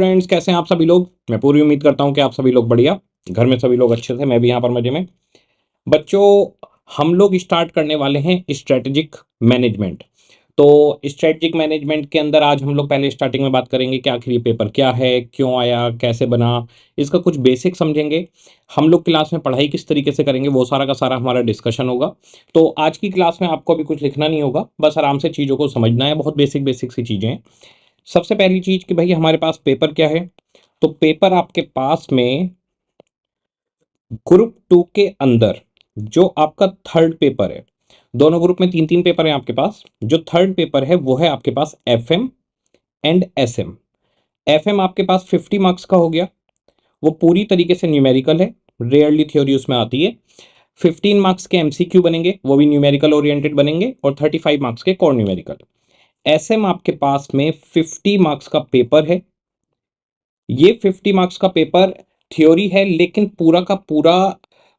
Students, कैसे हैं आप सभी लोग। मैं पूरी उम्मीद करता हूं कि आप सभी लोग बढ़िया, घर में सभी लोग अच्छे से, मैं भी यहाँ पर मजे में। बच्चों, हम लोग स्टार्ट करने वाले हैं स्ट्रेटेजिक मैनेजमेंट। तो स्ट्रेटेजिक मैनेजमेंट के अंदर आज हम लोग पहले स्टार्टिंग में बात करेंगे कि आखिर ये पेपर क्या है, क्यों आया, कैसे बना, इसका कुछ बेसिक समझेंगे। हम लोग क्लास में पढ़ाई किस तरीके से करेंगे वो सारा का सारा हमारा डिस्कशन होगा। तो आज की क्लास में आपको अभी कुछ लिखना नहीं होगा, बस आराम से चीज़ों को समझना है। बहुत बेसिक बेसिक सी चीज़ें हैं। सबसे पहली चीज कि भाई हमारे पास पेपर क्या है। तो पेपर आपके पास में ग्रुप टू के अंदर जो आपका थर्ड पेपर है, दोनों ग्रुप में तीन तीन पेपर है आपके पास। जो थर्ड पेपर है वो है आपके पास एफएम एंड एसएम। एफएम आपके पास 50 मार्क्स का हो गया। वो पूरी तरीके से न्यूमेरिकल है, रेयरली थ्योरी उसमें आती है। 15 मार्क्स के एमसीक्यू बनेंगे, वो भी न्यूमेरिकल ओरिएंटेड बनेंगे, और 35 मार्क्स के कॉर न्यूमेरिकल। एसएम आपके पास में 50 मार्क्स का पेपर है। ये 50 मार्क्स का पेपर थ्योरी है, लेकिन पूरा का पूरा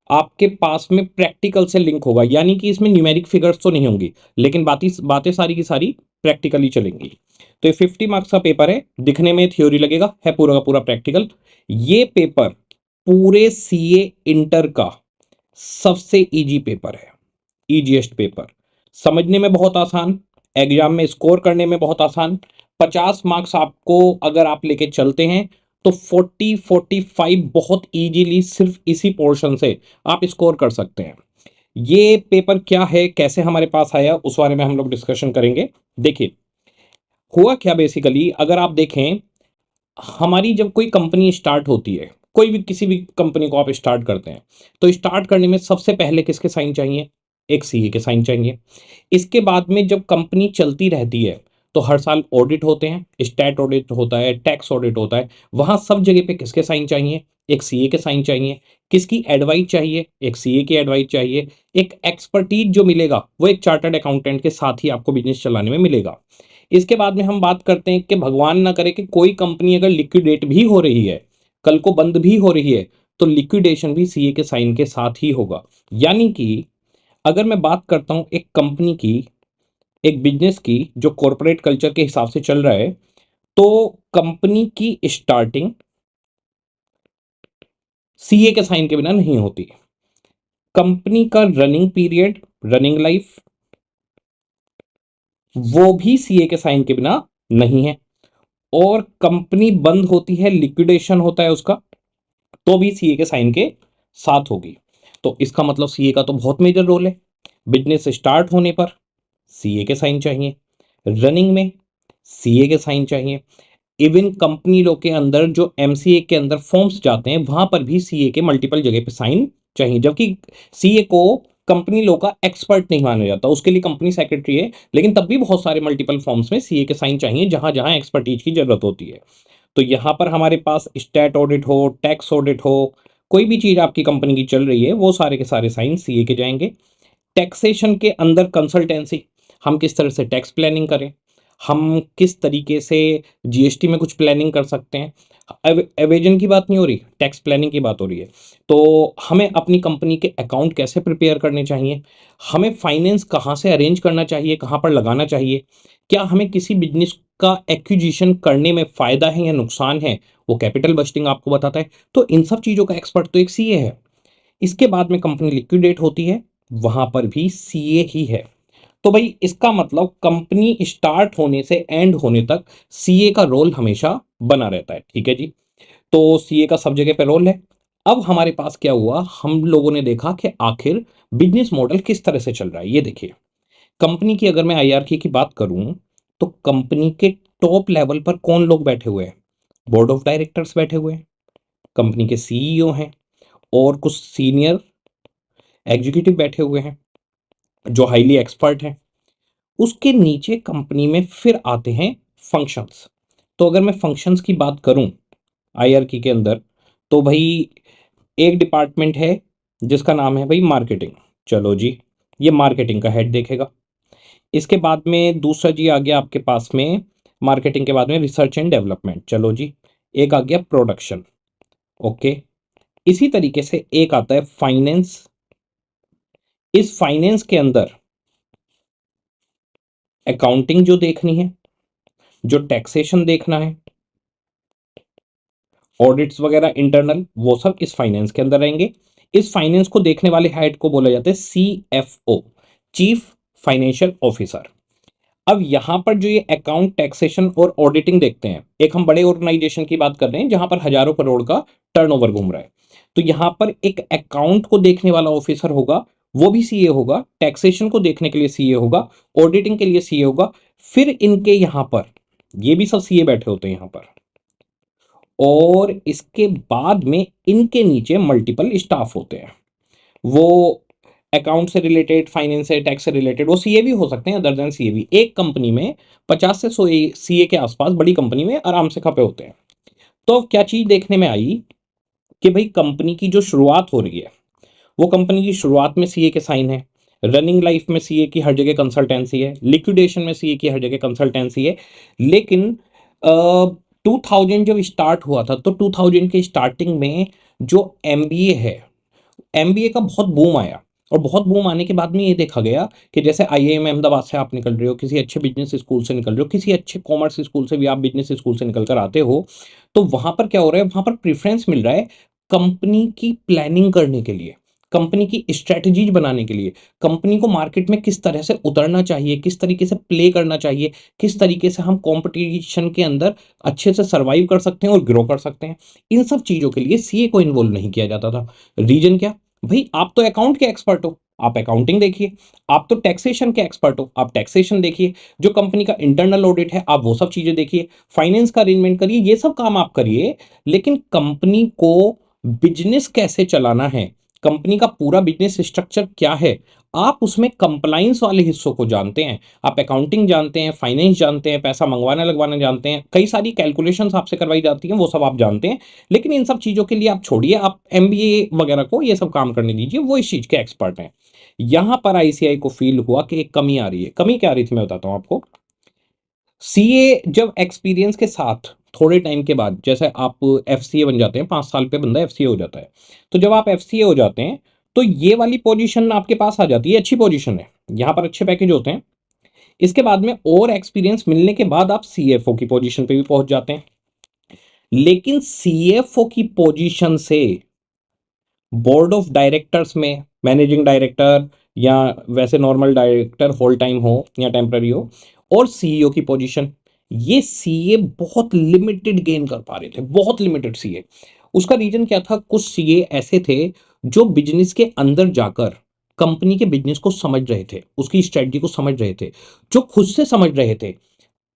आपके पास में प्रैक्टिकल से लिंक होगा। यानी कि इसमें न्यूमेरिक फिगर्स तो नहीं होंगी, लेकिन बातें सारी की सारी प्रैक्टिकली चलेंगी। तो ये 50 मार्क्स का पेपर है, दिखने में थ्योरी लगेगा, है पूरा का पूरा प्रैक्टिकल। ये पेपर पूरे सीए इंटर का सबसे इजी पेपर है, इजीएस्ट पेपर। समझने में बहुत आसान, एग्जाम में स्कोर करने में बहुत आसान। 50 मार्क्स आपको अगर आप लेके चलते हैं तो 40-45 बहुत इजीली सिर्फ इसी पोर्शन से आप स्कोर कर सकते हैं। ये पेपर क्या है, कैसे हमारे पास आया, उस बारे में हम लोग डिस्कशन करेंगे। देखिए हुआ क्या, बेसिकली अगर आप देखें, हमारी जब कोई कंपनी स्टार्ट होती है, कोई भी किसी भी कंपनी को आप स्टार्ट करते हैं, तो स्टार्ट करने में सबसे पहले किसके साइन चाहिए? एक सीए के साइन चाहिए। इसके बाद में जब कंपनी चलती रहती है तो हर साल ऑडिट होते हैं, स्टैट ऑडिट होता है, टैक्स ऑडिट होता है। वहां सब जगह पे किसके साइन चाहिए? एक सीए के साइन चाहिए। किसकी एडवाइस चाहिए? एक सीए की एडवाइस चाहिए। एक एक्सपर्टीज जो मिलेगा वो एक चार्टर्ड अकाउंटेंट के साथ ही आपको बिजनेस चलाने में मिलेगा। इसके बाद में हम बात करते हैं कि भगवान ना करे कि कोई कंपनी अगर लिक्विडेट भी हो रही है, कल को बंद भी हो रही है, तो लिक्विडेशन भी सीए के साइन के साथ ही होगा। यानी कि अगर मैं बात करता हूं एक कंपनी की, एक बिजनेस की जो कॉरपोरेट कल्चर के हिसाब से चल रहा है, तो कंपनी की स्टार्टिंग सीए के साइन के बिना नहीं होती। कंपनी का रनिंग पीरियड, रनिंग लाइफ, वो भी सीए के साइन के बिना नहीं है। और कंपनी बंद होती है, लिक्विडेशन होता है उसका, तो भी सीए के साइन के साथ होगी। तो इसका मतलब सीए का तो बहुत मेजर रोल है। बिजनेस स्टार्ट होने पर सीए के साइन चाहिए, रनिंग में सीए के साइन चाहिए। इवन कंपनी लोग के अंदर जो एमसीए के अंदर फॉर्म्स जाते हैं वहां पर भी सीए के मल्टीपल जगह पे साइन चाहिए। जबकि सीए को कंपनी लोग का एक्सपर्ट नहीं माना जाता, उसके लिए कंपनी सेक्रेटरी है, लेकिन तब भी बहुत सारे मल्टीपल फॉर्म्स में सीए के साइन चाहिए जहां जहां एक्सपर्टीज की जरूरत होती है। तो यहां पर हमारे पास स्टैट ऑडिट हो, टैक्स ऑडिट हो, कोई भी चीज आपकी कंपनी की चल रही है, वो सारे के सारे साइन सीए के जाएंगे। टैक्सेशन के अंदर कंसल्टेंसी, हम किस तरह से टैक्स प्लानिंग करें, हम किस तरीके से जीएसटी में कुछ प्लानिंग कर सकते हैं। एवेजन की बात नहीं हो रही, टैक्स प्लानिंग की बात हो रही है। तो हमें अपनी कंपनी के अकाउंट कैसे प्रिपेयर करने चाहिए, हमें फाइनेंस कहाँ से अरेंज करना चाहिए, कहाँ पर लगाना चाहिए, क्या हमें किसी बिजनेस का एक्विजिशन करने में फायदा है या नुकसान है, वो कैपिटल बस्टिंग आपको बताता है। तो इन सब चीज़ों का एक्सपर्ट तो एक सीए है। इसके बाद में कंपनी लिक्विडेट होती है, वहां पर भी सीए ही है। तो भाई इसका मतलब कंपनी स्टार्ट होने से एंड होने तक सीए का रोल हमेशा बना रहता है। ठीक है जी। तो सीए का सब जगह पे रोल है। अब हमारे पास क्या हुआ, हम लोगों ने देखा कि आखिर बिजनेस मॉडल किस तरह से चल रहा है। ये देखिए, कंपनी की अगर मैं आईआरकी की बात करूं, तो कंपनी के टॉप लेवल पर कौन लोग बैठे हुए हैं? बोर्ड ऑफ डायरेक्टर्स बैठे हुए हैं, कंपनी के सीईओ हैं, और कुछ सीनियर एग्जीक्यूटिव बैठे हुए हैं जो हाईली एक्सपर्ट हैं। उसके नीचे कंपनी में फिर आते हैं फंक्शंस। तो अगर मैं फंक्शंस की बात करूं आईआरकी के अंदर, तो भाई एक डिपार्टमेंट है जिसका नाम है भाई मार्केटिंग। चलो जी, ये मार्केटिंग का हेड देखेगा। इसके बाद में दूसरा जी आ गया आपके पास में, मार्केटिंग के बाद में रिसर्च एंड डेवलपमेंट। चलो जी, एक आ गया प्रोडक्शन। ओके, इसी तरीके से एक आता है फाइनेंस। इस फाइनेंस के अंदर अकाउंटिंग जो देखनी है, जो टैक्सेशन देखना है, ऑडिट्स वगैरह इंटरनल वो सब इस फाइनेंस के अंदर रहेंगे। इस फाइनेंस को देखने वाले हेड को बोला जाता है CFO, चीफ फाइनेंशियल ऑफिसर। अब यहां पर जो ये अकाउंट, टैक्सेशन और ऑडिटिंग देखते हैं, एक हम बड़े ऑर्गेनाइजेशन की बात कर रहे हैं जहां पर हजारों करोड़ का टर्नओवर घूम रहा है, तो यहां पर एक अकाउंट को देखने वाला ऑफिसर होगा, वो भी सीए होगा, टैक्सेशन को देखने के लिए सीए होगा, ऑडिटिंग के लिए सीए होगा, फिर इनके यहां पर ये भी सब सीए बैठे होते हैं यहां पर, और इसके बाद में इनके नीचे मल्टीपल स्टाफ होते हैं। वो अकाउंट से रिलेटेड, फाइनेंस से, टैक्स से रिलेटेड, वो सीए भी हो सकते हैं, अदर देन सीए भी। एक कंपनी में 50 से 100 सीए के आसपास बड़ी कंपनी में आराम से खपे होते हैं। तो क्या चीज देखने में आई कि भाई कंपनी की जो शुरुआत हो रही है, वो कंपनी की शुरुआत में सीए के साइन है, रनिंग लाइफ में सीए की हर जगह कंसल्टेंसी है, लिक्विडेशन में सीए की हर जगह कंसल्टेंसी है। लेकिन 2000 जब स्टार्ट हुआ था, तो 2000 के स्टार्टिंग में जो एमबीए है, एमबीए का बहुत बूम आया, और बहुत बूम आने के बाद में ये देखा गया कि जैसे आईआईएम अहमदाबाद से आप निकल रहे हो, किसी अच्छे बिजनेस स्कूल से निकल रहे हो, किसी अच्छे कॉमर्स स्कूल से भी आप बिजनेस स्कूल से निकल कर आते हो, तो वहां पर क्या हो रहा है, वहां पर प्रेफरेंस मिल रहा है कंपनी की प्लानिंग करने के लिए, कंपनी की स्ट्रेटजीज बनाने के लिए, कंपनी को मार्केट में किस तरह से उतरना चाहिए, किस तरीके से प्ले करना चाहिए, किस तरीके से हम कंपटीशन के अंदर अच्छे से सर्वाइव कर सकते हैं और ग्रो कर सकते हैं। इन सब चीजों के लिए सीए को इन्वॉल्व नहीं किया जाता था। रीजन क्या? भाई आप तो अकाउंट के एक्सपर्ट हो, आप अकाउंटिंग देखिए, आप तो टैक्सेशन के एक्सपर्ट हो, आप टैक्सेशन देखिए, जो कंपनी का इंटरनल ऑडिट है आप वो सब चीजें देखिए, फाइनेंस का अरेंजमेंट करिए, ये सब काम आप करिए। लेकिन कंपनी को बिजनेस कैसे चलाना है, कंपनी का पूरा बिजनेस स्ट्रक्चर क्या है, आप उसमें कंप्लाइंस वाले हिस्सों को जानते हैं, आप अकाउंटिंग जानते हैं, फाइनेंस जानते हैं, पैसा मंगवाने लगवाने जानते हैं, कई सारी कैलकुलेशंस आपसे करवाई जाती हैं, वो सब आप जानते हैं। लेकिन इन सब चीजों के लिए आप छोड़िए, आप एमबीए वगैरह को ये सब काम करने दीजिए, वो इस चीज के एक्सपर्ट हैं। यहां पर आईसीआई को फील हुआ कि एक कमी आ रही है। कमी क्या आ रही थी मैं बताता हूं आपको। सीए जब एक्सपीरियंस के साथ थोड़े टाइम के बाद, जैसे आप एफसीए बन जाते हैं, 5 साल पे बंदा एफसीए हो जाता है, तो जब आप एफसीए हो जाते हैं तो ये वाली पोजीशन आपके पास आ जाती है, अच्छी पोजीशन है, यहां पर अच्छे पैकेज होते हैं। इसके बाद में और एक्सपीरियंस मिलने के बाद आप सीएफओ की पोजीशन पे भी पहुंच जाते हैं। लेकिन सीएफओ की पोजीशन से बोर्ड ऑफ डायरेक्टर्स में मैनेजिंग डायरेक्टर, या वैसे नॉर्मल डायरेक्टर होल टाइम हो या टेम्पररी हो, और सीईओ की पोजीशन, ये सीए बहुत लिमिटेड गेन कर पा रहे थे, बहुत लिमिटेड सीए। उसका रीजन क्या था? कुछ सीए ऐसे थे जो बिजनेस के अंदर जाकर कंपनी के बिजनेस को समझ रहे थे, उसकी स्ट्रेटजी को समझ रहे थे, जो खुद से समझ रहे थे,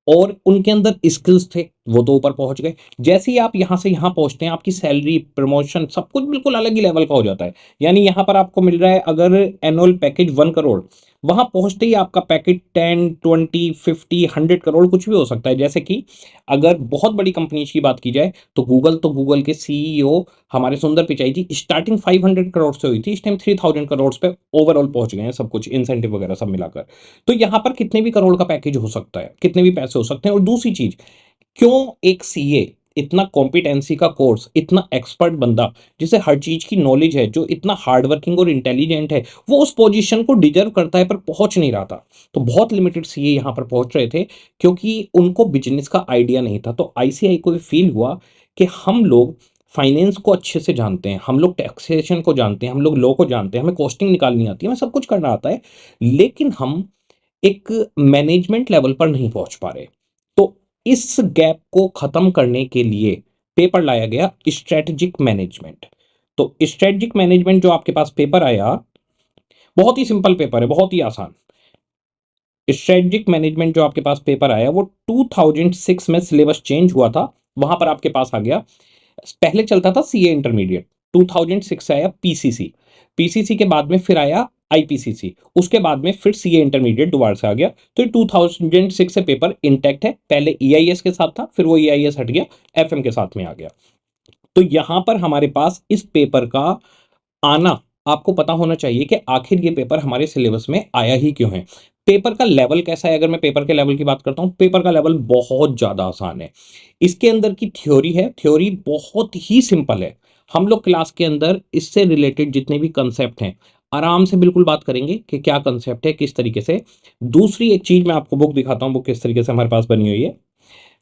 और उनके अंदर स्किल्स थे, वो तो ऊपर पहुंच गए। जैसे ही आप यहां से यहां पहुंचते हैं, आपकी सैलरी, प्रमोशन, सब कुछ बिल्कुल अलग ही लेवल का हो जाता है। यानी यहां पर आपको मिल रहा है अगर एनुअल पैकेज 1 करोड़, वहां पहुंचते ही आपका पैकेज 10, 20, 50, 100 करोड़ कुछ भी हो सकता है। जैसे कि अगर बहुत बड़ी कंपनी की बात की जाए तो गूगल के सीईओ हमारे सुंदर पिचाई जी, स्टार्टिंग 500 करोड़ से हुई थी, इस टाइम 3000 करोड़ पे ओवरऑल पहुंच गए हैं, सब कुछ इंसेंटिव वगैरह सब मिलाकर। तो यहां पर कितने भी करोड़ का पैकेज हो सकता है, कितने भी पैसे हो सकते हैं। और दूसरी चीज, क्यों एक सीए, इतना कॉम्पिटेंसी का कोर्स, इतना एक्सपर्ट बंदा जिसे हर चीज की नॉलेज है, जो इतना हार्डवर्किंग और इंटेलिजेंट है, वो उस पोजीशन को डिजर्व करता है पर पहुंच नहीं रहा था। तो बहुत लिमिटेड सीए यहां पर पहुंच रहे थे क्योंकि उनको बिजनेस का आइडिया नहीं था। तो आईसीआई को फील हुआ कि हम लोग फाइनेंस को अच्छे से जानते हैं, हम लोग टैक्सेशन को जानते हैं, हम लोग लॉ को जानते हैं, हमें कॉस्टिंग निकालनी आती है, हमें सब कुछ करना आता है, लेकिन हम एक मैनेजमेंट लेवल पर नहीं पहुंच पा रहे। तो इस गैप को खत्म करने के लिए पेपर लाया गया स्ट्रेटेजिक मैनेजमेंट। तो स्ट्रेटेजिक मैनेजमेंट जो आपके पास पेपर आया, बहुत ही सिंपल पेपर है, बहुत ही आसान। स्ट्रेटेजिक मैनेजमेंट जो आपके पास पेपर आया वो 2006 में सिलेबस चेंज हुआ था, वहां पर आपके पास आ गया। पहले चलता था सीए इंटरमीडिएट, 2006 से आया पीसीसी, पीसीसी के बाद में फिर आया आईपीसीसी, उसके बाद में फिर सीए इंटरमीडिएट दोबारा से आ गया। तो 2006 से पेपर इंटैक्ट है, पहले ईआईएस के साथ था, फिर वो ईआईएस हट गया, एफएम के साथ में आ गया। तो यहां पर हमारे पास इस पेपर का आना, आपको पता होना चाहिए कि आखिर ये पेपर हमारे सिलेबस में आया ही क्यों है। पेपर का लेवल कैसा है? अगर मैं पेपर के लेवल की बात करता हूं, पेपर का लेवल बहुत ज्यादा आसान है। इसके अंदर की थ्योरी है, थ्योरी बहुत ही सिंपल है। हम लोग क्लास के अंदर इससे रिलेटेड जितने भी कंसेप्ट हैं आराम से बिल्कुल बात करेंगे कि क्या कंसेप्ट है, किस तरीके से। दूसरी एक चीज मैं आपको बुक दिखाता हूं, बुक किस तरीके से हमारे पास बनी हुई है।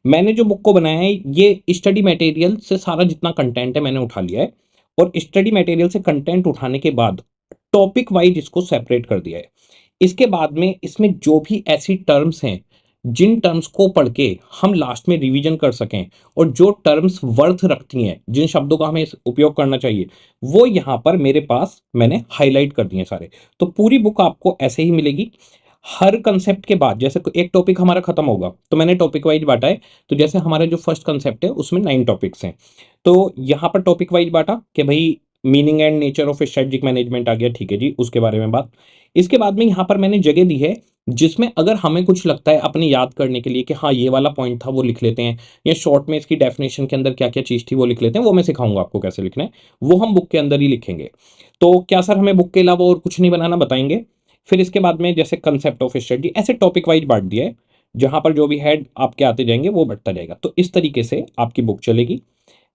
मैंने जो बुक को बनाया है ये स्टडी मटेरियल से सारा जितना कंटेंट है मैंने उठा लिया है, और स्टडी मटेरियल से कंटेंट उठाने के बाद टॉपिक वाइज इसको सेपरेट कर दिया है। इसके बाद में इसमें जो भी ऐसी टर्म्स हैं जिन टर्म्स को पढ़ के हम लास्ट में रिवीजन कर सकें, और जो टर्म्स वर्थ रखती हैं, जिन शब्दों का हमें उपयोग करना चाहिए, वो यहाँ पर मेरे पास मैंने हाईलाइट कर दिए सारे। तो पूरी बुक आपको ऐसे ही मिलेगी। हर कंसेप्ट के बाद जैसे एक टॉपिक हमारा खत्म होगा तो मैंने टॉपिक वाइज बांटा है। तो जैसे हमारा जो फर्स्ट कंसेप्ट है उसमें 9 टॉपिक्स हैं, तो यहाँ पर टॉपिक वाइज बांटा कि भाई meaning and nature of strategic management आ गया, ठीक है जी, उसके बारे में बात। इसके बाद में यहाँ पर मैंने जगह दी है जिसमें अगर हमें कुछ लगता है अपने याद करने के लिए कि हाँ ये वाला पॉइंट था वो लिख लेते हैं, या शॉर्ट में इसकी डेफिनेशन के अंदर क्या क्या चीज़ थी वो लिख लेते हैं, वो मैं सिखाऊंगा आपको कैसे लिखना है, वो हम बुक के अंदर ही लिखेंगे। तो क्या सर हमें बुक के अलावा और कुछ नहीं बनाना, बताएंगे। फिर इसके बाद में जैसे कंसेप्ट ऑफ स्टडी ऐसे टॉपिक वाइज बांट दिया है, जहां पर जो भी हेड आपके आते जाएंगे वो बढ़ता जाएगा। तो इस तरीके से आपकी बुक चलेगी।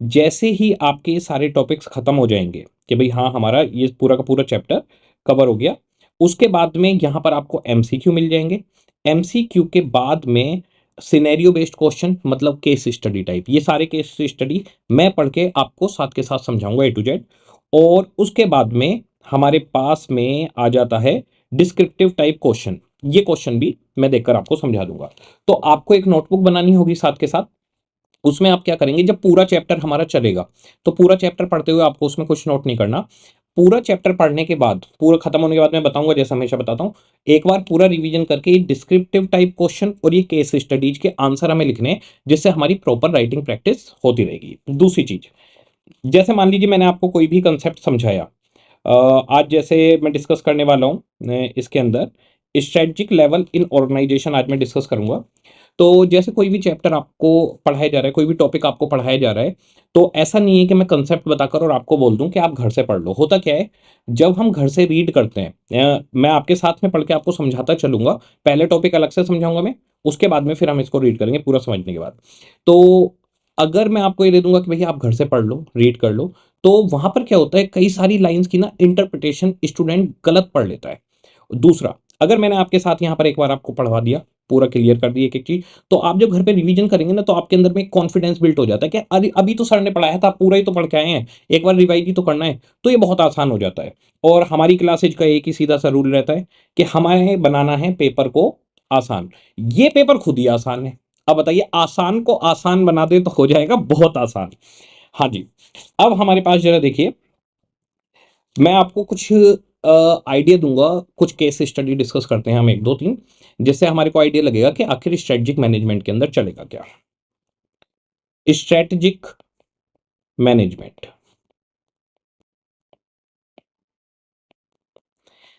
जैसे ही आपके सारे टॉपिक्स खत्म हो जाएंगे कि भाई हाँ हमारा ये पूरा का पूरा चैप्टर कवर हो गया, उसके बाद में यहाँ पर आपको एमसीक्यू मिल जाएंगे। एमसीक्यू के बाद में सिनेरियो बेस्ड क्वेश्चन, मतलब केस स्टडी टाइप, ये सारे केस स्टडी मैं पढ़ के आपको साथ के साथ समझाऊंगा ए टू जेड। और उसके बाद में हमारे पास में आ जाता है डिस्क्रिप्टिव टाइप क्वेश्चन, ये क्वेश्चन भी मैं देखकर आपको समझा दूंगा। तो आपको एक नोटबुक बनानी होगी साथ के साथ। उसमें आप क्या करेंगे, जब पूरा चैप्टर हमारा चलेगा तो पूरा चैप्टर पढ़ते हुए आपको उसमें कुछ नोट नहीं करना। पूरा चैप्टर पढ़ने के बाद, पूरा खत्म होने के बाद मैं बताऊंगा, जैसे हमेशा बताता हूं, एक बार पूरा रिवीजन करके डिस्क्रिप्टिव टाइप क्वेश्चन और ये केस स्टडीज के आंसर हमें लिखने हैं, जिससे हमारी प्रॉपर राइटिंग प्रैक्टिस होती रहेगी। दूसरी चीज, जैसे मान लीजिए मैंने आपको कोई भी कंसेप्ट समझाया, आज जैसे मैं डिस्कस करने वाला हूँ इसके अंदर स्ट्रेटजिक लेवल इन ऑर्गेनाइजेशन, आज मैं डिस्कस करूंगा। तो जैसे कोई भी चैप्टर आपको पढ़ाया जा रहा है, कोई भी टॉपिक आपको पढ़ाया जा रहा है, तो ऐसा नहीं है कि मैं कंसेप्ट बताकर और आपको बोल दूं कि आप घर से पढ़ लो। होता क्या है, जब हम घर से रीड करते हैं, मैं आपके साथ में पढ़ के आपको समझाता चलूंगा, पहले टॉपिक अलग से समझाऊंगा मैं, उसके बाद में फिर हम इसको रीड करेंगे पूरा समझने के बाद। तो अगर मैं आपको ये दे दूंगा कि भैया आप घर से पढ़ लो, रीड कर लो, तो वहां पर क्या होता है, कई सारी लाइंस की ना इंटरप्रिटेशन स्टूडेंट गलत पढ़ लेता है। दूसरा, अगर मैंने आपके साथ यहाँ पर एक बार आपको पढ़वा दिया, पूरा क्लियर कर दिया एक एक चीज, तो आप जब घर पे रिवीजन करेंगे ना, तो आपके अंदर में कॉन्फिडेंस बिल्ट हो जाता है कि अरे अभी तो सर ने पढ़ाया था, पूरा ही तो पढ़ के आए हैं, एक बार रिवाइज ही तो करना है। तो ये बहुत आसान हो जाता है। और हमारी क्लासेज का एक ही सीधा सा रूल रहता है कि हमारे बनाना है पेपर को आसान। ये पेपर खुद ही आसान है। अब बताइए, आसान को आसान बना दे तो हो जाएगा बहुत आसान। हाँ जी। अब हमारे पास जरा देखिए, मैं आपको कुछ आइडिया दूंगा, कुछ केस स्टडी डिस्कस करते हैं हम एक दो तीन, जिससे हमारे को आइडिया लगेगा कि आखिर स्ट्रेटजिक मैनेजमेंट के अंदर चलेगा क्या। स्ट्रेटजिक मैनेजमेंट,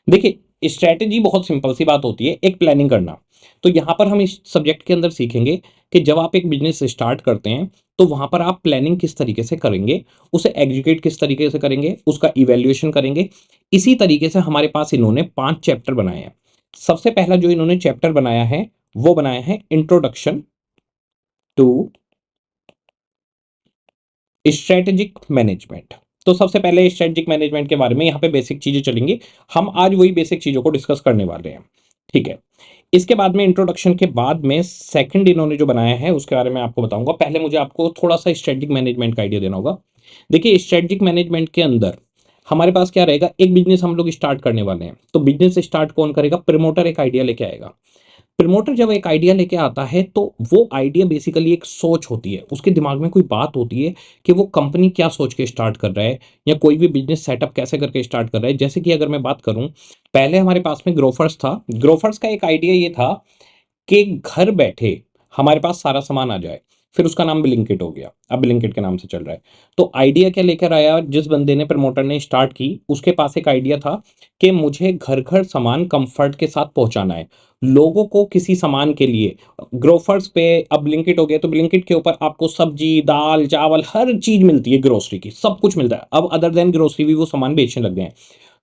देखिए स्ट्रेटजी बहुत सिंपल सी बात होती है, एक प्लानिंग करना। तो यहां पर हम इस सब्जेक्ट के अंदर सीखेंगे कि जब आप एक बिजनेस स्टार्ट करते हैं तो वहां पर आप प्लानिंग किस तरीके से करेंगे, उसे एग्जीक्यूट किस तरीके से करेंगे, उसका इवेल्युएशन करेंगे। इसी तरीके से हमारे पास इन्होंने 5 चैप्टर बनाए हैं। सबसे पहला जो इन्होंने चैप्टर बनाया है वो बनाया है इंट्रोडक्शन टू स्ट्रेटेजिक मैनेजमेंट। तो सबसे पहले स्ट्रेटेजिक मैनेजमेंट के बारे में यहाँ पे बेसिक चीजें चलेंगी, हम आज वही बेसिक चीजों को डिस्कस करने वाले हैं, ठीक है। इसके बाद में इंट्रोडक्शन के बाद में सेकंड इन्होंने जो बनाया है उसके बारे में आपको बताऊंगा। पहले मुझे आपको थोड़ा सा स्ट्रेटेजिक मैनेजमेंट का आइडिया देना होगा। देखिए स्ट्रेटेजिक मैनेजमेंट के अंदर हमारे पास क्या रहेगा, एक बिजनेस हम लोग स्टार्ट करने वाले हैं, तो बिजनेस स्टार्ट कौन करेगा, प्रमोटर एक आइडिया लेके आएगा। प्रमोटर जब एक आइडिया लेके आता है तो वो आइडिया बेसिकली एक सोच होती है, उसके दिमाग में कोई बात होती है कि वो कंपनी क्या सोच के स्टार्ट कर रहा है, या कोई भी बिजनेस सेटअप कैसे करके स्टार्ट कर रहा है। जैसे कि अगर मैं बात करूं, पहले हमारे पास में ग्रोफर्स था। ग्रोफर्स का एक आइडिया ये था कि घर बैठे हमारे पास सारा सामान आ जाए। फिर उसका नाम ब्लिंकिट हो गया, अब ब्लिंकिट के नाम से चल रहा है। तो आइडिया क्या लेकर आया, जिस बंदे ने, प्रमोटर ने स्टार्ट की, उसके पास एक आइडिया था कि मुझे घर घर सामान कंफर्ट के साथ पहुंचाना है लोगों को, किसी सामान के लिए। ग्रोफर्स पे अब ब्लिंकिट हो गया, तो ब्लिंकिट के ऊपर आपको सब्जी, दाल, चावल, हर चीज मिलती है, ग्रोसरी की सब कुछ मिलता है। अब अदर देन ग्रोसरी भी वो सामान बेचने लग गए हैं।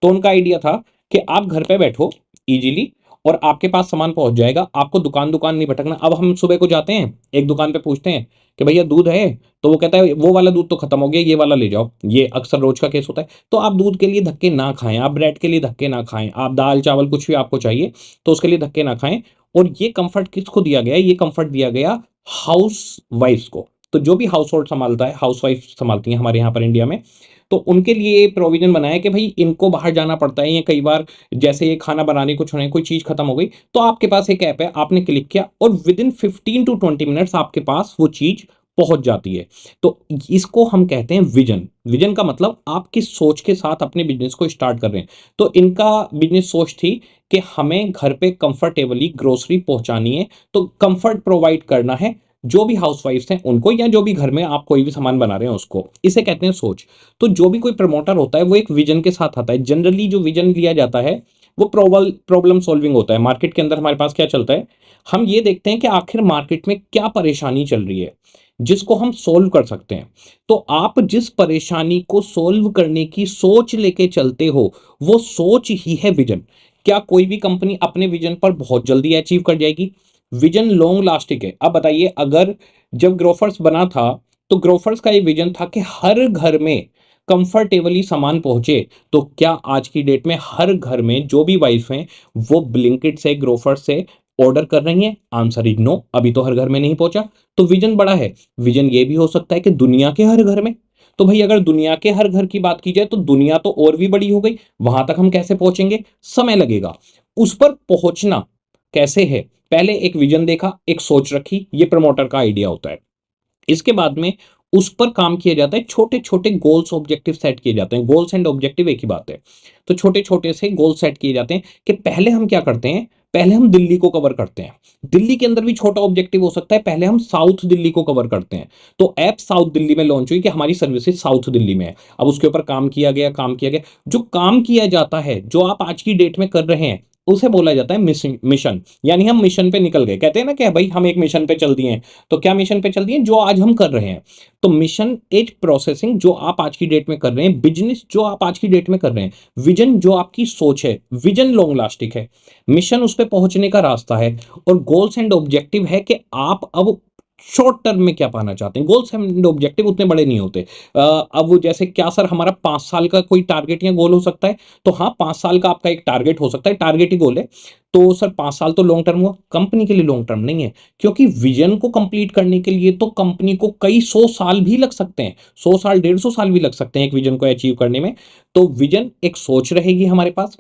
तो उनका आइडिया था कि आप घर पे बैठो इजीली और आपके पास सामान पहुंच जाएगा, आपको दुकान दुकान नहीं भटकना। अब हम सुबह को जाते हैं एक दुकान पे, पूछते हैं कि भैया दूध है, तो वो कहता है वो वाला दूध तो खत्म हो गया, ये वाला ले जाओ। ये अक्सर रोज का केस होता है। तो आप दूध के लिए धक्के ना खाएं, आप ब्रेड के लिए धक्के ना खाएं, आप दाल चावल कुछ भी आपको चाहिए तो उसके लिए धक्के ना खाएं। और ये कंफर्ट किसको दिया गया, ये कंफर्ट दिया गया हाउस वाइफ्स को। तो जो भी हाउस होल्ड संभालता है, हाउस वाइफ संभालती हैं हमारे यहाँ पर इंडिया में, तो उनके लिए प्रोविजन बनाया है कि भाई इनको बाहर जाना पड़ता है, या कई बार जैसे ये खाना बनाने को छोड़े, कोई चीज़ खत्म हो गई, तो आपके पास एक ऐप है, आपने क्लिक किया और विद इन 15 to 20 मिनट्स आपके पास वो चीज़ पहुंच जाती है। तो इसको हम कहते हैं विजन। विजन का मतलब आप किस सोच के साथ अपने बिजनेस को स्टार्ट कर रहे हैं। तो इनका बिजनेस सोच थी कि हमें घर पे कंफर्टेबली ग्रोसरी पहुंचानी है, तो कंफर्ट प्रोवाइड करना है जो भी हाउसवाइफ्स हैं उनको, या जो भी घर में आप कोई भी सामान बना रहे हैं उसको। इसे कहते हैं सोच। तो जो भी कोई प्रमोटर होता है वो एक विजन के साथ आता है। जनरली जो विजन लिया जाता है वो प्रॉब्लम सॉल्विंग होता है। मार्केट के अंदर हमारे पास क्या चलता है, हम ये देखते हैं कि आखिर मार्केट में क्या परेशानी चल रही है जिसको हम सोल्व कर सकते हैं। तो आप जिस परेशानी को सोल्व करने की सोच लेके चलते हो, वो सोच ही है विजन। क्या कोई भी कंपनी अपने विजन पर बहुत जल्दी अचीव कर जाएगी? विजन लॉन्ग लास्टिंग है। अब बताइए, अगर जब ग्रोफर्स बना था तो ग्रोफर्स का ये विजन था कि हर घर में कंफर्टेबली सामान पहुंचे, तो क्या आज की डेट में हर घर में जो भी वाइफ हैं वो ब्लिंकिट से, ग्रोफर्स से ऑर्डर कर रही हैं? आंसर इज नो, अभी तो हर घर में नहीं पहुंचा। तो विजन बड़ा है। विजन ये भी हो सकता है कि दुनिया के हर घर में। तो भाई अगर दुनिया के हर घर की बात की जाए तो दुनिया तो और भी बड़ी हो गई, वहां तक हम कैसे पहुंचेंगे? समय लगेगा। उस पर पहुंचना कैसे है? पहले एक विजन देखा, एक सोच रखी, ये प्रमोटर का आइडिया होता है। इसके बाद में उस पर काम किया जाता है, छोटे छोटे गोल्स ऑब्जेक्टिव सेट किए जाते हैं। गोल्स एंड ऑब्जेक्टिव एक ही बात है। तो छोटे छोटे से गोल सेट किए जाते हैं कि पहले हम क्या करते हैं, पहले हम दिल्ली को कवर करते हैं। दिल्ली के अंदर भी छोटा ऑब्जेक्टिव हो सकता है, पहले हम साउथ दिल्ली को कवर करते हैं। तो ऐप साउथ दिल्ली में लॉन्च हुई कि हमारी सर्विसेज साउथ दिल्ली में है। अब उसके ऊपर काम किया गया, काम किया गया। जो काम किया जाता है, जो आप आज की डेट में कर रहे हैं, उसे बोला जाता है मिशन। यानी हम मिशन पे निकल गए। कहते हैं ना कि भाई हम एक मिशन पे चल दिए हैं। तो क्या मिशन पे चल दिए? जो आज हम कर रहे हैं। तो मिशन एज प्रोसेसिंग जो आप आज की डेट में कर रहे हैं, बिजनेस जो आप आज की डेट में कर रहे हैं, विजन जो आपकी सोच है, विजन लॉन्ग लास्टिंग है, मिशन उस पर पहुंचने का रास्ता है, और गोल्स एंड ऑब्जेक्टिव है कि आप अब शॉर्ट टर्म में क्या पाना चाहते हैं। गोल्स एंड ऑब्जेक्टिव उतने बड़े नहीं होते। अब वो जैसे क्या सर हमारा 5 साल का कोई टारगेट या गोल हो सकता है? तो हाँ, 5 साल का आपका एक टारगेट हो सकता है, टारगेट ही गोल है। तो सर 5 साल तो लॉन्ग टर्म हुआ, कंपनी के लिए लॉन्ग टर्म नहीं है। क्योंकि विजन को कंप्लीट करने के लिए तो कंपनी को कई 100 साल भी लग सकते हैं, 100 साल, 150 साल भी लग सकते हैं एक विजन को अचीव करने में। तो विजन एक सोच रहेगी हमारे पास।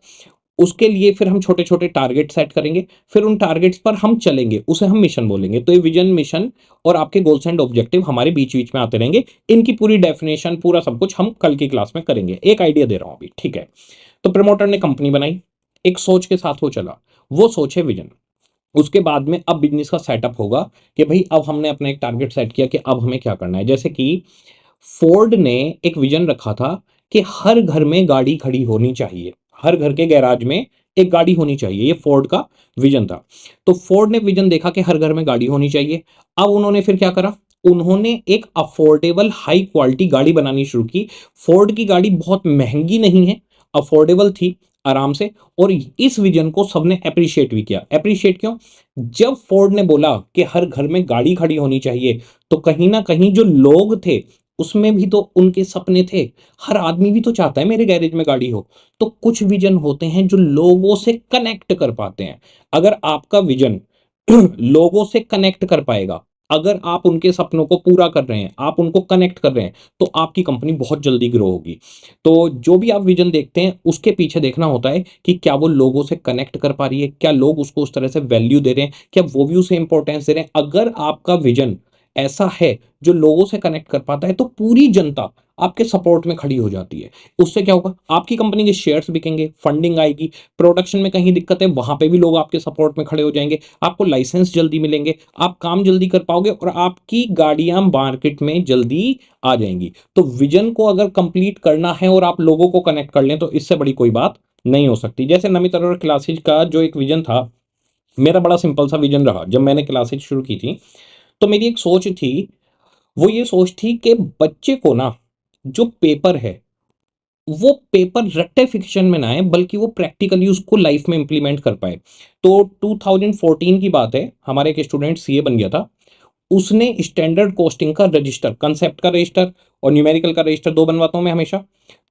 उसके लिए फिर हम छोटे छोटे टारगेट सेट करेंगे, फिर उन टारगेट्स पर हम चलेंगे, उसे हम मिशन बोलेंगे। तो ये विजन, मिशन और आपके गोल्स एंड ऑब्जेक्टिव हमारे बीच बीच में आते रहेंगे। इनकी पूरी डेफिनेशन, पूरा सब कुछ हम कल की क्लास में करेंगे। एक आइडिया दे रहा हूं अभी, ठीक है? तो प्रमोटर ने कंपनी बनाई, एक सोच के साथ वो चला, वो सोच है विजन। उसके बाद में अब बिजनेस का सेटअप होगा कि भाई अब हमने अपना एक टारगेट सेट किया कि अब हमें क्या करना है। जैसे कि फोर्ड ने एक विजन रखा था कि हर घर में गाड़ी खड़ी होनी चाहिए, हर घर के गैराज में एक गाड़ी होनी चाहिए। ये फोर्ड का विजन था। तो फोर्ड ने विजन देखा कि हर घर में गाड़ी होनी चाहिए। अब उन्होंने फिर क्या करा, उन्होंने एक अफोर्डेबल हाई क्वालिटी गाड़ी बनानी शुरू की। फोर्ड की गाड़ी बहुत महंगी नहीं है, अफोर्डेबल थी, आराम से। और इस विजन को सबने अप्रिशिएट भी किया। अप्रिशिएट क्यों? जब फोर्ड ने बोला कि हर घर में गाड़ी खड़ी होनी चाहिए, तो कहीं ना कहीं जो लोग थे उसमें भी तो उनके सपने थे। हर आदमी भी तो चाहता है मेरे गैरेज में गाड़ी हो। तो कुछ विजन होते हैं जो लोगों से कनेक्ट कर पाते हैं। अगर आपका विजन लोगों से कनेक्ट कर पाएगा, अगर आप उनके सपनों को पूरा कर रहे हैं, आप उनको कनेक्ट कर रहे हैं, तो आपकी कंपनी बहुत जल्दी ग्रो होगी। तो जो भी आप विजन देखते हैं उसके पीछे देखना होता है कि क्या वो लोगों से कनेक्ट कर पा रही है, क्या लोग उसको उस तरह से वैल्यू दे रहे हैं, क्या वो भी उसे इंपॉर्टेंस दे रहे हैं। अगर आपका विजन ऐसा है जो लोगों से कनेक्ट कर पाता है, तो पूरी जनता आपके सपोर्ट में खड़ी हो जाती है। उससे क्या होगा, आपकी कंपनी के शेयर्स बिकेंगे, फंडिंग आएगी, प्रोडक्शन में कहीं दिक्कत है वहां पे भी लोग आपके सपोर्ट में खड़े हो जाएंगे, आपको लाइसेंस जल्दी मिलेंगे, आप काम जल्दी कर पाओगे, और आपकी गाड़ियां मार्केट में जल्दी आ जाएंगी। तो विजन को अगर कंप्लीट करना है और आप लोगों को कनेक्ट कर लें, तो इससे बड़ी कोई बात नहीं हो सकती। जैसे नमित अरोड़ा क्लासेज का जो एक विजन था, मेरा बड़ा सिंपल सा विजन रहा। जब मैंने क्लासेज शुरू की थी तो मेरी एक सोच थी, वो ये सोच थी कि बच्चे को ना, जो पेपर है वो पेपर रट्टे फिक्शन में ना आए, बल्कि वो प्रैक्टिकली उसको लाइफ में इंप्लीमेंट कर पाए। तो 2014 की बात है, हमारे एक स्टूडेंट सीए बन गया था। उसने स्टैंडर्ड कॉस्टिंग का रजिस्टर, कंसेप्ट का रजिस्टर और न्यूमेरिकल का रजिस्टर दो बनवाता हूं मैं हमेशा,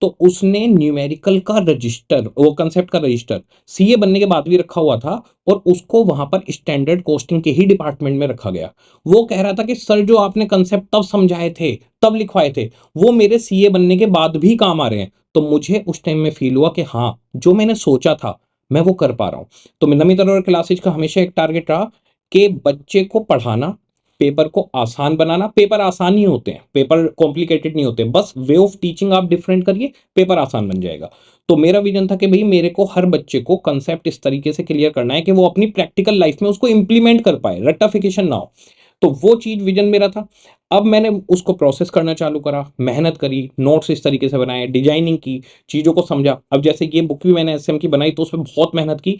तो उसने न्यूमेरिकल का रजिस्टर, वो कंसेप्ट का रजिस्टर सीए बनने के बाद भी रखा हुआ था, और उसको वहां पर स्टैंडर्ड कॉस्टिंग के ही डिपार्टमेंट में रखा गया। वो कह रहा था कि सर जो आपने कंसेप्ट तब समझाए थे, तब लिखवाए थे, वो मेरे सीए बनने के बाद भी काम आ रहे हैं। तो मुझे उस टाइम में फील हुआ कि हाँ, जो मैंने सोचा था मैं वो कर पा रहा हूं। तो नमित अरोड़ा क्लासेज का हमेशा एक टारगेट रहा कि बच्चे को पढ़ाना, पेपर को आसान बनाना। पेपर आसान ही होते हैं, पेपर कॉम्प्लिकेटेड नहीं होते, बस वे ऑफ टीचिंग आप डिफरेंट करिए, पेपर आसान बन जाएगा। तो मेरा विजन था कि भाई मेरे को हर बच्चे को कंसेप्ट इस तरीके से क्लियर करना है कि वो अपनी प्रैक्टिकल लाइफ में उसको इंप्लीमेंट कर पाए, रट्टाफिकेशन ना हो। तो वो चीज विजन मेरा था। अब मैंने उसको प्रोसेस करना चालू करा, मेहनत करी, नोट्स इस तरीके से बनाए, डिजाइनिंग की, चीज़ों को समझा। अब जैसे ये बुक भी मैंने एसएम की बनाई तो उसमें बहुत मेहनत की,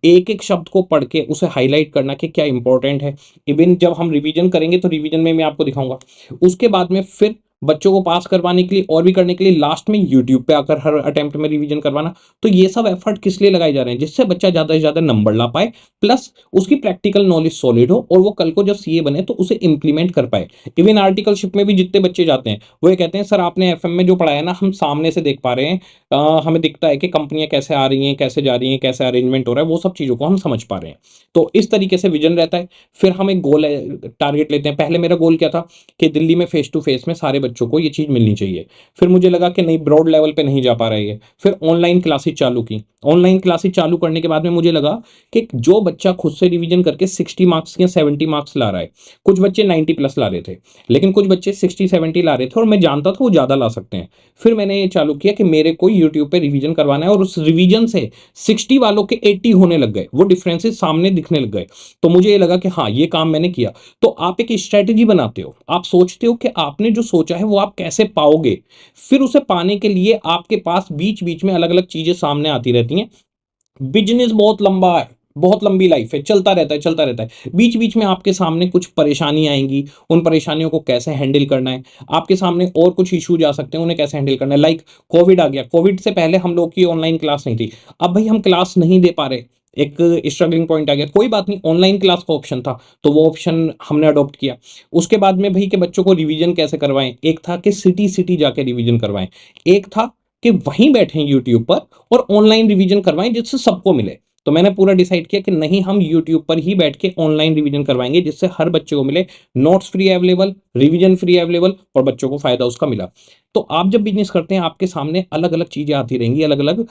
एक एक शब्द को पढ़ के उसे हाईलाइट करना कि क्या इंपॉर्टेंट है। इवन जब हम रिवीजन करेंगे तो रिवीजन में मैं आपको दिखाऊंगा। उसके बाद में फिर बच्चों को पास करवाने के लिए और भी करने के लिए लास्ट में यूट्यूब पे आकर हर अटेम्प्ट में रिवीजन करवाना। तो ये सब एफर्ट किस लिए लगाए जा रहे हैं, जिससे बच्चा ज़्यादा से ज़्यादा नंबर ला पाए, प्लस उसकी प्रैक्टिकल नॉलेज सॉलिड हो, और वो कल को जब सीए बने तो उसे इंप्लीमेंट कर पाए। इवन आर्टिकलशिप में भी जितने बच्चे जाते हैं वो ये कहते हैं सर आपने एफएम में जो पढ़ाया ना हम सामने से देख पा रहे हैं, हमें दिखता है कि कंपनियां कैसे आ रही हैं, कैसे जा रही हैं, कैसे अरेंजमेंट हो रहा है, वो सब चीज़ों को हम समझ पा रहे हैं। तो इस तरीके से विजन रहता है। फिर हम एक गोल टारगेट लेते हैं। पहले मेरा गोल क्या था कि दिल्ली में फेस टू फेस में सारे बच्चों को ये चीज़ मिलनी चाहिए। फिर मुझे लगा कि नहीं, ब्रॉड लेवल पे नहीं जा पा रहा है ये। फिर ऑनलाइन क्लासेस चालू की। ऑनलाइन क्लासेस चालू करने के बाद में मुझे लगा कि जो बच्चा खुद से रिवीजन करके 60 मार्क्स या 70 मार्क्स ला रहा है, कुछ बच्चे 90 प्लस ला रहे थे, लेकिन कुछ बच्चे 60-70 ला रहे थे, और मैं जानता था वो ज़्यादा ला सकते हैं। फिर मैंने ये चालू किया कि मेरे को यूट्यूब पे रिवीजन करवाना है, और उस रिवीजन से 60 वालों के 80 होने लग गए, वो डिफरेंसेस सामने दिखने लग गए। तो मुझे ये लगा कि हाँ, ये काम मैंने किया। तो आप एक स्ट्रेटेजी बनाते हो, आप सोचते हो कि आपने जो सोचा है वो आप कैसे पाओगे, फिर उसे पाने के लिए आपके पास बीच बीच में अलग अलग चीजें सामने आती रहती हैं। बिजनेस बहुत लंबा है, बहुत लंबी लाइफ है, चलता रहता है, चलता रहता है। बीच बीच में आपके सामने कुछ परेशानी आएंगी, उन परेशानियों को कैसे हैंडल करना है। आपके सामने और कुछ इश्यूज आ सकते हैं, उन्हें कैसे हैंडल करना है। लाइक कोविड आ गया, कोविड से पहले हम लोग की ऑनलाइन क्लास नहीं थी, अब भाई हम क्लास नहीं दे पा रहे, एक स्ट्रगलिंग पॉइंट आ गया। कोई बात नहीं, ऑनलाइन क्लास का ऑप्शन था, तो वो ऑप्शन हमने अडॉप्ट किया। उसके बाद में भाई के बच्चों को रिवीजन कैसे करवाएं, एक था कि सिटी सिटी जाके रिवीजन करवाएं, एक था कि वहीं बैठे यूट्यूब पर और ऑनलाइन रिवीजन करवाएं जिससे सबको मिले। तो मैंने पूरा डिसाइड किया कि नहीं, हम यूट्यूब पर ही बैठ के ऑनलाइन रिवीजन करवाएंगे जिससे हर बच्चे को मिले, notes free available, revision free available, और बच्चों को फायदा उसका मिला। तो आप जब बिजनेस करते हैं आपके सामने अलग अलग चीजें आती रहेंगी, अलग अलग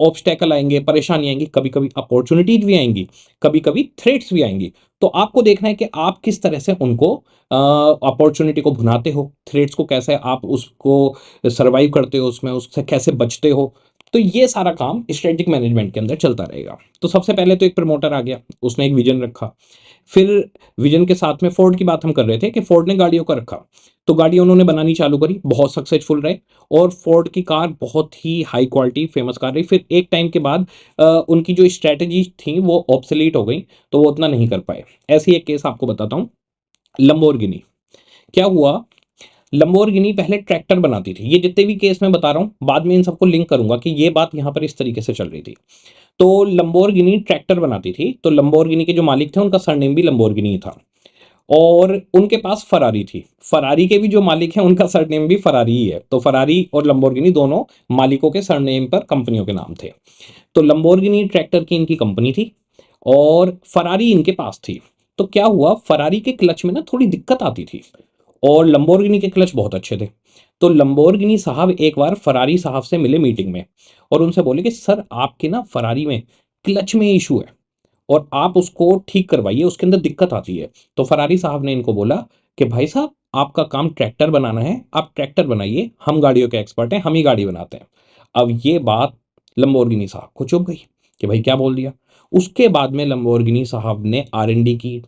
ऑब्स्टेकल आएंगे, परेशानी आएंगी, कभी कभी अपॉर्चुनिटीज भी आएंगी, कभी कभी थ्रेट्स भी आएंगी। तो आपको देखना है कि आप किस तरह से उनको अपॉर्चुनिटी को भुनाते हो, थ्रेट्स को कैसे आप उसको सर्वाइव करते हो, उसमें उससे कैसे बचते हो। तो ये सारा काम स्ट्रेटेजिक मैनेजमेंट के अंदर चलता रहेगा। तो सबसे पहले तो एक प्रमोटर आ गया, उसने एक विजन रखा। फिर विजन के साथ में फोर्ड की बात हम कर रहे थे कि फोर्ड ने गाड़ियों का रखा, तो गाड़ियां उन्होंने बनानी चालू करी, बहुत सक्सेसफुल रहे, और फोर्ड की कार बहुत ही हाई क्वालिटी फेमस कार रही। फिर एक टाइम के बाद उनकी जो स्ट्रेटजी थी वो ऑब्सोलीट हो गई, तो वो उतना नहीं कर पाए। ऐसी एक केस आपको बताता हूँ, लंबोर्गिनी। क्या हुआ, लंबोर्गिनी पहले ट्रैक्टर बनाती थी। ये जितने भी केस मैं बता रहा हूँ बाद में इन सबको लिंक करूंगा कि ये बात यहाँ पर इस तरीके से चल रही थी। तो लंबोर्गिनी ट्रैक्टर बनाती थी, तो लंबोर्गिनी के जो मालिक थे उनका सरनेम भी लंबोर्गिनी था, और उनके पास फरारी थी। फरारी के भी जो मालिक हैं उनका सरनेम भी फरारी ही है। तो फरारी और लंबोर्गिनी दोनों मालिकों के सरनेम पर कंपनियों के नाम थे। तो लंबोर्गिनी ट्रैक्टर की इनकी कंपनी थी, और फरारी इनके पास थी। तो क्या हुआ, फरारी के क्लच में ना थोड़ी दिक्कत आती थी, और लंबोर्गिनी के क्लच बहुत अच्छे थे। तो लंबोर्गिनी साहब एक बार फरारी साहब से मिले मीटिंग में, और उनसे बोले कि सर आपके ना फरारी में क्लच में इशू है, और आप उसको ठीक करवाइए, उसके अंदर दिक्कत आती है। तो फरारी साहब ने इनको बोला कि भाई साहब आपका काम ट्रैक्टर बनाना है, आप ट्रैक्टर बनाइए, हम गाड़ियों के एक्सपर्ट हैं, हम ही गाड़ी बनाते हैं। अब ये बात लंबोर्गिनी साहब को चुभ गई कि भाई क्या बोल दिया। उसके बाद में लंबोर्गिनी साहब ने R&D की,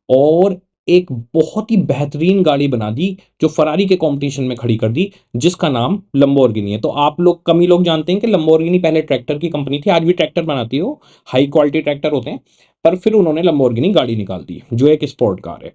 और एक बहुत ही बेहतरीन गाड़ी बना दी जो फरारी के कंपटीशन में खड़ी कर दी, जिसका नाम लंबोर्गिनी है। तो आप लोग, कम ही लोग जानते हैं कि लंबोर्गिनी पहले ट्रैक्टर की कंपनी थी, आज भी ट्रैक्टर बनाती है, वो हाई क्वालिटी ट्रैक्टर होते हैं, पर फिर उन्होंने लंबोर्गिनी गाड़ी निकाल दी जो एक स्पोर्ट कार है।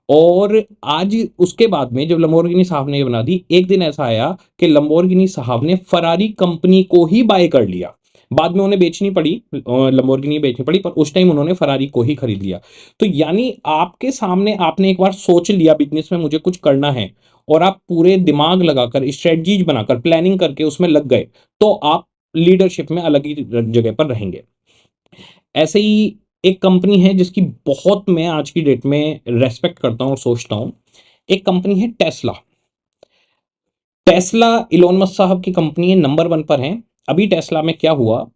और आज उसके बाद में जब लंबोर्गिनी साहब ने ये बना दी, एक दिन ऐसा आया कि लंबोर्गिनी साहब ने फरारी कंपनी को ही बाय कर लिया। बाद में उन्हें बेचनी पड़ी, लंबोर्गिनी बेचनी पड़ी, पर उस टाइम उन्होंने फरारी को ही खरीद लिया। तो यानी आपके सामने आपने एक बार सोच लिया बिजनेस में मुझे कुछ करना है, और आप पूरे दिमाग लगाकर स्ट्रेटजीज बनाकर प्लानिंग करके उसमें लग गए, तो आप लीडरशिप में अलग ही जगह पर रहेंगे। ऐसे ही एक कंपनी है जिसकी बहुत मैं आज की डेट में रेस्पेक्ट करता हूं और सोचता हूं, एक कंपनी है टेस्ला। टेस्ला इलोन मस्क साहब की कंपनी है, नंबर 1 पर है। अभी टेस्ला में क्या हुआ,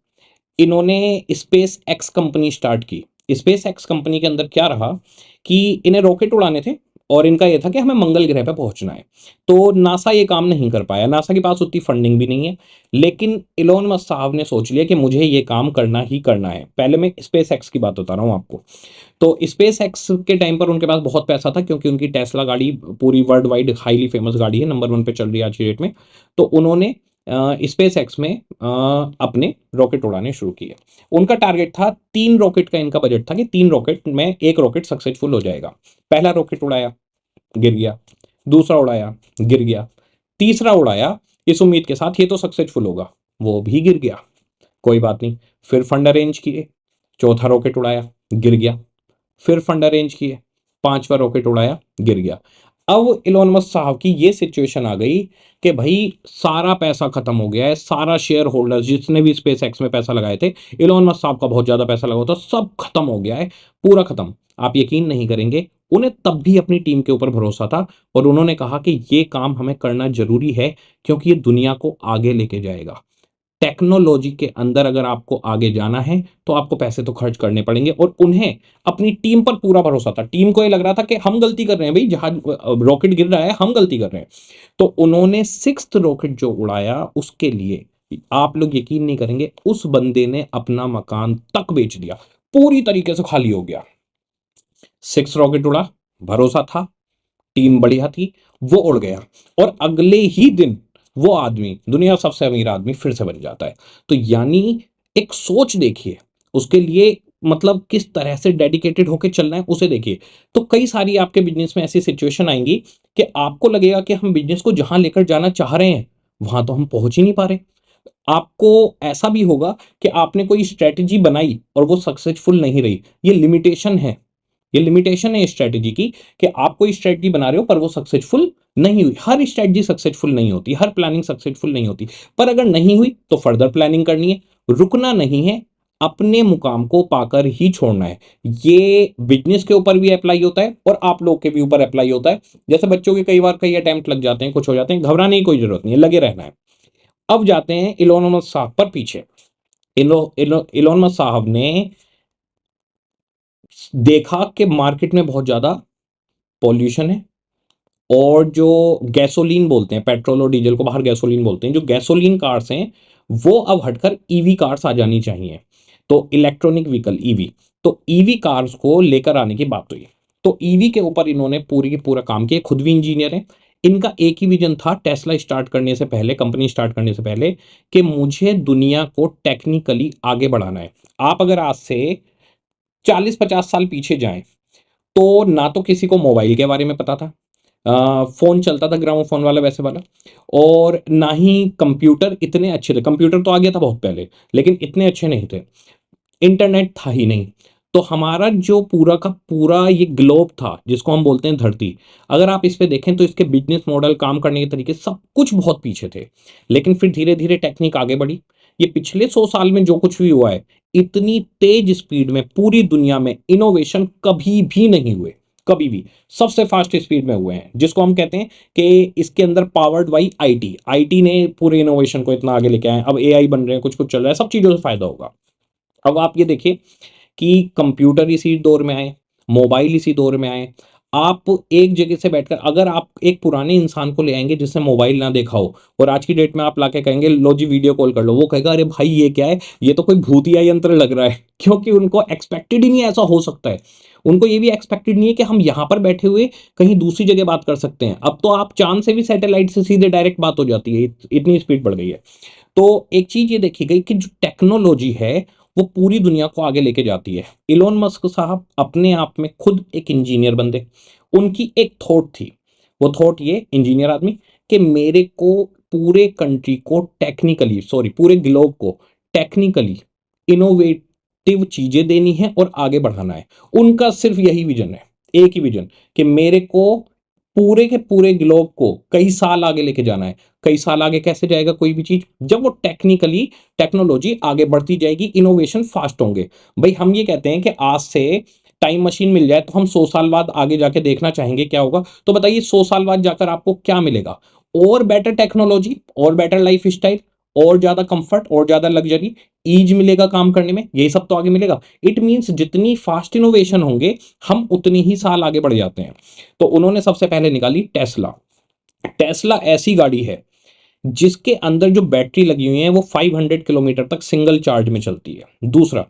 इन्होंने स्पेस एक्स कंपनी स्टार्ट की। स्पेस एक्स कंपनी के अंदर क्या रहा कि इन्हें रॉकेट उड़ाने थे, और इनका यह था कि हमें मंगल ग्रह पर पहुंचना है। तो नासा ये काम नहीं कर पाया, नासा के पास उतनी फंडिंग भी नहीं है। लेकिन इलोन मस्क साहब ने सोच लिया कि मुझे ये काम करना ही करना है। पहले मैं स्पेस एक्स की बात बता रहा हूँ आपको। तो स्पेस एक्स के टाइम पर उनके पास बहुत पैसा था, क्योंकि उनकी टेस्ला गाड़ी पूरी वर्ल्ड वाइड हाईली फेमस गाड़ी है, नंबर 1 पे चल रही है आज की डेट में। तो उन्होंने स्पेस एक्स में अपने रॉकेट उड़ाने शुरू किए। उनका टारगेट था 3 रॉकेट का, इनका बजट था कि 3 रॉकेट में एक रॉकेट सक्सेसफुल हो जाएगा। पहला रॉकेट उड़ाया, गिर गया। दूसरा उड़ाया, गिर गया। तीसरा उड़ाया इस उम्मीद के साथ ये तो सक्सेसफुल होगा, वो भी गिर गया। कोई बात नहीं, फिर फंड अरेंज किए, चौथा रॉकेट उड़ाया, गिर गया। फिर फंड अरेंज किए, 5वां रॉकेट उड़ाया, गिर गया। अब इलोन मस्क साहब की ये सिचुएशन आ गई कि भाई सारा पैसा खत्म हो गया है, सारा शेयर होल्डर्स जितने भी स्पेस एक्स में पैसा लगाए थे, इलोन मस्क साहब का बहुत ज्यादा पैसा लगा था, सब खत्म हो गया है, पूरा खत्म। आप यकीन नहीं करेंगे, उन्हें तब भी अपनी टीम के ऊपर भरोसा था, और उन्होंने कहा कि ये काम हमें करना जरूरी है, क्योंकि ये दुनिया को आगे लेके जाएगा। टेक्नोलॉजी के अंदर अगर आपको आगे जाना है तो आपको पैसे तो खर्च करने पड़ेंगे, और उन्हें अपनी टीम पर पूरा भरोसा था। टीम को ये लग रहा था कि हम गलती कर रहे हैं भाई, जहाज रॉकेट गिर रहा है, हम गलती कर रहे हैं। तो उन्होंने 6th रॉकेट जो उड़ाया उसके लिए, आप लोग यकीन नहीं करेंगे, उस बंदे ने अपना मकान तक बेच दिया, पूरी तरीके से खाली हो गया। 6 रॉकेट उड़ा, भरोसा था, टीम बढ़िया थी, वो उड़ गया, और अगले ही दिन वो आदमी दुनिया का सबसे अमीर आदमी फिर से बन जाता है। तो यानी एक सोच देखिए उसके लिए, मतलब किस तरह से डेडिकेटेड होकर चलना है उसे देखिए। तो कई सारी आपके बिजनेस में ऐसी सिचुएशन आएंगी कि आपको लगेगा कि हम बिजनेस को जहां लेकर जाना चाह रहे हैं वहां तो हम पहुंच ही नहीं पा रहे। आपको ऐसा भी होगा कि आपने कोई स्ट्रेटजी बनाई और वो सक्सेसफुल नहीं रही। ये लिमिटेशन है, ये लिमिटेशन है स्ट्रेटजी की, कि आप कोई स्ट्रेटजी बना रहे हो पर वो सक्सेसफुल नहीं हुई। हर स्ट्रेटजी सक्सेसफुल नहीं होती, हर प्लानिंग सक्सेसफुल नहीं होती, पर अगर नहीं हुई तो फर्दर प्लानिंग करनी है, रुकना नहीं है, अपने मुकाम को पाकर ही छोड़ना है। ये बिजनेस के ऊपर भी अप्लाई होता है और आप लोग के भी ऊपर अप्लाई होता है। जैसे बच्चों के कई बार कई अटेम्प्ट लग जाते हैं, कुछ हो जाते हैं, घबराने की कोई जरूरत नहीं है, लगे रहना है। अब जाते हैं इलोन मस्क साहब पर पीछे। इलोन मस्क साहब ने देखा कि मार्केट में बहुत ज्यादा पॉल्यूशन है, और जो गैसोलीन बोलते हैं, पेट्रोल और डीजल को बाहर गैसोलीन बोलते हैं, जो गैसोलीन कार्स हैं वो अब हटकर ईवी कार्स आ जानी चाहिए। तो इलेक्ट्रॉनिक व्हीकल ईवी, तो ईवी कार्स को लेकर आने की बात हुई। तो ईवी के ऊपर इन्होंने पूरी की पूरा काम किया, खुद भी इंजीनियर है। इनका एक ही विजन था टेस्ला स्टार्ट करने से पहले, कंपनी स्टार्ट करने से पहले, कि मुझे दुनिया को टेक्निकली आगे बढ़ाना है। आप अगर आज से 40-50 साल पीछे जाएं तो ना तो किसी को मोबाइल के बारे में पता था, फोन चलता था ग्रामोफोन वाला वैसे वाला, और ना ही कंप्यूटर इतने अच्छे थे। कंप्यूटर तो आ गया था बहुत पहले, लेकिन इतने अच्छे नहीं थे। इंटरनेट था ही नहीं। तो हमारा जो पूरा का पूरा ये ग्लोब था जिसको हम बोलते हैं धरती, अगर आप इस पे देखें तो इसके बिजनेस मॉडल, काम करने के तरीके, सब कुछ बहुत पीछे थे। लेकिन फिर धीरे धीरे टेक्निक आगे बढ़ी। ये पिछले 100 साल में जो कुछ भी हुआ है, इतनी तेज स्पीड में पूरी दुनिया में इनोवेशन कभी भी नहीं हुए, कभी भी। सबसे फास्ट स्पीड में हुए हैं, जिसको हम कहते हैं कि इसके अंदर पावर्ड बाई आईटी, आईटी ने पूरे इनोवेशन को इतना आगे लेके आए। अब एआई बन रहे हैं, कुछ कुछ चल रहा है, सब चीजों से फायदा होगा। अब आप ये देखिए कि कंप्यूटर इसी दौर में आए, मोबाइल इसी दौर में आए। आप एक जगह से बैठकर अगर आप एक पुराने इंसान को ले आएंगे जिसने मोबाइल ना देखा हो, और आज की डेट में आप लाके कहेंगे लो जी वीडियो कॉल कर लो, वो कहेगा अरे भाई ये क्या है, ये तो कोई भूतिया यंत्र लग रहा है। क्योंकि उनको एक्सपेक्टेड ही नहीं ऐसा हो सकता है। उनको ये भी एक्सपेक्टेड नहीं है कि हम यहां पर बैठे हुए कहीं दूसरी जगह बात कर सकते हैं। अब तो आप चांद से भी सैटेलाइट से सीधे डायरेक्ट बात हो जाती है, इतनी स्पीड बढ़ गई है। तो एक चीज ये देखी गई कि जो टेक्नोलॉजी है वो पूरी दुनिया को आगे लेके जाती है। इलोन मस्क साहब अपने आप में खुद एक इंजीनियर बंदे, उनकी एक थॉट थी, वो थॉट ये, इंजीनियर आदमी, कि मेरे को पूरे कंट्री को टेक्निकली, सॉरी पूरे ग्लोब को टेक्निकली इनोवेटिव चीजें देनी है और आगे बढ़ाना है। उनका सिर्फ यही विजन है, एक ही विजन, कि मेरे को पूरे के पूरे ग्लोब को कई साल आगे लेके जाना है। कई साल आगे कैसे जाएगा कोई भी चीज? जब वो टेक्नोलॉजी आगे बढ़ती जाएगी, इनोवेशन फास्ट होंगे। भाई हम ये कहते हैं कि आज से टाइम मशीन मिल जाए तो हम 100 साल बाद आगे जाके देखना चाहेंगे क्या होगा। तो बताइए 100 साल बाद जाकर आपको क्या मिलेगा? और बेटर टेक्नोलॉजी, और बेटर लाइफ स्टाइल, और ज्यादा कंफर्ट, और ज्यादा लग्जरी, ईज मिलेगा काम करने में, यही सब तो आगे मिलेगा। इट मींस जितनी फास्ट इनोवेशन होंगे हम उतनी ही साल आगे बढ़ जाते हैं। तो उन्होंने सबसे पहले निकाली टेस्ला। टेस्ला ऐसी गाड़ी है जिसके अंदर जो बैटरी लगी हुई है वो 500 किलोमीटर तक सिंगल चार्ज में चलती है। दूसरा,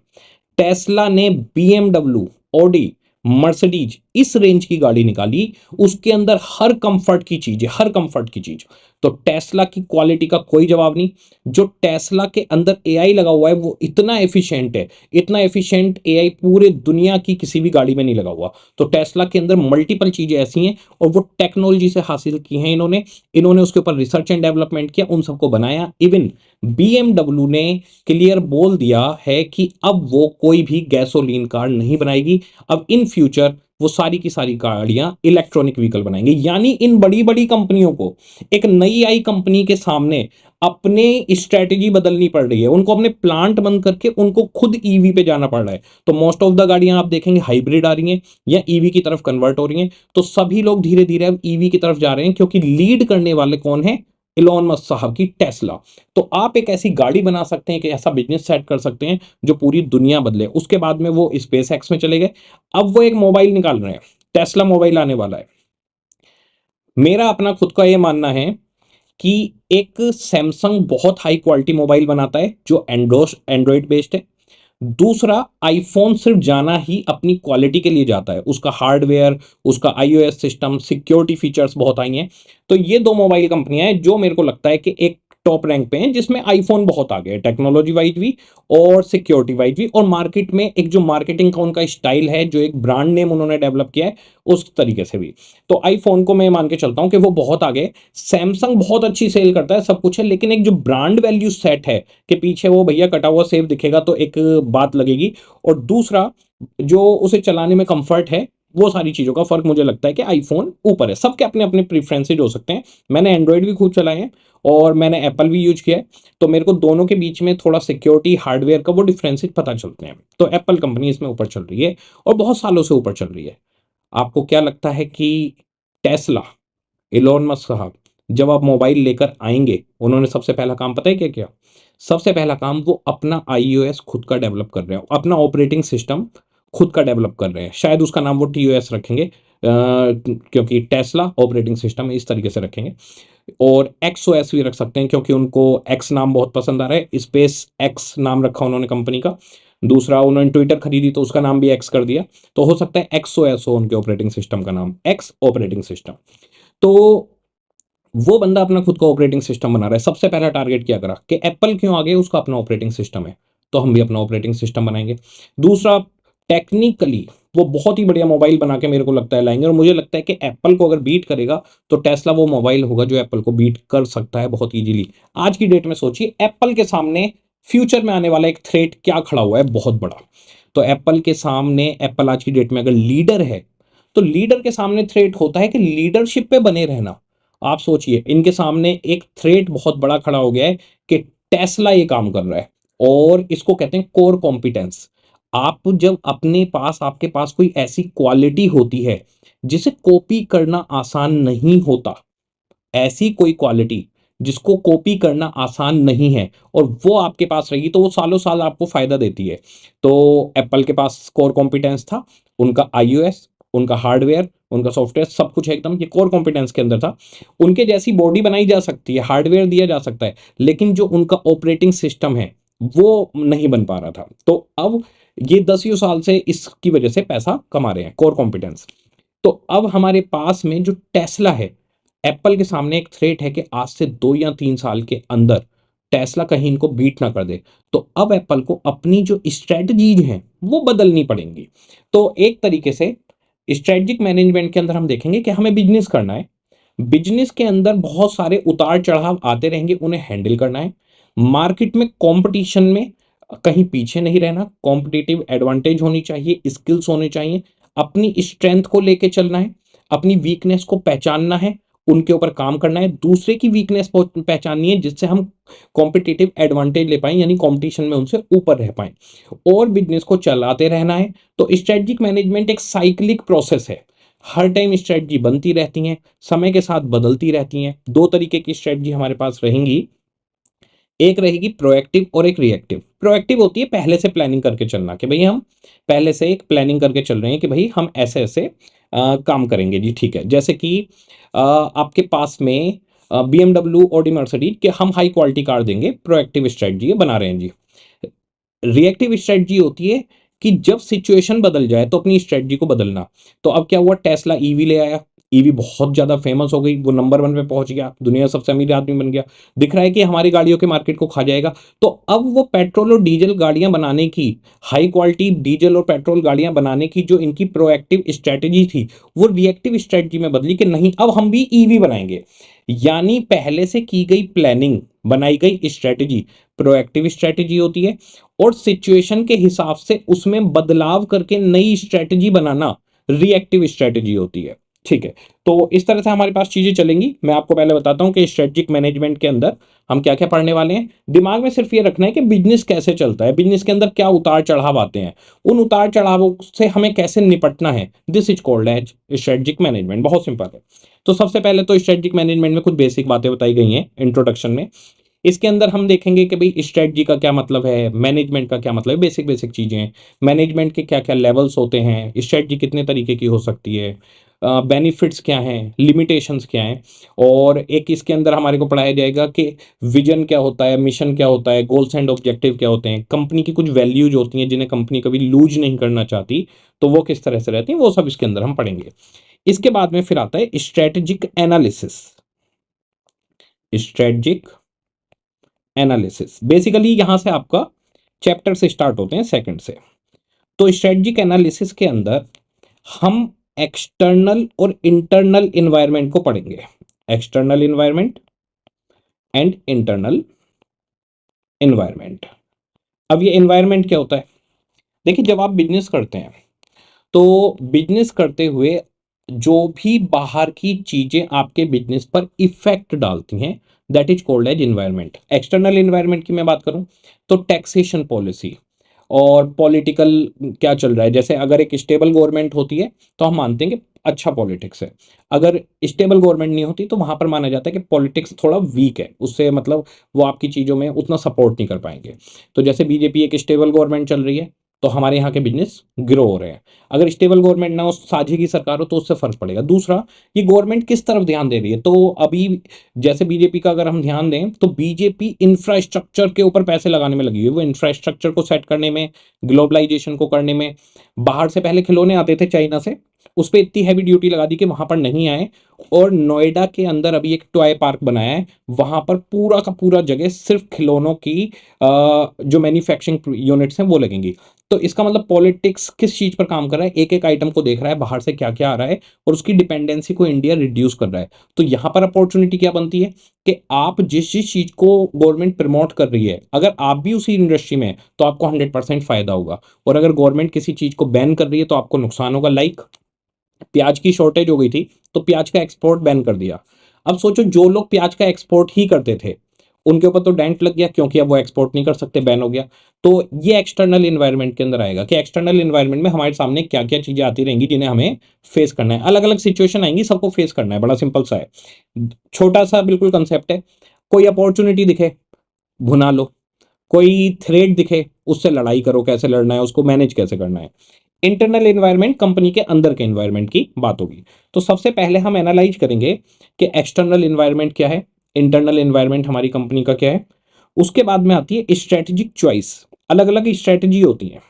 टेस्ला ने बीएमडब्ल्यू, ऑडी, मर्सिडीज इस रेंज की गाड़ी निकाली, उसके अंदर हर कंफर्ट की चीज है, हर कंफर्ट की चीज। तो टेस्ला की क्वालिटी का कोई जवाब नहीं। जो टेस्ला के अंदर एआई लगा हुआ है वो इतना एफिशिएंट है, इतना एफिशिएंट एआई पूरे दुनिया की किसी भी गाड़ी में नहीं लगा हुआ। तो टेस्ला के अंदर मल्टीपल चीजें ऐसी हैं और वो टेक्नोलॉजी से हासिल की हैं इन्होंने। इन्होंने उसके ऊपर रिसर्च एंड डेवलपमेंट किया, उन सबको बनाया। इवन बीएमडब्ल्यू ने क्लियर बोल दिया है कि अब वो कोई भी गैसोलीन कार नहीं बनाएगी, अब इन फ्यूचर वो सारी की सारी गाड़ियां इलेक्ट्रॉनिक व्हीकल बनाएंगे। यानी इन बड़ी बड़ी कंपनियों को एक नई आई कंपनी के सामने अपने स्ट्रेटेजी बदलनी पड़ रही है, उनको अपने प्लांट बंद करके उनको खुद ईवी पे जाना पड़ रहा है। तो मोस्ट ऑफ द गाड़ियां आप देखेंगे हाइब्रिड आ रही हैं या ईवी की तरफ कन्वर्ट हो रही हैं। तो सभी लोग धीरे धीरे अब ईवी की तरफ जा रहे हैं, क्योंकि लीड करने वाले कौन है? इलॉन मस्क साहब की टेस्ला। तो आप एक ऐसी गाड़ी बना सकते हैं कि ऐसा बिजनेस सेट कर सकते हैं जो पूरी दुनिया बदले। उसके बाद में वो स्पेस एक्स में चले गए, अब वो एक मोबाइल निकाल रहे हैं, टेस्ला मोबाइल आने वाला है। मेरा अपना खुद का ये मानना है कि एक सैमसंग बहुत हाई क्वालिटी मोबाइल बनाता है जो एंड्रॉइड बेस्ड है। दूसरा, आईफोन सिर्फ जाना ही अपनी क्वालिटी के लिए जाता है, उसका हार्डवेयर, उसका आईओएस सिस्टम, सिक्योरिटी फीचर्स बहुत आई हैं। तो ये दो मोबाइल कंपनियां हैं जो मेरे को लगता है कि एक टॉप रैंक पे हैं, जिसमें आईफोन बहुत आगे है टेक्नोलॉजी वाइज भी और सिक्योरिटी वाइज भी, और मार्केट में एक जो मार्केटिंग का उनका स्टाइल है, जो एक ब्रांड नेम उन्होंने डेवलप किया है उस तरीके से भी। तो आईफोन को मैं मान के चलता हूं कि वो बहुत आगे। सैमसंग बहुत अच्छी सेल करता है, सब कुछ है, लेकिन एक जो ब्रांड वैल्यू सेट है कि पीछे वो भैया कटा हुआ सेब दिखेगा तो एक बात लगेगी। और दूसरा, जो उसे चलाने में कंफर्ट है, वो सारी चीजों का फर्क मुझे लगता है कि आईफोन ऊपर है। सबके अपने अपने प्रीफरेंसेज हो सकते हैं। मैंने एंड्रॉइड भी खूब चलाए हैं और मैंने एप्पल भी यूज किया है, तो मेरे को दोनों के बीच में थोड़ा सिक्योरिटी हार्डवेयर का वो डिफरेंसेज पता चलते हैं। तो एप्पल कंपनी इसमें ऊपर चल रही है और बहुत सालों से ऊपर चल रही है। आपको क्या लगता है कि टेस्ला, इलॉन मस्क साहब जब आप मोबाइल लेकर आएंगे, उन्होंने सबसे पहला काम पता है क्या किया? सबसे पहला काम वो अपना आईओएस खुद का डेवलप कर रहे हैं, अपना ऑपरेटिंग सिस्टम खुद का डेवलप कर रहे हैं। शायद उसका नाम वो टीओएस रखेंगे, क्योंकि टेस्ला ऑपरेटिंग सिस्टम इस तरीके से रखेंगे। और एक्सओएस भी रख सकते हैं क्योंकि उनको एक्स नाम बहुत पसंद आ रहा है, स्पेस एक्स नाम रखा उन्होंने कंपनी का। दूसरा, उन्होंने ट्विटर खरीदी तो उसका नाम भी एक्स कर दिया, तो हो सकता है एक्सओएस हो उनके ऑपरेटिंग सिस्टम का नाम, एक्स ऑपरेटिंग सिस्टम। तो वो बंदा अपना खुद का ऑपरेटिंग सिस्टम बना रहा है। सबसे पहला टारगेट क्या करा कि एप्पल क्यों आगे, उसका अपना ऑपरेटिंग सिस्टम है, तो हम भी अपना ऑपरेटिंग सिस्टम बनाएंगे। दूसरा, टेक्निकली वो बहुत ही बढ़िया मोबाइल बना के मेरे को लगता है लाएंगे, और मुझे लगता है कि एप्पल को अगर बीट करेगा तो टेस्ला वो मोबाइल होगा जो एप्पल को बीट कर सकता है बहुत इजीली। आज की डेट में सोचिए एप्पल के सामने फ्यूचर में आने वाला एक थ्रेट क्या खड़ा हुआ है, बहुत बड़ा। तो एप्पल के सामने, एप्पल आज की डेट में अगर लीडर है, तो लीडर के सामने थ्रेट होता है कि लीडरशिप पे बने रहना। आप सोचिए इनके सामने एक थ्रेट बहुत बड़ा खड़ा हो गया है कि टेस्ला ये काम कर रहा है, और इसको कहते हैं कोर कॉम्पिटेंस। आप जब अपने पास, आपके पास कोई ऐसी क्वालिटी होती है जिसे कॉपी करना आसान नहीं होता, ऐसी कोई क्वालिटी जिसको कॉपी करना आसान नहीं है, और वो आपके पास रही, तो वो सालों साल आपको फायदा देती है। तो एप्पल के पास कोर कॉम्पिटेंस था, उनका आईओएस, उनका हार्डवेयर, उनका सॉफ्टवेयर, सब कुछ एकदम ये कोर कॉम्पिटेंस के अंदर था। उनके जैसी बॉडी बनाई जा सकती है, हार्डवेयर दिया जा सकता है, लेकिन जो उनका ऑपरेटिंग सिस्टम है वो नहीं बन पा रहा था। तो अब ये 10 साल से इसकी वजह से पैसा कमा रहे हैं, कोर कॉम्पिटेंस। तो अब हमारे पास में जो टेस्ला है, एप्पल के सामने एक थ्रेट है कि आज से 2 या 3 साल के अंदर टेस्ला कहीं इनको बीट ना कर दे। तो अब एप्पल को अपनी जो स्ट्रेटजीज हैं वो बदलनी पड़ेंगी। तो एक तरीके से स्ट्रेटजिक मैनेजमेंट के अंदर हम देखेंगे कि हमें बिजनेस करना है, बिजनेस के अंदर बहुत सारे उतार चढ़ाव आते रहेंगे, उन्हें हैंडल करना है। मार्केट में कंपटीशन में कहीं पीछे नहीं रहना, कॉम्पिटिटिव एडवांटेज होनी चाहिए, स्किल्स होने चाहिए, अपनी स्ट्रेंथ को लेके चलना है, अपनी वीकनेस को पहचानना है, उनके ऊपर काम करना है, दूसरे की वीकनेस पहचाननी है जिससे हम कॉम्पिटिटिव एडवांटेज ले पाए, यानी कंपटीशन में उनसे ऊपर रह पाए, और बिजनेस को चलाते रहना है। तो स्ट्रेटजिक मैनेजमेंट एक साइक्लिक प्रोसेस है, हर टाइम स्ट्रेटजी बनती रहती हैं, समय के साथ बदलती रहती हैं। दो तरीके की स्ट्रेटजी हमारे पास रहेंगी, एक रहेगी प्रोएक्टिव और एक रिएक्टिव। प्रोएक्टिव होती है पहले से प्लानिंग करके चलना, कि भाई हम पहले से एक प्लानिंग करके चल रहे हैं कि भाई हम ऐसे ऐसे काम करेंगे जी, ठीक है। जैसे कि आपके पास में BMW, ऑडी, मर्सिडीज के हम हाई क्वालिटी कार देंगे, प्रोएक्टिव स्ट्रेटजी बना रहे हैं जी। रिएक्टिव स्ट्रेटजी होती है कि जब सिचुएशन बदल जाए तो अपनी स्ट्रेटजी को बदलना। तो अब क्या हुआ, टेस्ला ईवी ले आया, ईवी बहुत ज्यादा फेमस हो गई, वो नंबर 1 पे पहुंच गया, दुनिया का सबसे अमीर आदमी बन गया, दिख रहा है कि हमारी गाड़ियों के मार्केट को खा जाएगा। तो अब वो पेट्रोल और डीजल गाड़ियां बनाने की, हाई क्वालिटी डीजल और पेट्रोल गाड़ियां बनाने की जो इनकी प्रोएक्टिव स्ट्रेटजी थी, वो रिएक्टिव स्ट्रेटजी में बदली कि नहीं अब हम भी ईवी बनाएंगे। यानी पहले से की गई प्लानिंग, बनाई गई स्ट्रेटजी प्रोएक्टिव स्ट्रेटजी होती है, और सिचुएशन के हिसाब से उसमें बदलाव करके नई स्ट्रेटजी बनाना रिएक्टिव स्ट्रेटजी होती है। ठीक है, तो इस तरह से हमारे पास चीजें चलेंगी। मैं आपको पहले बताता हूं कि स्ट्रेटजिक मैनेजमेंट के अंदर हम क्या क्या पढ़ने वाले हैं। दिमाग में सिर्फ ये रखना है कि बिजनेस कैसे चलता है, बिजनेस के अंदर क्या उतार चढ़ाव आते हैं, उन उतार चढ़ावों से हमें कैसे निपटना है। This is called as strategic management. बहुत सिंपल है। तो सबसे पहले तो स्ट्रेटजिक मैनेजमेंट में कुछ बेसिक बातें बताई गई हैं इंट्रोडक्शन में। इसके अंदर हम देखेंगे कि भाई स्ट्रेटजी का क्या मतलब है, मैनेजमेंट का क्या मतलब है, बेसिक बेसिक चीजें हैं। मैनेजमेंट के क्या क्या लेवल्स होते हैं, स्ट्रेटजी कितने तरीके की हो सकती है, बेनिफिट्स क्या हैं, लिमिटेशंस क्या हैं, और एक इसके अंदर हमारे को पढ़ाया जाएगा कि विजन क्या होता है, मिशन क्या होता है, गोल्स एंड ऑब्जेक्टिव क्या होते हैं, कंपनी की कुछ वैल्यूज होती हैं जिन्हें कंपनी कभी लूज नहीं करना चाहती, तो वो किस तरह से रहती हैं, वो सब इसके अंदर हम पढ़ेंगे। इसके बाद में फिर आता है strategic analysis. Strategic analysis basically यहां से आपका चैप्टर से स्टार्ट होते हैं, सेकंड से। तो स्ट्रेटजिक एनालिसिस के अंदर हम एक्सटर्नल और इंटरनल इन्वायरमेंट को पढ़ेंगे, external environment and internal environment. अब ये इन्वायरमेंट क्या होता है, देखिए जब आप बिजनेस करते हैं तो बिजनेस करते हुए जो भी बाहर की चीजें आपके बिजनेस पर इफेक्ट डालती हैं, that is called as environment. External environment की मैं बात करूं तो टैक्सेशन पॉलिसी और पॉलिटिकल क्या चल रहा है। जैसे अगर एक स्टेबल गवर्नमेंट होती है तो हम मानते हैं कि अच्छा पॉलिटिक्स है, अगर स्टेबल गवर्नमेंट नहीं होती तो वहां पर माना जाता है कि पॉलिटिक्स थोड़ा वीक है, उससे मतलब वो आपकी चीजों में उतना सपोर्ट नहीं कर पाएंगे। तो जैसे बीजेपी एक स्टेबल गवर्नमेंट चल रही है तो हमारे यहाँ के बिजनेस ग्रो हो रहे हैं। अगर स्टेबल गवर्नमेंट ना हो, साझे की सरकार हो, तो उससे फर्क पड़ेगा। दूसरा, ये गवर्नमेंट किस तरफ ध्यान दे रही है, तो अभी जैसे बीजेपी का अगर हम ध्यान दें तो बीजेपी इंफ्रास्ट्रक्चर के ऊपर पैसे लगाने में लगी हुई है, वो इंफ्रास्ट्रक्चर को सेट करने में, ग्लोबलाइजेशन को करने में। बाहर से पहले खिलौने आते थे चाइना से, उस पर इतनी हैवी ड्यूटी लगा दी कि वहां पर नहीं आए, और नोएडा के अंदर अभी एक टॉय पार्क बनाया है, वहां पर पूरा का पूरा जगह सिर्फ खिलौनों की जो मैन्युफैक्चरिंग यूनिट्स हैं वो लगेंगी। तो इसका मतलब पॉलिटिक्स किस चीज पर काम कर रहा है, एक एक आइटम को देख रहा है बाहर से क्या क्या आ रहा है, और उसकी डिपेंडेंसी को इंडिया रिड्यूस कर रहा है। तो यहां पर अपॉर्चुनिटी क्या बनती है कि आप जिस जिस चीज को गवर्नमेंट प्रमोट कर रही है, अगर आप भी उसी इंडस्ट्री में हैं, तो आपको 100% फायदा होगा, और अगर गवर्नमेंट किसी चीज को बैन कर रही है तो आपको नुकसान होगा। लाइक प्याज की शॉर्टेज हो गई थी तो प्याज का एक्सपोर्ट बैन कर दिया। अब सोचो जो लोग प्याज का एक्सपोर्ट ही करते थे उनके ऊपर तो डेंट लग गया, क्योंकि अब वो एक्सपोर्ट नहीं कर सकते, बैन हो गया। तो ये एक्सटर्नल इन्वायरमेंट के अंदर आएगा कि एक्सटर्नल इन्वायरमेंट में हमारे सामने क्या क्या चीजें आती रहेंगी जिन्हें हमें फेस करना है, अलग अलग सिचुएशन आएंगी, सबको फेस करना है। बड़ा सिंपल सा है, छोटा सा बिल्कुल कंसेप्ट है। कोई अपॉर्चुनिटी दिखे, भुना लो, कोई थ्रेड दिखे, उससे लड़ाई करो, कैसे लड़ना है, उसको मैनेज कैसे करना है। इंटरनल एनवायरनमेंट कंपनी के अंदर के एनवायरनमेंट की बात होगी। तो सबसे पहले हम एनालाइज करेंगे कि एक्सटर्नल एनवायरनमेंट क्या है, इंटरनल एनवायरनमेंट हमारी कंपनी का क्या है। उसके बाद में आती है स्ट्रेटेजिक चॉइस। अलग अलग स्ट्रेटेजी होती है।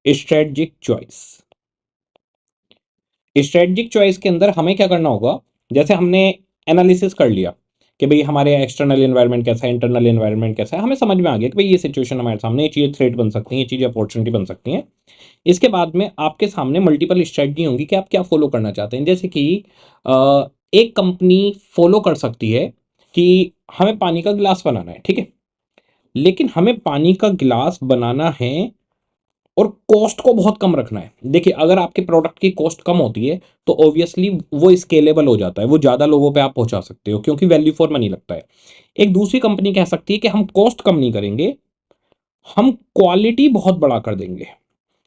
स्ट्रेटेजिक चॉइस, स्ट्रेटेजिक चॉइस के अंदर हमें क्या करना होगा, जैसे हमने एनालिसिस कर लिया कि भाई हमारे एक्सटर्नल एनवायरनमेंट कैसा है, इंटरनल एनवायरनमेंट कैसा है, हमें समझ में आ गया कि भाई ये सिचुएशन हमारे सामने, ये चीज़ें थ्रेट बन सकती हैं, ये चीज़ें अपॉर्चुनिटी बन सकती हैं। इसके बाद में आपके सामने मल्टीपल स्ट्रेटजी होंगी कि आप क्या फॉलो करना चाहते हैं। जैसे कि एक कंपनी फॉलो कर सकती है कि हमें पानी का गिलास बनाना है, ठीक है, लेकिन हमें पानी का गिलास बनाना है और कॉस्ट को बहुत कम रखना है। देखिए, अगर आपके प्रोडक्ट की कॉस्ट कम होती है तो ऑब्वियसली वो स्केलेबल हो जाता है, वो ज़्यादा लोगों पे आप पहुंचा सकते हो क्योंकि वैल्यू फॉर मनी लगता है। एक दूसरी कंपनी कह सकती है कि हम कॉस्ट कम नहीं करेंगे, हम क्वालिटी बहुत बड़ा कर देंगे।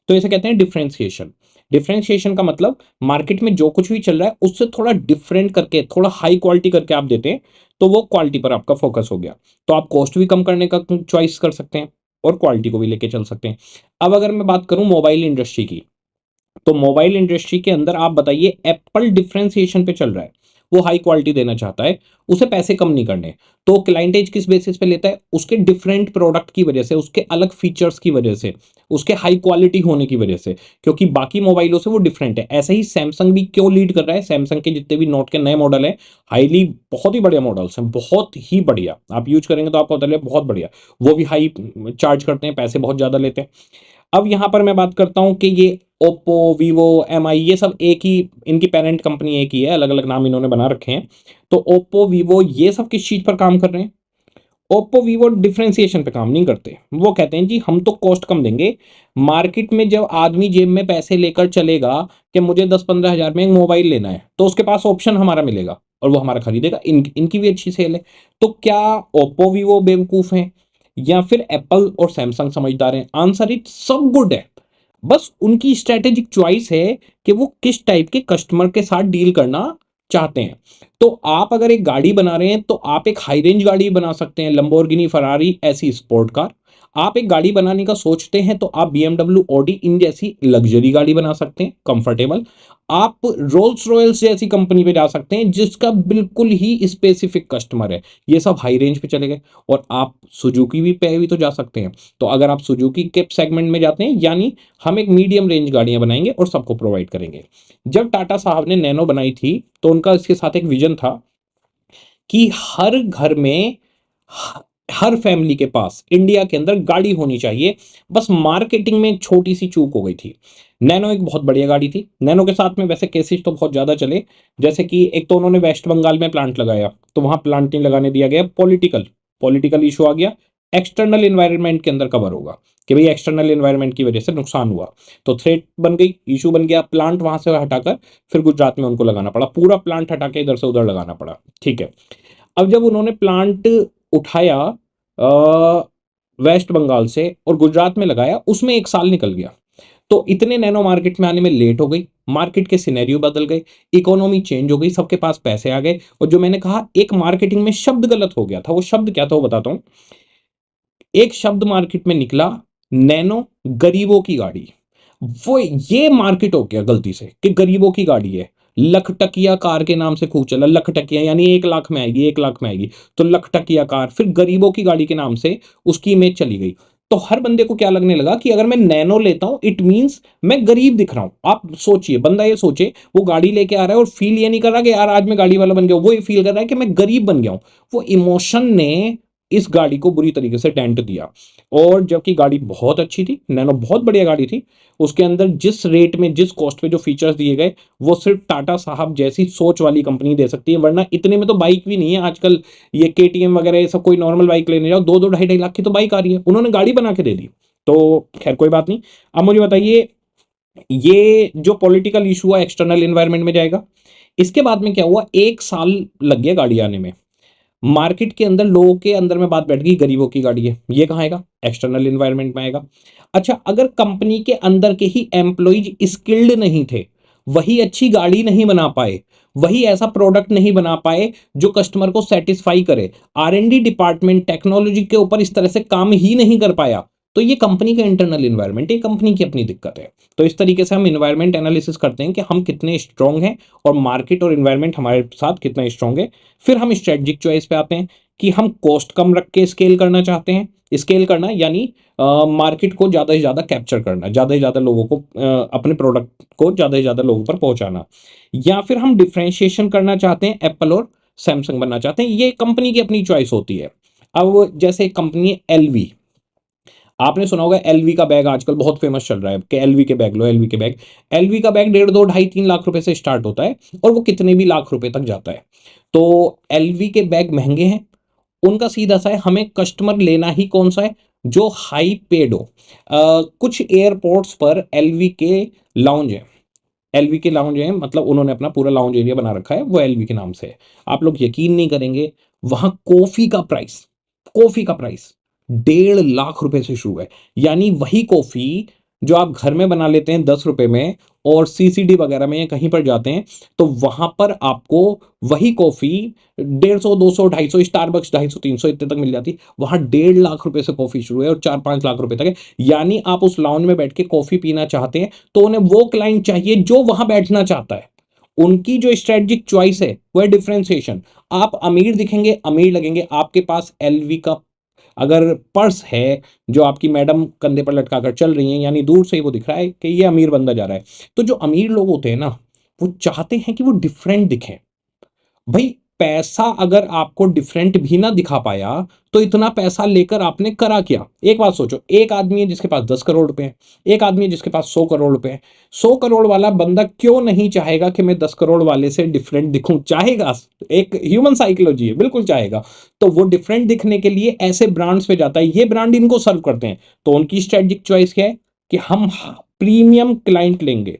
तो इसे कहते हैं डिफरेंशिएशन। डिफरेंशिएशन का मतलब मार्केट में जो कुछ भी चल रहा है उससे थोड़ा डिफरेंट करके, थोड़ा हाई क्वालिटी करके आप देते हैं, तो वो क्वालिटी पर आपका फोकस हो गया। तो आप कॉस्ट भी कम करने का चॉइस कर सकते हैं और क्वालिटी को भी लेके चल सकते हैं। अब अगर मैं बात करूं मोबाइल इंडस्ट्री की, तो मोबाइल इंडस्ट्री के अंदर आप बताइए, एप्पल डिफरेंशिएशन पे चल रहा है, वो हाई क्वालिटी देना चाहता है, उसे पैसे कम नहीं करने। तो क्लाइंट एज किस बेसिस पे लेता है? उसके डिफरेंट प्रोडक्ट की वजह से, उसके अलग फीचर्स की वजह से, उसके हाई क्वालिटी होने की वजह से, क्योंकि बाकी मोबाइलों से वो डिफरेंट है। ऐसे ही सैमसंग भी क्यों लीड कर रहा है? सैमसंग के जितने भी नोट के नए मॉडल हैं, हाईली, बहुत ही बढ़िया मॉडल्स हैं, बहुत ही बढ़िया, आप यूज करेंगे तो आपको पता लगेगा बहुत बढ़िया। वो भी हाई चार्ज करते हैं, पैसे बहुत ज्यादा लेते हैं। अब यहां पर मैं बात करता हूं कि ये ओप्पो, वीवो, एमआई, ये सब एक ही, इनकी पेरेंट कंपनी एक ही है, अलग अलग नाम इन्होंने बना रखे हैं। तो ओप्पो, वीवो, ये सब किस चीज पर काम कर रहे हैं? ओप्पो, वीवो डिफरेंशिएशन पे काम नहीं करते। वो कहते हैं जी हम तो कॉस्ट कम देंगे। मार्केट में जब आदमी जेब में पैसे लेकर चलेगा कि मुझे 10-15 हज़ार में एक मोबाइल लेना है, तो उसके पास ऑप्शन हमारा मिलेगा और वो हमारा खरीदेगा। इनकी भी अच्छी सेल है। तो क्या ओप्पो, वीवो बेवकूफ हैं या फिर एप्पल और सैमसंग समझदार हैं? आंसर इट सब गुड है। बस उनकी स्ट्रेटेजिक चॉइस है कि वो किस टाइप के कस्टमर के साथ डील करना चाहते हैं। तो आप अगर एक गाड़ी बना रहे हैं तो आप एक हाई रेंज गाड़ी बना सकते हैं, लंबोर्गिनी, फरारी, ऐसी स्पोर्ट कार। आप एक गाड़ी बनाने का सोचते हैं तो आप बीएमडब्ल्यू, ऑडी, इन जैसी लग्जरी गाड़ी बना सकते हैं, कंफर्टेबल। आप रोल्स रॉयल्स जैसी कंपनी पे जा सकते हैं जिसका बिल्कुल ही स्पेसिफिक कस्टमर है, ये सब हाई रेंज पे चले गए। और आप सुजुकी भी पे भी तो जा सकते हैं। तो अगर आप सुजुकी के सेगमेंट में जाते हैं, यानी हम एक मीडियम रेंज गाड़ियां बनाएंगे और सबको प्रोवाइड करेंगे। जब टाटा साहब ने नैनो बनाई थी तो उनका इसके साथ एक विजन था कि हर घर में, हर फैमिली के पास इंडिया के अंदर गाड़ी होनी चाहिए। बस मार्केटिंग में एक छोटी सी चूक हो गई थी। नैनो एक बहुत बढ़िया गाड़ी थी। नैनो के साथ में वैसे केसेस तो बहुत ज्यादा चले, जैसे कि एक तो उन्होंने वेस्ट बंगाल में प्लांट लगाया, तो वहां प्लांट नहीं लगाने दिया गया, पॉलिटिकल पॉलिटिकल इशू आ गया। एक्सटर्नल एनवायरनमेंट के अंदर कवर होगा कि भाई एक्सटर्नल एनवायरनमेंट की वजह से नुकसान हुआ, तो थ्रेट बन गई, इशू बन गया, प्लांट वहां से हटाकर फिर गुजरात में उनको लगाना पड़ा, पूरा प्लांट हटा के इधर से उधर लगाना पड़ा, ठीक है। अब जब उन्होंने प्लांट उठाया वेस्ट बंगाल से और गुजरात में लगाया, उसमें 1 साल निकल गया। तो इतने नैनो मार्केट में आने में लेट हो गई, मार्केट के सिनेरियो बदल गए, इकोनॉमी चेंज हो गई, सबके पास पैसे आ गए। और जो मैंने कहा एक मार्केटिंग में शब्द गलत हो गया था, वो शब्द क्या था वो बताता हूं। एक शब्द मार्केट में निकला, नैनो, गरीबों की गाड़ी। वो ये मार्केट हो गया गलती से कि गरीबों की गाड़ी है। लखटकिया कार के नाम से खूब चला, लखटकिया यानी 1 लाख में आएगी, 1 लाख में आएगी, तो लखटकिया कार, फिर गरीबों की गाड़ी के नाम से उसकी इमेज चली गई। तो हर बंदे को क्या लगने लगा कि अगर मैं नैनो लेता हूं इट मींस मैं गरीब दिख रहा हूं। आप सोचिए, बंदा ये सोचे, वो गाड़ी लेके आ रहा है और फील ये नहीं कर रहा कि यार आज मैं गाड़ी वाला बन गया हूं, वो ये फील कर रहा है कि मैं गरीब बन गया हूं। वो इमोशन ने इस गाड़ी को बुरी तरीके से डेंट दिया। और जबकि गाड़ी बहुत अच्छी थी, नैनो बहुत बढ़िया गाड़ी थी, उसके अंदर जिस रेट में, जिस कॉस्ट पे जो फीचर्स दिए गए, वो सिर्फ टाटा साहब जैसी सोच वाली कंपनी दे सकती है, वरना इतने में तो बाइक भी नहीं है आजकल। ये केटीएम वगैरह ये सब, कोई नॉर्मल बाइक लेने जाओ 2-2 ढाई-ढाई लाख की तो बाइक आ रही है, उन्होंने गाड़ी बना के दे दी। तो खैर कोई बात नहीं। अब मुझे बताइए, ये जो पॉलिटिकल इशू हुआ एक्सटर्नल एनवायरनमेंट में जाएगा। इसके बाद में क्या हुआ, 1 साल लग गया गाड़ी आने में। मार्केट के अंदर लोगों के अंदर में बात बैठ गई, गरीबों की गाड़ी है, ये कहाँ आएगा? एक्सटर्नल एनवायरनमेंट में आएगा। अच्छा, अगर कंपनी के अंदर के ही एम्प्लॉइज स्किल्ड नहीं थे, वही अच्छी गाड़ी नहीं बना पाए, वही ऐसा प्रोडक्ट नहीं बना पाए जो कस्टमर को सेटिस्फाई करे, आर-एन-डी डिपार्टमेंट टेक्नोलॉजी के ऊपर इस तरह से काम ही नहीं कर पाया, तो ये कंपनी का इंटरनल एनवायरनमेंट, ये कंपनी की अपनी दिक्कत है। तो इस तरीके से हम इन्वायरमेंट एनालिसिस करते हैं कि हम कितने स्ट्रांग हैं और मार्केट और इन्वायरमेंट हमारे साथ कितना स्ट्रांग है। फिर हम स्ट्रेटजिक चॉइस पे आते हैं कि हम कॉस्ट कम रख के स्केल करना चाहते हैं। स्केल करना यानी मार्केट को ज़्यादा से ज़्यादा कैप्चर करना, ज़्यादा से ज़्यादा लोगों को, अपने प्रोडक्ट को ज़्यादा से ज़्यादा लोगों पर पहुंचाना। या फिर हम डिफ्रेंशिएशन करना चाहते हैं एप्पल और सैमसंग बनना चाहते हैं, ये कंपनी की अपनी चॉइस होती है। अब जैसे कंपनी है एलवी, आपने सुना होगा एलवी का बैग आजकल बहुत फेमस चल रहा है कि एलवी के बैग लो, एलवी के बैग। एलवी का बैग 1.5, 2, 2.5, 3 लाख रुपए से स्टार्ट होता है और वो कितने भी लाख रुपए तक जाता है। तो एलवी के बैग महंगे हैं, उनका सीधा सा है हमें कस्टमर लेना ही कौन सा है, जो हाई पेड हो। कुछ एयरपोर्ट्स पर एलवी के लाउंज है, एलवी के लाउंज है, मतलब उन्होंने अपना पूरा लाउंज एरिया बना रखा है, वो एलवी के नाम से है। आप लोग यकीन नहीं करेंगे, वहां कॉफी का प्राइस 1.5 लाख रुपए से शुरू है। यानी वही कॉफी जो आप घर में बना लेते हैं 10 रुपए में, और सीसीडी वगैरह में या कहीं पर जाते हैं तो वहां पर आपको वही कॉफी 150, 200, 250, स्टारबक्स 250, 300 इतने तक मिल जाती। वहां 1.5 लाख रुपए से कॉफी शुरू है और 4-5 लाख रुपए तक है। यानी आप उस लाउंज में बैठ के कॉफी पीना चाहते हैं तो उन्हें वो क्लाइंट चाहिए जो वहां बैठना चाहता है। उनकी जो स्ट्रेटेजिक चॉइस है वो है डिफरेंशिएशन। आप अमीर दिखेंगे, अमीर लगेंगे, आपके पास एलवी का अगर पर्स है जो आपकी मैडम कंधे पर लटका कर चल रही हैं, यानी दूर से ही वो दिख रहा है कि ये अमीर बंदा जा रहा है। तो जो अमीर लोग होते हैं ना, वो चाहते हैं कि वो डिफरेंट दिखें। भाई, पैसा अगर आपको डिफरेंट भी ना दिखा पाया तो इतना पैसा लेकर आपने करा क्या? एक बात सोचो, एक आदमी है जिसके पास 10 करोड़ रुपए हैं, एक आदमी है जिसके पास 100 करोड़ रुपए हैं। 100 करोड़ वाला बंदा क्यों नहीं चाहेगा कि मैं 10 करोड़ वाले से डिफरेंट दिखूं? चाहेगा, एक ह्यूमन साइकोलॉजी है, बिल्कुल चाहेगा। तो वो डिफरेंट दिखने के लिए ऐसे ब्रांड्स पे जाता है, ये ब्रांड इनको सर्व करते हैं। तो उनकी स्ट्रेटेजिक चॉइस क्या है कि हम प्रीमियम क्लाइंट लेंगे।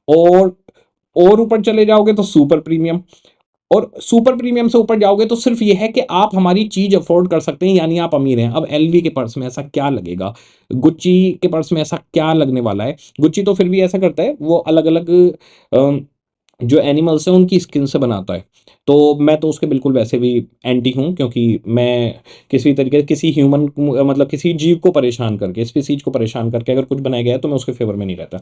और और ऊपर चले जाओगे तो सुपर प्रीमियम, और सुपर प्रीमियम से ऊपर जाओगे तो सिर्फ ये है कि आप हमारी चीज अफोर्ड कर सकते हैं, यानी आप अमीर हैं। अब एलवी के पर्स में ऐसा क्या लगेगा, गुच्ची के पर्स में ऐसा क्या लगने वाला है? गुच्ची तो फिर भी ऐसा करता है, वो अलग अलग जो एनिमल्स हैं उनकी स्किन से बनाता है। तो मैं तो उसके बिल्कुल वैसे भी एंटी हूँ, क्योंकि मैं किसी तरीके किसी ह्यूमन मतलब किसी जीव को परेशान करके, स्पीसीज को परेशान करके अगर कुछ बनाया गया है तो मैं उसके फेवर में नहीं रहता।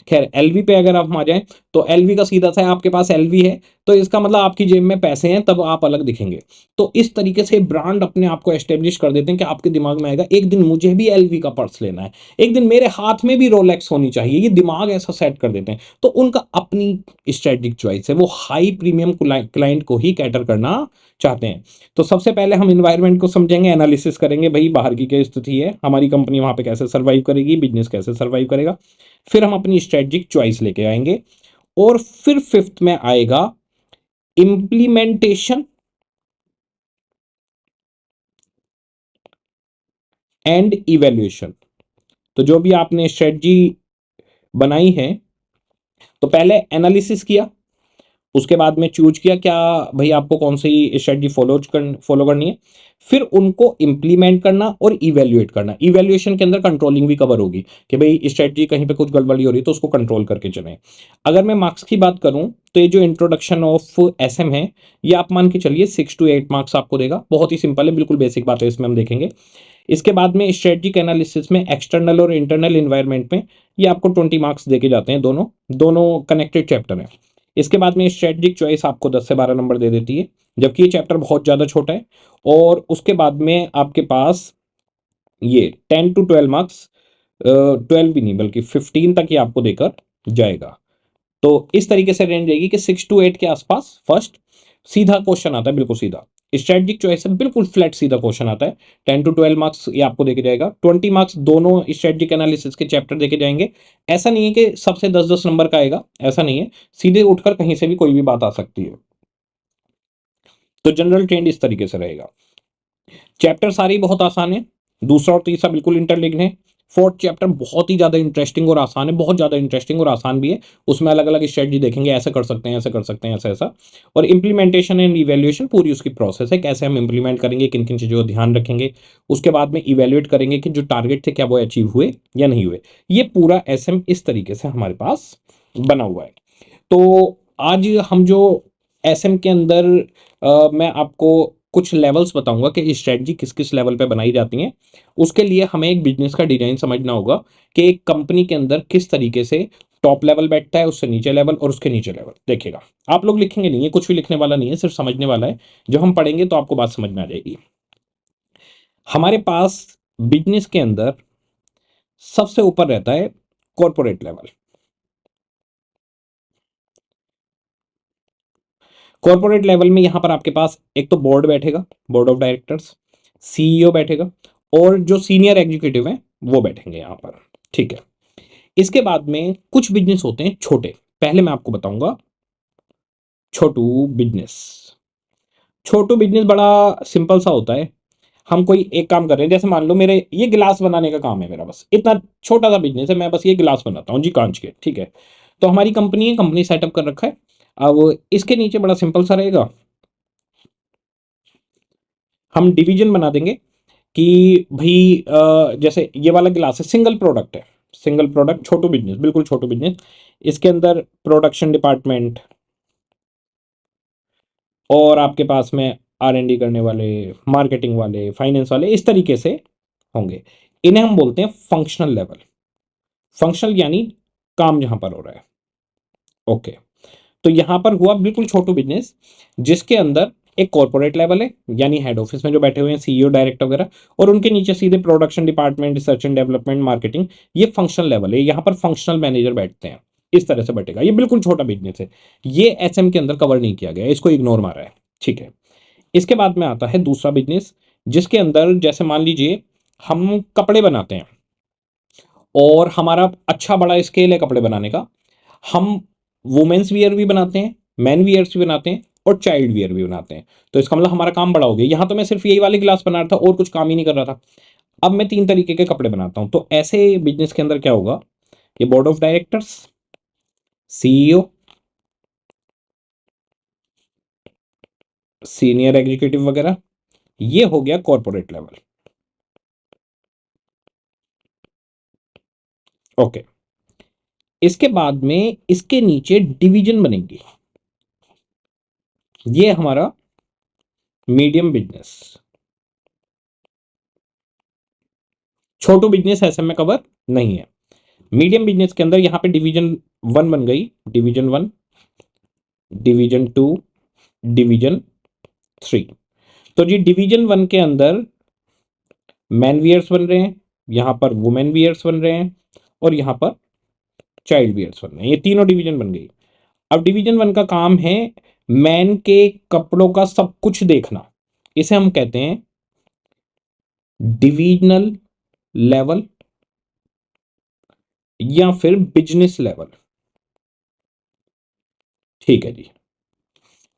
खैर, एलवी पे अगर आप आ जाएं तो एलवी का सीधा सा है, आपके पास एलवी है तो इसका मतलब आपकी जेब में पैसे हैं, तब आप अलग दिखेंगे। तो इस तरीके से ब्रांड अपने आप को एस्टेब्लिश कर देते हैं कि आपके दिमाग में आएगा एक दिन मुझे भी एलवी का पर्स लेना है, एक दिन मेरे हाथ में भी रोलेक्स होनी चाहिए, ये दिमाग ऐसा सेट कर देते हैं। तो उनका अपनी स्ट्रेटेजिक चॉइस है, वो हाई प्रीमियम क्लाइंट को ही कैटर करना चाहते हैं। तो सबसे पहले हम इन्वायरमेंट को समझेंगे, एनालिसिस करेंगे, भाई बाहर की क्या स्थिति है, हमारी कंपनी वहां पे कैसे सर्वाइव करेगी, बिजनेस कैसे सर्वाइव करेगा। फिर हम अपनी स्ट्रेटेजिक चॉइस लेके आएंगे, और फिर फिफ्थ में आएगा इंप्लीमेंटेशन एंड इवैल्यूएशन। तो जो भी आपने स्ट्रेटजी बनाई है, तो पहले एनालिसिस किया, उसके बाद में चूज किया क्या भाई आपको कौन सी स्ट्रेटजी फॉलो करनी है। फिर उनको इंप्लीमेंट करना और इवेल्युएट करना। इवेल्युएशन के अंदर कंट्रोलिंग भी कवर होगी कि भाई स्ट्रेटजी कहीं पे कुछ गड़बड़ी हो रही है तो उसको कंट्रोल करके चलें। अगर मैं मार्क्स की बात करूं तो ये जो इंट्रोडक्शन ऑफ एसएम है, ये आप मान के चलिए 6 to 8 मार्क्स आपको देगा। बहुत ही सिंपल है, बिल्कुल बेसिक बात है, इसमें हम देखेंगे। इसके बाद में स्ट्रेटजिक एनालिसिस में एक्सटर्नल और इंटरनल इन्वायरमेंट में ये आपको 20 मार्क्स देके जाते हैं, दोनों दोनों कनेक्टेड चैप्टर है। इसके बाद में स्ट्रेटजिक चॉइस आपको 10 से 12 नंबर दे देती है, जबकि ये चैप्टर बहुत ज़्यादा छोटा है। और उसके बाद में आपके पास ये 10 to 12 मार्क्स, 12 भी नहीं बल्कि 15 तक ही आपको देकर जाएगा। तो इस तरीके से रेंज रहेगी कि 6 to 8 के आसपास फर्स्ट सीधा क्वेश्चन आता है, बिल्कुल सीधा स्ट्रेटजिक चॉइस है, बिल्कुल फ्लैट सीधा क्वेश्चन आता है। 10 to 12 मार्क्स ये आपको देके जाएगा, 20 मार्क्स दोनों स्ट्रेटजिक एनालिसिस के चैप्टर देके जाएंगे। ऐसा नहीं है कि सबसे 10-10 नंबर का आएगा, ऐसा नहीं है, सीधे उठकर कहीं से भी कोई भी बात आ सकती है। तो जनरल ट्रेंड इस तरीके से रहेगा। चैप्टर सारे ही बहुत आसान है, दूसरा और तीसरा बिल्कुल इंटरलिंक्ड है। फोर्थ चैप्टर बहुत ही ज्यादा इंटरेस्टिंग और आसान है, बहुत ज्यादा इंटरेस्टिंग और आसान भी है। उसमें अलग अलग स्ट्रेटजी देखेंगे, ऐसे कर सकते हैं, ऐसे कर सकते हैं, ऐसा ऐसा। और इंप्लीमेंटेशन एंड इवेल्युएशन पूरी उसकी प्रोसेस है, कैसे हम इंप्लीमेंट करेंगे, किन किन चीजों का ध्यान रखेंगे। उसके बाद में इवेल्युएट करेंगे कि जो टारगेट थे क्या वो अचीव हुए या नहीं हुए। ये पूरा एसएम इस तरीके से हमारे पास बना हुआ है। तो आज हम जो एसएम के अंदर मैं आपको कुछ लेवल्स बताऊंगा कि स्ट्रेटजी किस किस लेवल पे बनाई जाती हैं। उसके लिए हमें एक बिजनेस का डिजाइन समझना होगा कि एक कंपनी के अंदर किस तरीके से टॉप लेवल बैठता है, उससे नीचे लेवल और उसके नीचे लेवल। देखिएगा, आप लोग लिखेंगे नहीं है, कुछ भी लिखने वाला नहीं है, सिर्फ समझने वाला है। जब हम पढ़ेंगे तो आपको बात समझ में आ जाएगी। हमारे पास बिजनेस के अंदर सबसे ऊपर रहता है कॉर्पोरेट लेवल। कॉर्पोरेट लेवल में यहां पर आपके पास एक तो बोर्ड बैठेगा, बोर्ड ऑफ डायरेक्टर्स, सीईओ बैठेगा और जो सीनियर एग्जीक्यूटिव हैं वो बैठेंगे यहां पर, ठीक है। इसके बाद में कुछ बिजनेस होते हैं छोटे, पहले मैं आपको बताऊंगा छोटू बिजनेस। छोटू बिजनेस बड़ा सिंपल सा होता है। हम कोई एक काम कर रहे हैं, जैसे मान लो मेरे ये गिलास बनाने का काम है मेरा, बस इतना छोटा सा बिजनेस है, मैं बस ये गिलास बनाता हूँ जी कांच के, ठीक है। तो हमारी कंपनी है, कंपनी सेटअप कर रखा है। अब इसके नीचे बड़ा सिंपल सा रहेगा, हम डिवीजन बना देंगे कि भाई जैसे ये वाला गिलास है, सिंगल प्रोडक्ट है, सिंगल प्रोडक्ट छोटू बिजनेस, बिल्कुल छोटू बिजनेस। इसके अंदर प्रोडक्शन डिपार्टमेंट और आपके पास में R&D करने वाले, मार्केटिंग वाले, फाइनेंस वाले, इस तरीके से होंगे। इन्हें हम बोलते हैं फंक्शनल लेवल। फंक्शनल यानी काम जहां पर हो रहा है, ओके। तो यहां पर हुआ बिल्कुल छोटू बिजनेस, जिसके अंदर एक कॉर्पोरेट लेवल है, यानी हेड ऑफिस में जो बैठे हुए हैं सीईओ, डायरेक्टर वगैरह, और उनके नीचे सीधे production department, research and development, marketing, ये फंक्शनल लेवल है। यहां पर फंक्शनल मैनेजर बैठते हैं, इस तरह से बैठेगा। ये बिल्कुल छोटा बिजनेस है, ये एसएम के अंदर कवर नहीं किया गया, इसको इग्नोर मारा है, ठीक है। इसके बाद में आता है दूसरा बिजनेस, जिसके अंदर जैसे मान लीजिए हम कपड़े बनाते हैं और हमारा अच्छा बड़ा स्केल है कपड़े बनाने का। हम वुमेन्स वियर भी बनाते हैं, मैन वियर्स भी बनाते हैं और चाइल्ड वियर भी बनाते हैं। तो इसका मतलब हमारा काम बड़ा हो गया। यहां तो मैं सिर्फ यही वाले गिलास बना रहा था और कुछ काम ही नहीं कर रहा था। अब मैं 3 तरीके के कपड़े बनाता हूं। तो ऐसे बिजनेस के अंदर क्या होगा, ये board of directors, CEO, senior executive वगैरह, ये हो गया कॉर्पोरेट लेवल, ओके। इसके बाद में इसके नीचे डिवीजन बनेंगी, ये हमारा मीडियम बिजनेस। छोटू बिजनेस ऐसे में कवर नहीं है। मीडियम बिजनेस के अंदर यहां पे डिवीजन 1 बन गई, डिवीजन 1, डिवीजन 2, डिवीजन 3। तो जी डिवीजन 1 के अंदर मैन वियर्स बन रहे हैं, यहां पर वुमेन वियर्स बन रहे हैं और यहां पर चाइल्ड वियर्स बन रहे हैं। ये तीनों डिवीजन बन गई। अब डिवीजन 1 का काम है मैन के कपड़ों का सब कुछ देखना, इसे हम कहते हैं डिविजनल लेवल या फिर बिजनेस लेवल, ठीक है जी।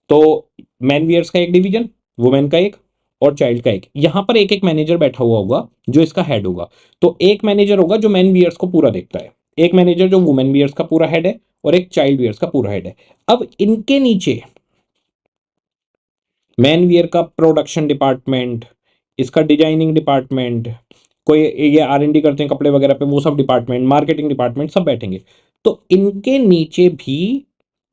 तो मैन वियर्स का एक डिवीजन, वुमेन का एक और चाइल्ड का एक। यहां पर एक एक मैनेजर बैठा हुआ होगा जो इसका हेड होगा। तो एक मैनेजर होगा जो मैन वियर्स को पूरा देखता है, एक मैनेजर जो वुमेन वियर्स का पूरा हेड है और एक चाइल्ड वियर्स का पूरा हेड है। अब इनके नीचे मैन वियर का प्रोडक्शन डिपार्टमेंट, इसका डिजाइनिंग डिपार्टमेंट, कोई ये R&D करते हैं कपड़े वगैरह पे, वो सब डिपार्टमेंट, मार्केटिंग डिपार्टमेंट, सब बैठेंगे। तो इनके नीचे भी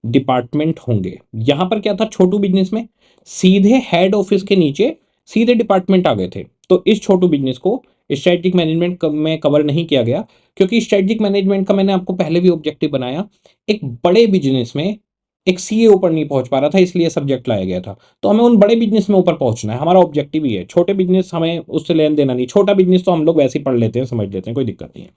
डिपार्टमेंट होंगे। यहां पर क्या था छोटू बिजनेस में, सीधे हेड ऑफिस के नीचे सीधे डिपार्टमेंट आ गए थे। तो इस छोटू बिजनेस को स्ट्रेटेजिक मैनेजमेंट में कवर नहीं किया गया, क्योंकि स्ट्रेटेजिक मैनेजमेंट का मैंने आपको पहले भी ऑब्जेक्टिव बनाया। एक बड़े बिजनेस में एक सीए ऊपर नहीं पहुंच पा रहा था, इसलिए सब्जेक्ट लाया गया था। तो हमें उन बड़े बिजनेस में ऊपर पहुंचना है, हमारा ऑब्जेक्टिव ही है। छोटे बिजनेस हमें उससे लेन देना नहीं, छोटा बिजनेस तो हम लोग वैसे ही पढ़ लेते हैं, समझ लेते हैं, कोई दिक्कत नहीं है,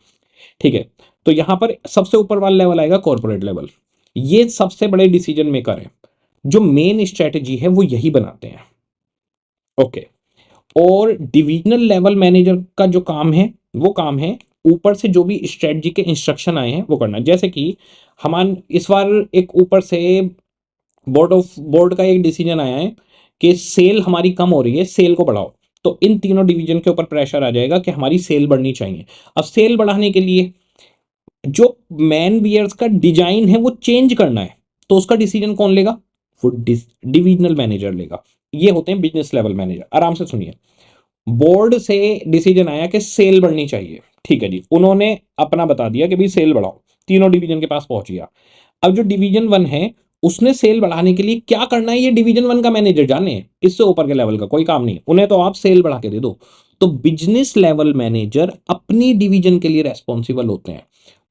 ठीक है। तो यहां पर सबसे ऊपर वाला लेवल आएगा कॉर्पोरेट लेवल। ये सबसे बड़े डिसीजन मेकर है, जो मेन स्ट्रेटेजी है वो यही बनाते हैं, ओके। और डिविजनल लेवल मैनेजर का जो काम है वो काम है ऊपर से जो भी स्ट्रेटजी के इंस्ट्रक्शन आए हैं वो करना। जैसे कि हमारे इस बार एक ऊपर से बोर्ड का एक डिसीजन आया है कि सेल हमारी कम हो रही है, सेल को बढ़ाओ। तो इन तीनों डिवीजन के ऊपर प्रेशर आ जाएगा कि हमारी सेल बढ़नी चाहिए। अब सेल बढ़ाने के लिए जो मैन वियर्स का डिजाइन है वो चेंज करना है, तो उसका डिसीजन कौन लेगा, वो डिविजनल मैनेजर लेगा। ये होते हैं बिजनेस लेवल मैनेजर। आराम से सुनिए, बोर्ड से डिसीजन आया कि सेल बढ़नी चाहिए, ठीक है जी, उन्होंने अपना बता दिया कि भाई सेल बढ़ाओ, तीनों डिवीजन के पास पहुंच गया। अब जो डिवीजन 1 है उसने सेल बढ़ाने के लिए क्या करना है ये डिवीजन 1 का मैनेजर जाने, इससे ऊपर के लेवल का कोई काम नहीं, उन्हें तो आप सेल बढ़ा के दे दो। तो बिजनेस लेवल मैनेजर अपनी डिवीजन के लिए रेस्पॉन्सिबल होते हैं,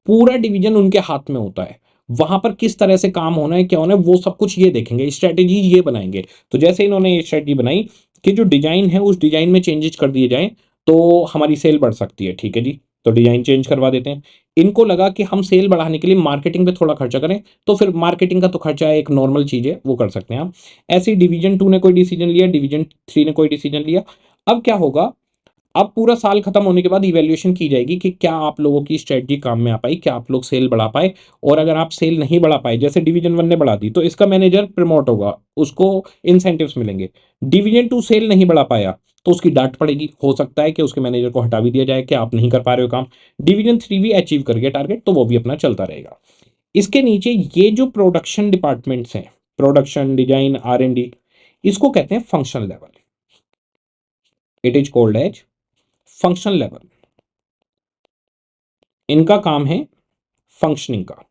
पूरा डिवीजन उनके हाथ में होता है। वहां पर किस तरह से काम होना है, क्या होना है, वो सब कुछ ये देखेंगे, स्ट्रेटेजी ये बनाएंगे। तो जैसे इन्होंने ये स्ट्रेटेजी बनाई कि जो डिजाइन है उस डिजाइन में चेंजेस कर दिए जाएं तो हमारी सेल बढ़ सकती है, ठीक है जी। तो डिजाइन चेंज करवा देते हैं। इनको लगा कि हम सेल बढ़ाने के लिए मार्केटिंग पे थोड़ा खर्चा करें, तो फिर मार्केटिंग का तो खर्चा एक नॉर्मल चीज है, वो कर सकते हैं आप। ऐसे ही डिवीजन 2 ने कोई डिसीजन लिया, डिवीजन 3 ने कोई डिसीजन लिया। अब क्या होगा, अब पूरा साल खत्म होने के बाद इवैल्यूएशन की जाएगी कि क्या आप लोगों की स्ट्रेटजी काम में आ पाई, क्या आप लोग सेल बढ़ा पाए। और अगर आप सेल नहीं बढ़ा पाए, जैसे डिवीजन 1 ने बढ़ा दी, तो इसका मैनेजर प्रमोट होगा, उसको इंसेंटिव्स मिलेंगे। डिवीजन 2 सेल नहीं बढ़ा पाया तो उसकी डांट पड़ेगी, हो सकता है कि उसके मैनेजर को हटा भी दिया जाए कि आप नहीं कर पा रहे हो काम। डिवीजन 3 भी अचीव कर गया टारगेट, तो वो भी अपना चलता रहेगा। इसके नीचे ये जो प्रोडक्शन डिपार्टमेंट्स हैं, प्रोडक्शन, डिजाइन, R&D, इसको कहते हैं functional level. It is called as functional level. इनका काम है फंक्शनिंग का।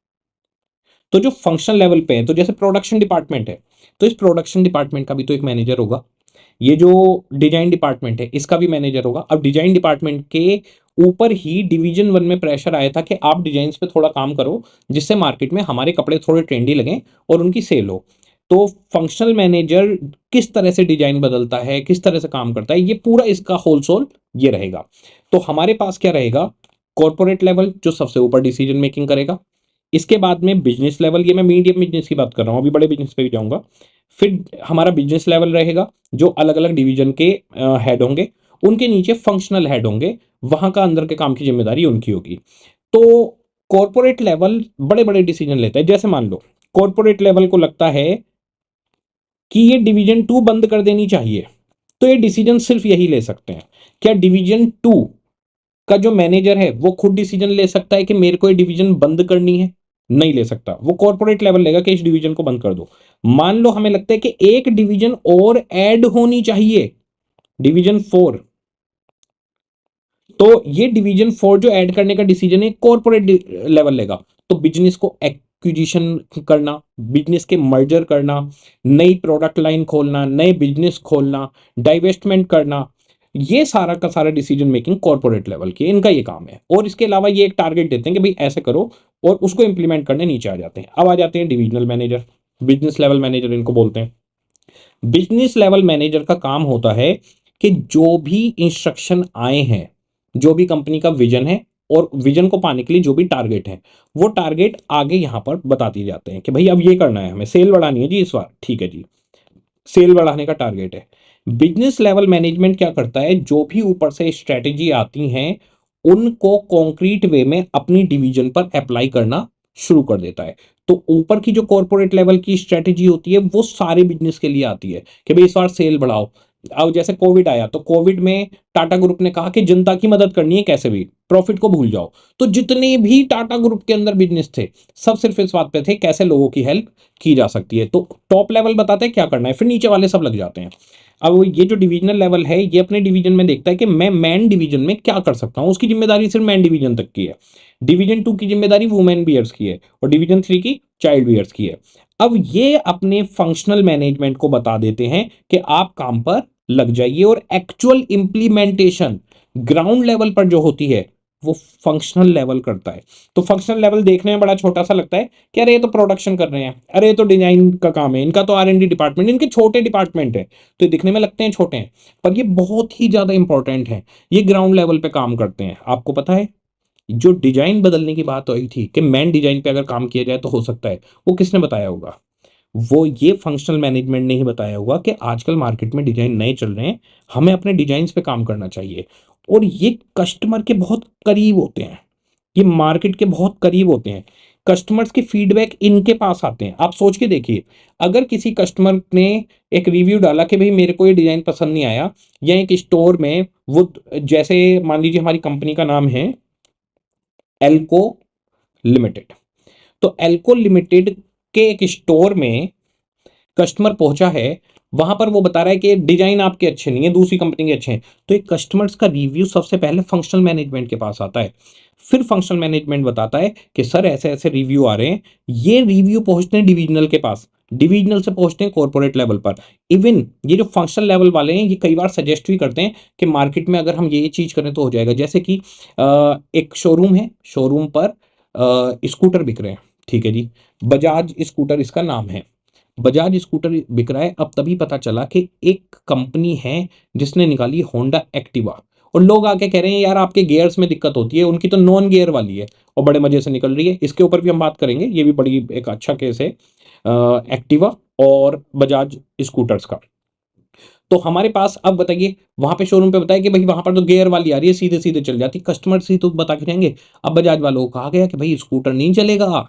तो जो फंक्शनल लेवल पे है, तो जैसे प्रोडक्शन डिपार्टमेंट है, तो इस प्रोडक्शन डिपार्टमेंट का भी तो एक मैनेजर होगा। ये जो डिजाइन डिपार्टमेंट है, इसका भी मैनेजर होगा। अब डिजाइन डिपार्टमेंट के ऊपर ही डिवीजन 1 में प्रेशर आया था कि आप डिजाइन पे थोड़ा काम करो, जिससे मार्केट में हमारे कपड़े थोड़े ट्रेंडी लगें और उनकी सेल हो। तो फंक्शनल मैनेजर किस तरह से डिजाइन बदलता है, किस तरह से काम करता है, ये पूरा इसका होल सोल ये रहेगा। तो हमारे पास क्या रहेगा, कॉर्पोरेट लेवल जो सबसे ऊपर डिसीजन मेकिंग करेगा। इसके बाद में बिजनेस लेवल, ये मैं मीडियम बिजनेस की बात कर रहा हूँ, अभी बड़े बिजनेस पे भी जाऊंगा। फिर हमारा बिजनेस लेवल रहेगा, जो अलग अलग डिवीजन के हेड होंगे, उनके नीचे फंक्शनल हेड होंगे, वहां का अंदर के काम की जिम्मेदारी उनकी होगी। तो कॉर्पोरेट लेवल बड़े बड़े डिसीजन लेता है। जैसे मान लो कॉर्पोरेट लेवल को लगता है कि ये डिवीजन 2 बंद कर देनी चाहिए, तो ये डिसीजन सिर्फ यही ले सकते हैं। क्या डिवीजन 2 का जो मैनेजर है वो खुद डिसीजन ले सकता है कि मेरे को ये डिवीजन बंद करनी है? नहीं ले सकता। वो कॉर्पोरेट लेवल लेगा कि इस डिवीजन को बंद कर दो। मान लो हमें लगता है कि एक डिवीजन और ऐड होनी चाहिए, डिवीजन 4, तो ये डिवीजन 4 जो ऐड करने का डिसीजन है कॉर्पोरेट लेवल लेगा। तो बिजनेस को एक्विजिशन करना, बिजनेस के मर्जर करना, नई प्रोडक्ट लाइन खोलना, नए बिजनेस खोलना, डाइवेस्टमेंट करना, ये सारा का सारा डिसीजन मेकिंग कॉर्पोरेट लेवल की, इनका ये काम है। और इसके अलावा ये एक टारगेट देते हैं कि भाई ऐसे करो, और उसको इंप्लीमेंट करने नीचे आ जाते हैं। अब आ जाते हैं divisional manager, business level manager इनको बोलते हैं। बिजनेस लेवल मैनेजर का काम होता है कि जो भी इंस्ट्रक्शन आए हैं, जो भी कंपनी का विजन है, और विजन को पाने के लिए जो भी टारगेट है, वो टारगेट आगे यहां पर बता दिए जाते हैं कि भाई अब ये करना है, हमें सेल बढ़ानी है जी इस बार, ठीक है जी, सेल बढ़ाने का टारगेट है। बिजनेस लेवल मैनेजमेंट क्या करता है, जो भी ऊपर से स्ट्रेटेजी आती हैं उनको कॉन्क्रीट वे में अपनी डिवीजन पर अप्लाई करना शुरू कर देता है। तो ऊपर की जो कॉर्पोरेट लेवल की स्ट्रेटेजी होती है वो सारे बिजनेस के लिए आती है कि भाई इस बार सेल बढ़ाओ। अब जैसे कोविड आया, तो कोविड में टाटा ग्रुप ने कहा कि जनता की मदद करनी है, कैसे भी प्रॉफिट को भूल जाओ। तो जितने भी टाटा ग्रुप के अंदर बिजनेस थे, सब सिर्फ इस बात पे थे कैसे लोगों की हेल्प की जा सकती है। तो टॉप लेवल बताते हैं क्या करना है, फिर नीचे वाले सब लग जाते हैं। अब ये जो डिवीजनल लेवल है, ये अपने डिवीजन में देखता है कि मैं मैन डिवीजन में क्या कर सकता हूं। उसकी जिम्मेदारी सिर्फ मैन डिवीजन तक की है। डिवीजन 2 की जिम्मेदारी वुमेन बियर्स की है, और डिवीजन 3 की चाइल्ड बियर्स की है। अब ये अपने फंक्शनल मैनेजमेंट को बता देते हैं कि आप काम पर लग जाइए, और एक्चुअल इंप्लीमेंटेशन ग्राउंड लेवल पर जो होती है वो फंक्शनल लेवल करता है। तो फंक्शनल लेवल देखने में बड़ा छोटा सा लगता है कि अरे ये तो प्रोडक्शन कर रहे हैं, अरे ये तो डिजाइन का काम है, इनका तो R&D डिपार्टमेंट, इनके छोटे डिपार्टमेंट है, तो ये दिखने में लगते हैं छोटे हैं, पर ये बहुत ही ज्यादा इंपॉर्टेंट है। ये ग्राउंड लेवल पे काम करते हैं। आपको पता है, जो डिजाइन बदलने की बात हुई थी कि मैन डिजाइन पे अगर काम किया जाए तो हो सकता है, वो किसने बताया होगा? वो ये फंक्शनल मैनेजमेंट ने ही बताया होगा कि आजकल मार्केट में डिजाइन नए चल रहे हैं, हमें अपने डिजाइन पे काम करना चाहिए। और ये कस्टमर के बहुत करीब होते हैं, ये मार्केट के बहुत करीब होते हैं। कस्टमर्स के फीडबैक इनके पास आते हैं। आप सोच के देखिए, अगर किसी कस्टमर ने एक रिव्यू डाला कि भाई मेरे को ये डिजाइन पसंद नहीं आया, या एक स्टोर में वो, जैसे मान लीजिए हमारी कंपनी का नाम है एल्को लिमिटेड, तो एल्को लिमिटेड के एक स्टोर में कस्टमर पहुंचा है, वहां पर वो बता रहा है कि डिजाइन आपके अच्छे नहीं है, दूसरी कंपनी के अच्छे हैं। तो एक कस्टमर्स का रिव्यू सबसे पहले फंक्शनल मैनेजमेंट के पास आता है। फिर फंक्शनल मैनेजमेंट बताता है कि सर ऐसे ऐसे रिव्यू आ रहे हैं। ये रिव्यू पहुंचते हैं डिविजनल के पास, डिविजनल से पहुंचते हैं कॉर्पोरेट लेवल पर। इवन ये जो फंक्शनल लेवल वाले हैं, ये कई बार सजेस्ट भी करते हैं कि मार्केट में अगर हम ये चीज करें तो हो जाएगा। जैसे कि एक शोरूम है, शोरूम पर स्कूटर बिक रहे हैं, ठीक है जी, बजाज स्कूटर इसका नाम है। बजाज स्कूटर बिक रहा है, अब तभी पता चला कि एक कंपनी है जिसने निकाली होंडा एक्टिवा, और लोग आके कह रहे हैं यार आपके गियर्स में दिक्कत होती है, उनकी तो नॉन गियर वाली है और बड़े मजे से निकल रही है। इसके ऊपर भी हम बात करेंगे, ये भी बड़ी एक अच्छा केस है एक्टिवा और बजाज स्कूटर्स का। तो हमारे पास अब बताइए, वहां पे शोरूम पे बताया कि भाई वहां पर तो गियर वाली आ रही है, सीधे सीधे चल जाती, कस्टमर से तो बता के जाएंगे। अब बजाज वालों को कहा गया कि भाई स्कूटर नहीं चलेगा,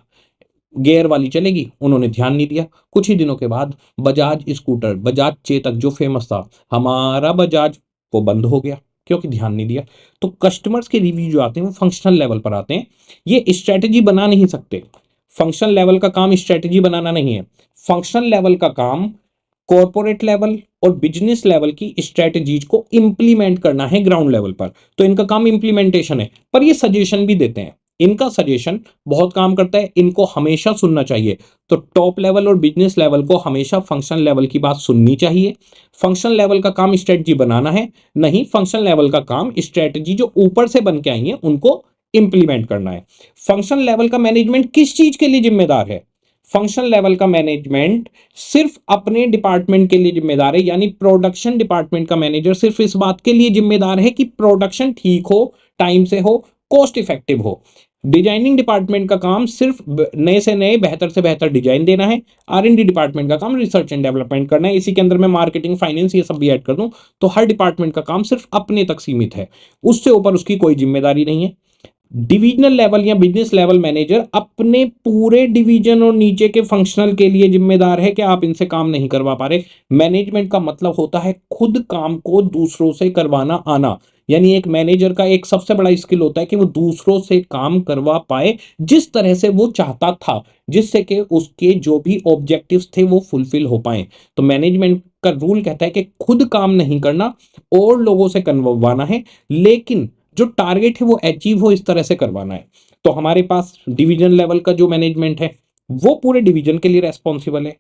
गियर वाली चलेगी, उन्होंने ध्यान नहीं दिया। कुछ ही दिनों के बाद बजाज स्कूटर, बजाज चेतक जो फेमस था हमारा बजाज, वो बंद हो गया क्योंकि ध्यान नहीं दिया। तो कस्टमर्स के रिव्यू जो आते हैं वो फंक्शनल लेवल पर आते हैं, ये स्ट्रेटेजी बना नहीं सकते। फंक्शनल लेवल का काम स्ट्रेटेजी बनाना नहीं है, फंक्शनल लेवल का काम कॉर्पोरेट लेवल और बिजनेस लेवल की स्ट्रेटजीज को इंप्लीमेंट करना है ग्राउंड लेवल पर। तो इनका काम इंप्लीमेंटेशन है, पर ये सजेशन भी देते हैं, इनका सजेशन बहुत काम करता है, इनको हमेशा सुनना चाहिए। तो टॉप लेवल और बिजनेस लेवल को हमेशा फंक्शनल लेवल की बात सुननी चाहिए। फंक्शनल लेवल का काम स्ट्रेटजी बनाना है, नहीं फंक्शनल लेवल का काम स्ट्रेटजी जो ऊपर से बन के आई है उनको इंप्लीमेंट करना है। फंक्शनल लेवल का मैनेजमेंट किस चीज के लिए जिम्मेदार है? फंक्शनल लेवल का मैनेजमेंट सिर्फ अपने डिपार्टमेंट के लिए जिम्मेदार है, यानी प्रोडक्शन डिपार्टमेंट का मैनेजर सिर्फ इस बात के लिए जिम्मेदार है कि प्रोडक्शन ठीक हो, टाइम से हो, कॉस्ट इफेक्टिव हो। डिजाइनिंग डिपार्टमेंट का काम सिर्फ नए से नए बेहतर से बेहतर डिजाइन देना है। R&D डिपार्टमेंट का काम रिसर्च एंड डेवलपमेंट करना है। इसी के अंदर मैं मार्केटिंग, फाइनेंस ये सब भी ऐड कर दूं तो हर डिपार्टमेंट का काम सिर्फ अपने तक सीमित है, उससे ऊपर उसकी कोई जिम्मेदारी नहीं है। डिविजनल लेवल या बिजनेस लेवल मैनेजर अपने पूरे डिवीजन और नीचे के फंक्शनल के लिए जिम्मेदार है कि आप इनसे काम नहीं करवा पा रहे। मैनेजमेंट का मतलब होता है खुद काम को दूसरों से करवाना आना, यानी एक मैनेजर का एक सबसे बड़ा स्किल होता है कि वो दूसरों से काम करवा पाए जिस तरह से वो चाहता था, जिससे कि उसके जो भी ऑब्जेक्टिव्स थे वो फुलफिल हो पाए। तो मैनेजमेंट का रूल कहता है कि खुद काम नहीं करना और लोगों से करवाना है, लेकिन जो टारगेट है वो अचीव हो इस तरह से करवाना है। तो हमारे पास डिवीजन लेवल का जो मैनेजमेंट है वो पूरे डिवीजन के लिए रेस्पॉन्सिबल है,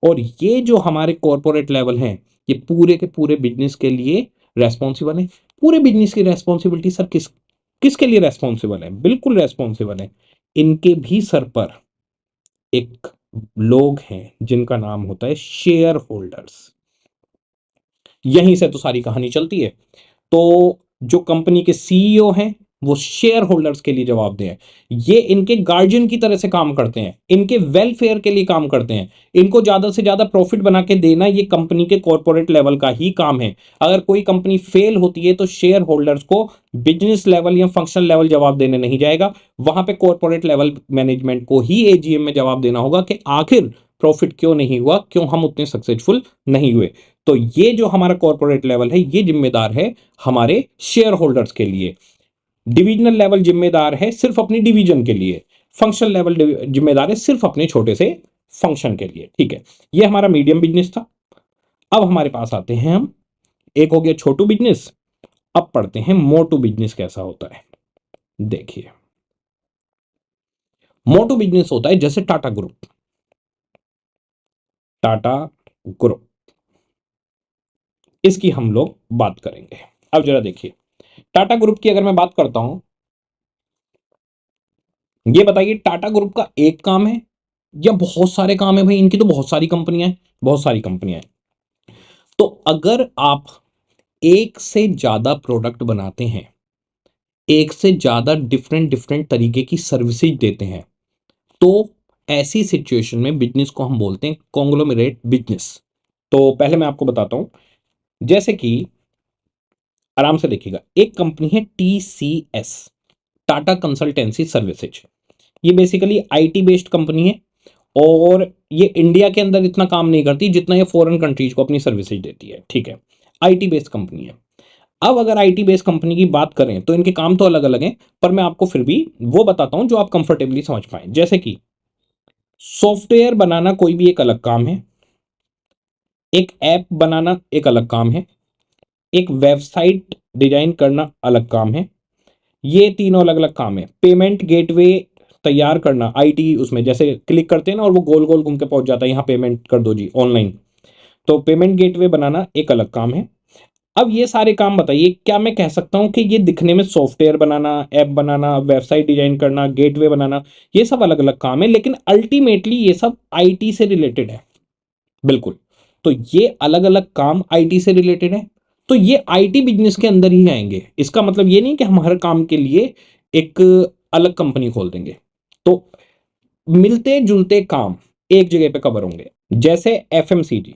और ये जो हमारे कॉर्पोरेट लेवल हैं ये पूरे के पूरे बिजनेस के लिए रेस्पॉन्सिबल है। पूरे बिजनेस की रेस्पॉन्सिबिलिटी सर किसके लिए रेस्पॉन्सिबल है? बिल्कुल रेस्पॉन्सिबल है, इनके भी सर पर एक लोग हैं जिनका नाम होता है शेयर होल्डर्स। यहीं से तो सारी कहानी चलती है। तो जो कंपनी के सीईओ हैं वो शेयर होल्डर्स के लिए जवाबदेह हैं, ये इनके गार्जियन की तरह से काम करते हैं, इनके वेलफेयर के लिए काम करते हैं, इनको ज्यादा से ज्यादा प्रॉफिट बना के देना ये कंपनी के कॉर्पोरेट लेवल का ही काम है। अगर कोई कंपनी फेल होती है तो शेयर होल्डर्स को बिजनेस लेवल या फंक्शनल लेवल जवाब देने नहीं जाएगा, वहां पे कॉर्पोरेट लेवल मैनेजमेंट को ही एजीएम में जवाब देना होगा कि आखिर प्रॉफिट क्यों नहीं हुआ, क्यों हम उतने सक्सेसफुल नहीं हुए। तो ये जो हमारा कॉर्पोरेट लेवल है ये जिम्मेदार है हमारे शेयर होल्डर्स के लिए। डिविजनल लेवल जिम्मेदार है सिर्फ अपनी डिवीजन के लिए, फंक्शनल लेवल जिम्मेदार है सिर्फ अपने छोटे से फंक्शन के लिए। ठीक है, ये हमारा मीडियम बिजनेस था। अब हमारे पास आते हैं हम, एक हो गया छोटू बिजनेस, अब पढ़ते हैं मोटू बिजनेस कैसा होता है। देखिए, मोटू बिजनेस होता है जैसे टाटा ग्रुप, टाटा ग्रुप, इसकी हम लोग बात करेंगे। अब जरा देखिए, टाटा ग्रुप की अगर मैं बात करता हूं, ये बताइए टाटा ग्रुप का एक काम है या बहुत सारे काम है? भाई इनकी तो बहुत सारी कंपनियां हैं, बहुत सारी कंपनियां हैं। तो अगर आप एक से ज्यादा प्रोडक्ट बनाते हैं, एक से ज्यादा डिफरेंट डिफरेंट तरीके की सर्विसेज देते हैं, तो ऐसी सिचुएशन में बिजनेस को हम बोलते हैं कॉन्ग्लोमरेट बिजनेस। तो पहले मैं आपको बताता हूं, जैसे कि आराम से देखिएगा, एक कंपनी है TCS, टाटा कंसल्टेंसी सर्विसेज। ये बेसिकली आईटी बेस्ड कंपनी है और ये इंडिया के अंदर इतना काम नहीं करती जितना ये फॉरेन कंट्रीज को अपनी सर्विसेज देती है। ठीक है, आईटी बेस्ड कंपनी है। अब अगर आईटी बेस्ड कंपनी की बात करें तो इनके काम तो अलग अलग हैं, पर मैं आपको फिर भी वो बताता हूं जो आप कंफर्टेबली समझ पाए। जैसे कि सॉफ्टवेयर बनाना कोई भी एक अलग काम है, एक ऐप बनाना एक अलग काम है, एक वेबसाइट डिजाइन करना अलग काम है। ये तीनों अलग अलग काम है। पेमेंट गेटवे तैयार करना आईटी, उसमें जैसे क्लिक करते हैं ना और वो गोल गोल घूम के पहुंच जाता है, यहाँ पेमेंट कर दो जी ऑनलाइन, तो पेमेंट गेटवे बनाना एक अलग काम है। अब ये सारे काम बताइए, क्या मैं कह सकता हूं कि ये दिखने में सॉफ्टवेयर बनाना, ऐप बनाना, वेबसाइट डिजाइन करना, गेटवे बनाना, ये सब अलग अलग काम है, लेकिन अल्टीमेटली ये सब आईटी से रिलेटेड है? बिल्कुल। तो ये अलग अलग काम आईटी से रिलेटेड है, तो ये आईटी बिजनेस के अंदर ही आएंगे। इसका मतलब ये नहीं कि हम हर काम के लिए एक अलग कंपनी खोल देंगे। तो मिलते जुलते काम एक जगह पे कवर होंगे। जैसे एफएमसीजी,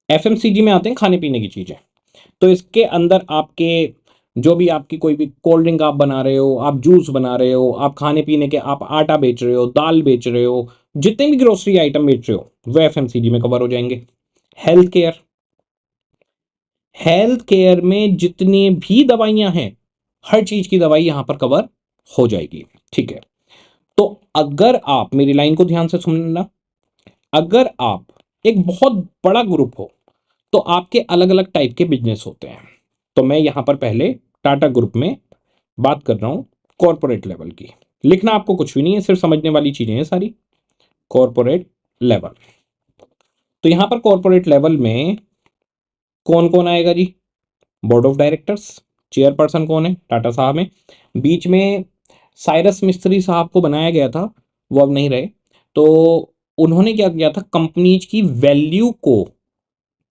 एफएमसीजी में आते हैं खाने पीने की चीजें। तो इसके अंदर आपके जो भी आपकी कोई भी कोल्ड ड्रिंक आप बना रहे हो, आप जूस बना रहे हो, आप खाने पीने के आप आटा बेच रहे हो, दाल बेच रहे हो, जितने भी ग्रोसरी आइटम बेच रहे हो वो एफएमसीजी में कवर हो जाएंगे। हेल्थ केयर, हेल्थ केयर में जितनी भी दवाइयां हैं, हर चीज की दवाई यहां पर कवर हो जाएगी। ठीक है, तो अगर आप मेरी लाइन को ध्यान से सुनना, अगर आप एक बहुत बड़ा ग्रुप हो तो आपके अलग अलग टाइप के बिजनेस होते हैं। तो मैं यहां पर पहले टाटा ग्रुप में बात कर रहा हूं कॉरपोरेट लेवल की। लिखना आपको कुछ भी नहीं है, सिर्फ समझने वाली चीजें हैं सारी। कॉरपोरेट लेवल, तो यहां पर कॉरपोरेट लेवल में कौन कौन आएगा जी? बोर्ड ऑफ डायरेक्टर्स, चेयरपर्सन कौन है? टाटा साहब हैं। बीच में साइरस मिस्त्री साहब को बनाया गया था, वो अब नहीं रहे। तो उन्होंने क्या किया था, कंपनीज की वैल्यू को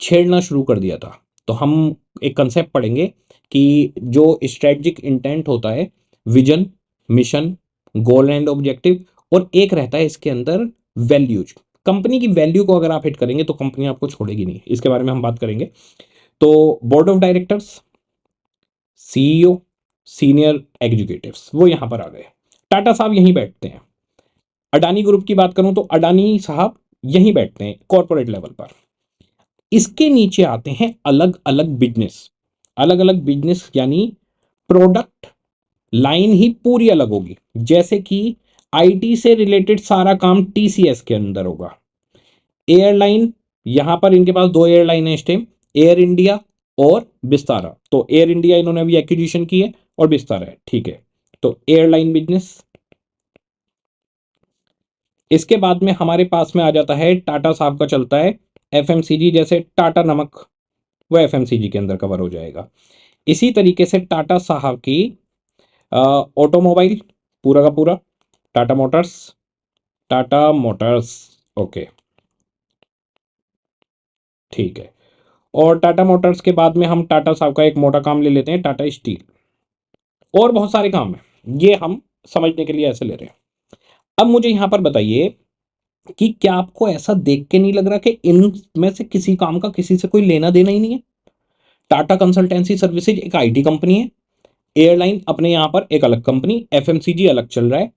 छेड़ना शुरू कर दिया था। तो हम एक कंसेप्ट पढ़ेंगे कि जो स्ट्रेटजिक इंटेंट होता है, vision, mission, goal and objective, और एक रहता है इसके अंदर वैल्यूज। कंपनी की वैल्यू को अगर आप हिट करेंगे तो कंपनी आपको छोड़ेगी नहीं, इसके बारे में हम बात करेंगे। तो board of directors, CEO, senior executives वो यहां पर आ गए। टाटा साहब यहीं बैठते हैं। अडानी ग्रुप की बात करूं तो अडानी साहब यहीं बैठते हैं कॉर्पोरेट लेवल पर। इसके नीचे आते हैं अलग अलग बिजनेस। अलग अलग बिजनेस यानी प्रोडक्ट लाइन ही पूरी अलग होगी। जैसे कि आईटी से रिलेटेड सारा काम टीसीएस के अंदर होगा। एयरलाइन, यहां पर इनके पास दो एयरलाइन है इस टाइम, एयर इंडिया और विस्तारा। तो एयर इंडिया इन्होंने अभी एक्विजिशन की है और विस्तारा है। ठीक है, तो एयरलाइन बिजनेस। इसके बाद में हमारे पास में आ जाता है टाटा साहब का चलता है एफएमसीजी, जैसे टाटा नमक, वो एफएमसीजी के अंदर कवर हो जाएगा। इसी तरीके से टाटा साहब की ऑटोमोबाइल पूरा का पूरा, Tata Motors, Tata Motors. Okay, ठीक है। और टाटा मोटर्स के बाद में हम टाटा साहब का एक मोटा काम ले लेते हैं, टाटा स्टील। और बहुत सारे काम हैं, ये हम समझने के लिए ऐसे ले रहे हैं। अब मुझे यहां पर बताइए कि क्या आपको ऐसा देख के नहीं लग रहा कि इनमें से किसी काम का किसी से कोई लेना देना ही नहीं है? टाटा कंसल्टेंसी सर्विसेज एक आईटी कंपनी है, एयरलाइन अपने यहां पर एक अलग कंपनी, एफएमसीजी अलग चल रहा है,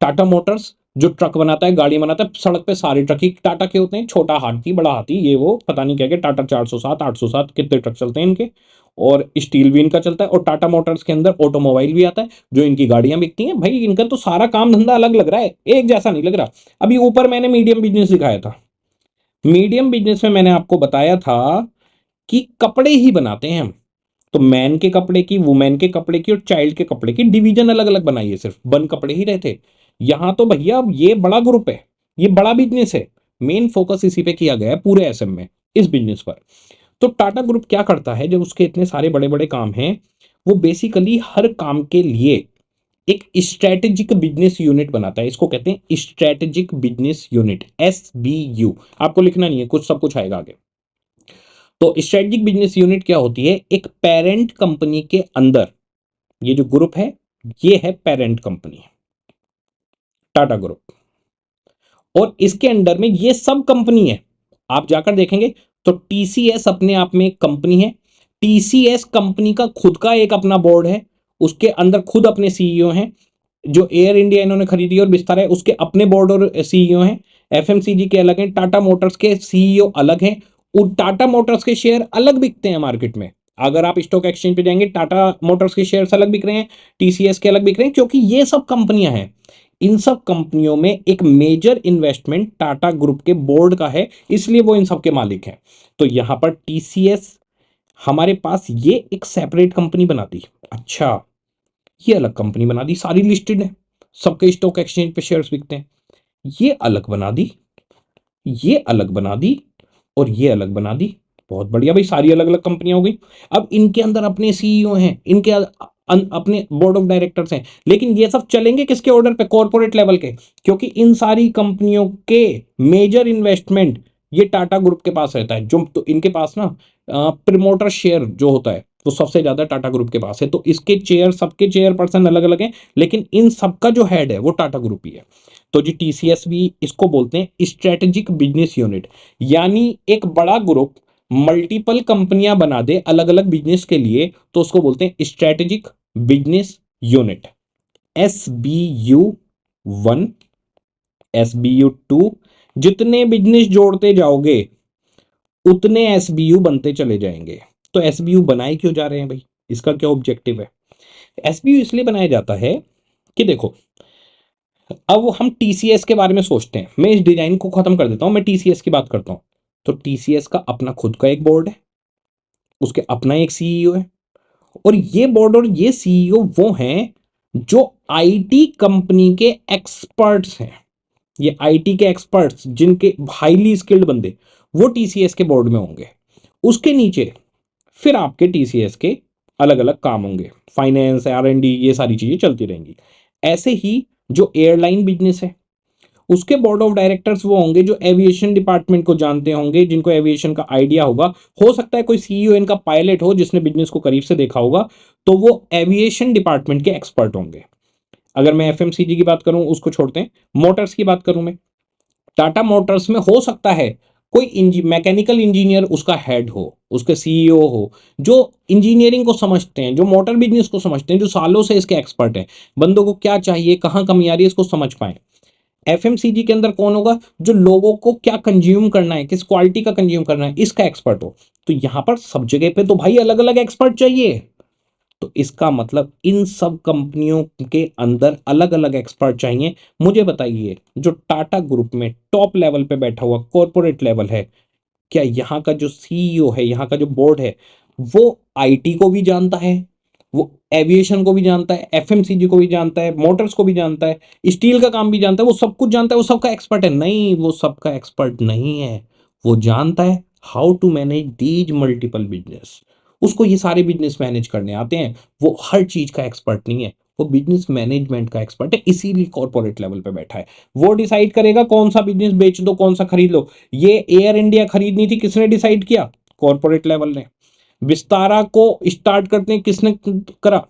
टाटा मोटर्स जो ट्रक बनाता है, गाड़ी बनाता है, सड़क पे सारे ट्रक ही टाटा के होते हैं, छोटा हाथी बड़ा हाथी ये वो पता नहीं क्या क्या, टाटा 407 807 कितने ट्रक चलते हैं इनके। और स्टील भी इनका चलता है, और टाटा मोटर्स के अंदर ऑटोमोबाइल भी आता है जो इनकी गाड़ियां बिकती हैं। भाई इनका तो सारा काम धंधा अलग लग रहा है, एक जैसा नहीं लग रहा। अभी ऊपर मैंने मीडियम बिजनेस दिखाया था, मीडियम बिजनेस में मैंने आपको बताया था कि कपड़े ही बनाते हैं हम। तो मैन के कपड़े की, वुमेन के कपड़े की और चाइल्ड के कपड़े की डिवीजन अलग अलग बनाई है, सिर्फ बन कपड़े ही रहते। यहां तो भैया अब ये बड़ा ग्रुप है, ये बड़ा बिजनेस है, मेन फोकस इसी पे किया गया है पूरे एसएम में, इस बिजनेस पर। तो टाटा ग्रुप क्या करता है, जब उसके इतने सारे बड़े बड़े काम हैं, वो बेसिकली हर काम के लिए एक स्ट्रेटेजिक बिजनेस यूनिट बनाता है। इसको कहते हैं स्ट्रेटेजिक बिजनेस यूनिट, एसबीयू। आपको लिखना नहीं है, कुछ सब कुछ आएगा आगे। तो स्ट्रेटेजिक बिजनेस यूनिट क्या होती है? एक पेरेंट कंपनी के अंदर ये जो ग्रुप है, ये है पेरेंट कंपनी टाटा ग्रुप, और इसके अंडर में ये सब कंपनी है। आप जाकर देखेंगे तो टीसीएस अपने आप में एक कंपनी है, टीसीएस कंपनी का खुद का एक अपना बोर्ड है, उसके अंदर खुद अपने सीईओ हैं। जो एयर इंडिया इन्होंने खरीदी और विस्तार है, उसके अपने बोर्ड और सीईओ हैं। एफएमसीजी के अलग हैं, टाटा मोटर्स के सीईओ अलग हैं, और टाटा मोटर्स के शेयर अलग बिकते हैं मार्केट में। अगर आप स्टॉक एक्सचेंज पे जाएंगे, टाटा मोटर्स के शेयर्स अलग बिक रहे हैं, टीसीएस के अलग बिक रहे हैं, क्योंकि ये सब कंपनियां हैं। इन सब कंपनियों में एक मेजर इन्वेस्टमेंट टाटा ग्रुप के बोर्ड का है, इसलिए वो इन सब के मालिक हैं। तो यहां पर टीसीएस हमारे पास ये एक सेपरेट कंपनी बना दी। अच्छा, ये अलग कंपनी बना दी, सारी लिस्टेड है, सबके स्टॉक एक्सचेंज पे शेयर्स बिकते हैं। ये अलग बना दी, ये अलग बना दी, और ये अलग बना दी। बहुत बढ़िया भाई, सारी अलग अलग कंपनियां हो गई। अब इनके अंदर अपने सीईओ हैं, इनके अपने बोर्ड ऑफ डायरेक्टर्स हैं, लेकिन ये सब चलेंगे किसके ऑर्डर पे? कॉर्पोरेट लेवल के। क्योंकि इन सारी कंपनियों के मेजर इन्वेस्टमेंट ये टाटा ग्रुप के पास रहता है। जो तो इनके पास ना प्रमोटर शेयर जो होता है वो सबसे ज्यादा टाटा ग्रुप के पास है। तो इसके चेयर, सबके चेयर पर्सन अलग अलग हैं, लेकिन इन सबका जो हेड है वो टाटा ग्रुप ही है। तो जी टीसीएस भी इसको बोलते हैं स्ट्रेटेजिक बिजनेस यूनिट, यानी एक बड़ा ग्रुप मल्टीपल कंपनियां बना दे अलग अलग बिजनेस के लिए, तो उसको बोलते हैं strategic business unit. SBU 1, SBU 2, जितने बिजनेस जोड़ते जाओगे उतने SBU बनते चले जाएंगे। तो SBU बनाए क्यों जा रहे हैं भाई, इसका क्या ऑब्जेक्टिव है? SBU इसलिए बनाया जाता है कि देखो, अब हम टीसीएस के बारे में सोचते हैं। मैं इस डिजाइन को खत्म कर देता हूं, मैं टीसीएस की बात करता हूं। तो टीसीएस का अपना खुद का एक बोर्ड है, उसके अपना एक सीईओ है, और ये बोर्ड और ये सीईओ वो हैं जो आईटी कंपनी के एक्सपर्ट्स हैं। ये आईटी के एक्सपर्ट्स, जिनके हाईली स्किल्ड बंदे, वो टीसीएस के बोर्ड में होंगे। उसके नीचे फिर आपके टीसीएस के अलग अलग काम होंगे, फाइनेंस, R&D, ये सारी चीजें चलती रहेंगी। ऐसे ही जो एयरलाइन बिजनेस है, उसके बोर्ड ऑफ डायरेक्टर्स वो होंगे जो एविएशन डिपार्टमेंट को जानते होंगे, जिनको एविएशन का आइडिया होगा। हो सकता है कोई सीईओ इनका पायलट हो जिसने बिजनेस को करीब से देखा होगा, तो वो एविएशन डिपार्टमेंट के एक्सपर्ट होंगे। अगर मैं एफएमसीजी की बात करूं, उसको छोड़ते हैं, मोटर्स की बात करूं मैं, टाटा मोटर्स में हो सकता है कोई मैकेनिकल इंजीनियर उसका हेड हो, उसके सीईओ हो, जो इंजीनियरिंग को समझते हैं, जो मोटर बिजनेस को समझते हैं, जो सालों से इसके एक्सपर्ट हैं, बंदों को क्या चाहिए, कहां कमी आ रही है, इसको समझ पाए। एफएमसीजी के अंदर कौन होगा, जो लोगों को क्या कंज्यूम करना है, किस क्वालिटी का कंज्यूम करना है, इसका एक्सपर्ट हो। तो यहां पर सब जगह पे तो भाई अलग अलग एक्सपर्ट चाहिए। तो इसका मतलब इन सब कंपनियों के अंदर अलग अलग एक्सपर्ट चाहिए। मुझे बताइए, जो टाटा ग्रुप में टॉप लेवल पे बैठा हुआ कॉर्पोरेट लेवल है, क्या यहाँ का जो सीईओ है, यहाँ का जो बोर्ड है, वो आईटी को भी जानता है, वो एविएशन को भी जानता है, एफएमसीजी को भी जानता है, मोटर्स को भी जानता है, स्टील का काम भी जानता है, वो सब कुछ जानता है, वो सबका एक्सपर्ट है? नहीं, वो सबका एक्सपर्ट नहीं है। वो जानता है how to manage these multiple business. उसको ये सारे बिजनेस मैनेज करने आते हैं। वो हर चीज का एक्सपर्ट नहीं है, वो बिजनेस मैनेजमेंट का एक्सपर्ट है, इसीलिए कॉर्पोरेट लेवल पे बैठा है। वो डिसाइड करेगा कौन सा बिजनेस बेच दो, कौन सा खरीद लो। ये एयर इंडिया खरीदनी थी, किसने डिसाइड किया? कॉर्पोरेट लेवल ने। विस्तारा को स्टार्ट करते हैं किसने करा?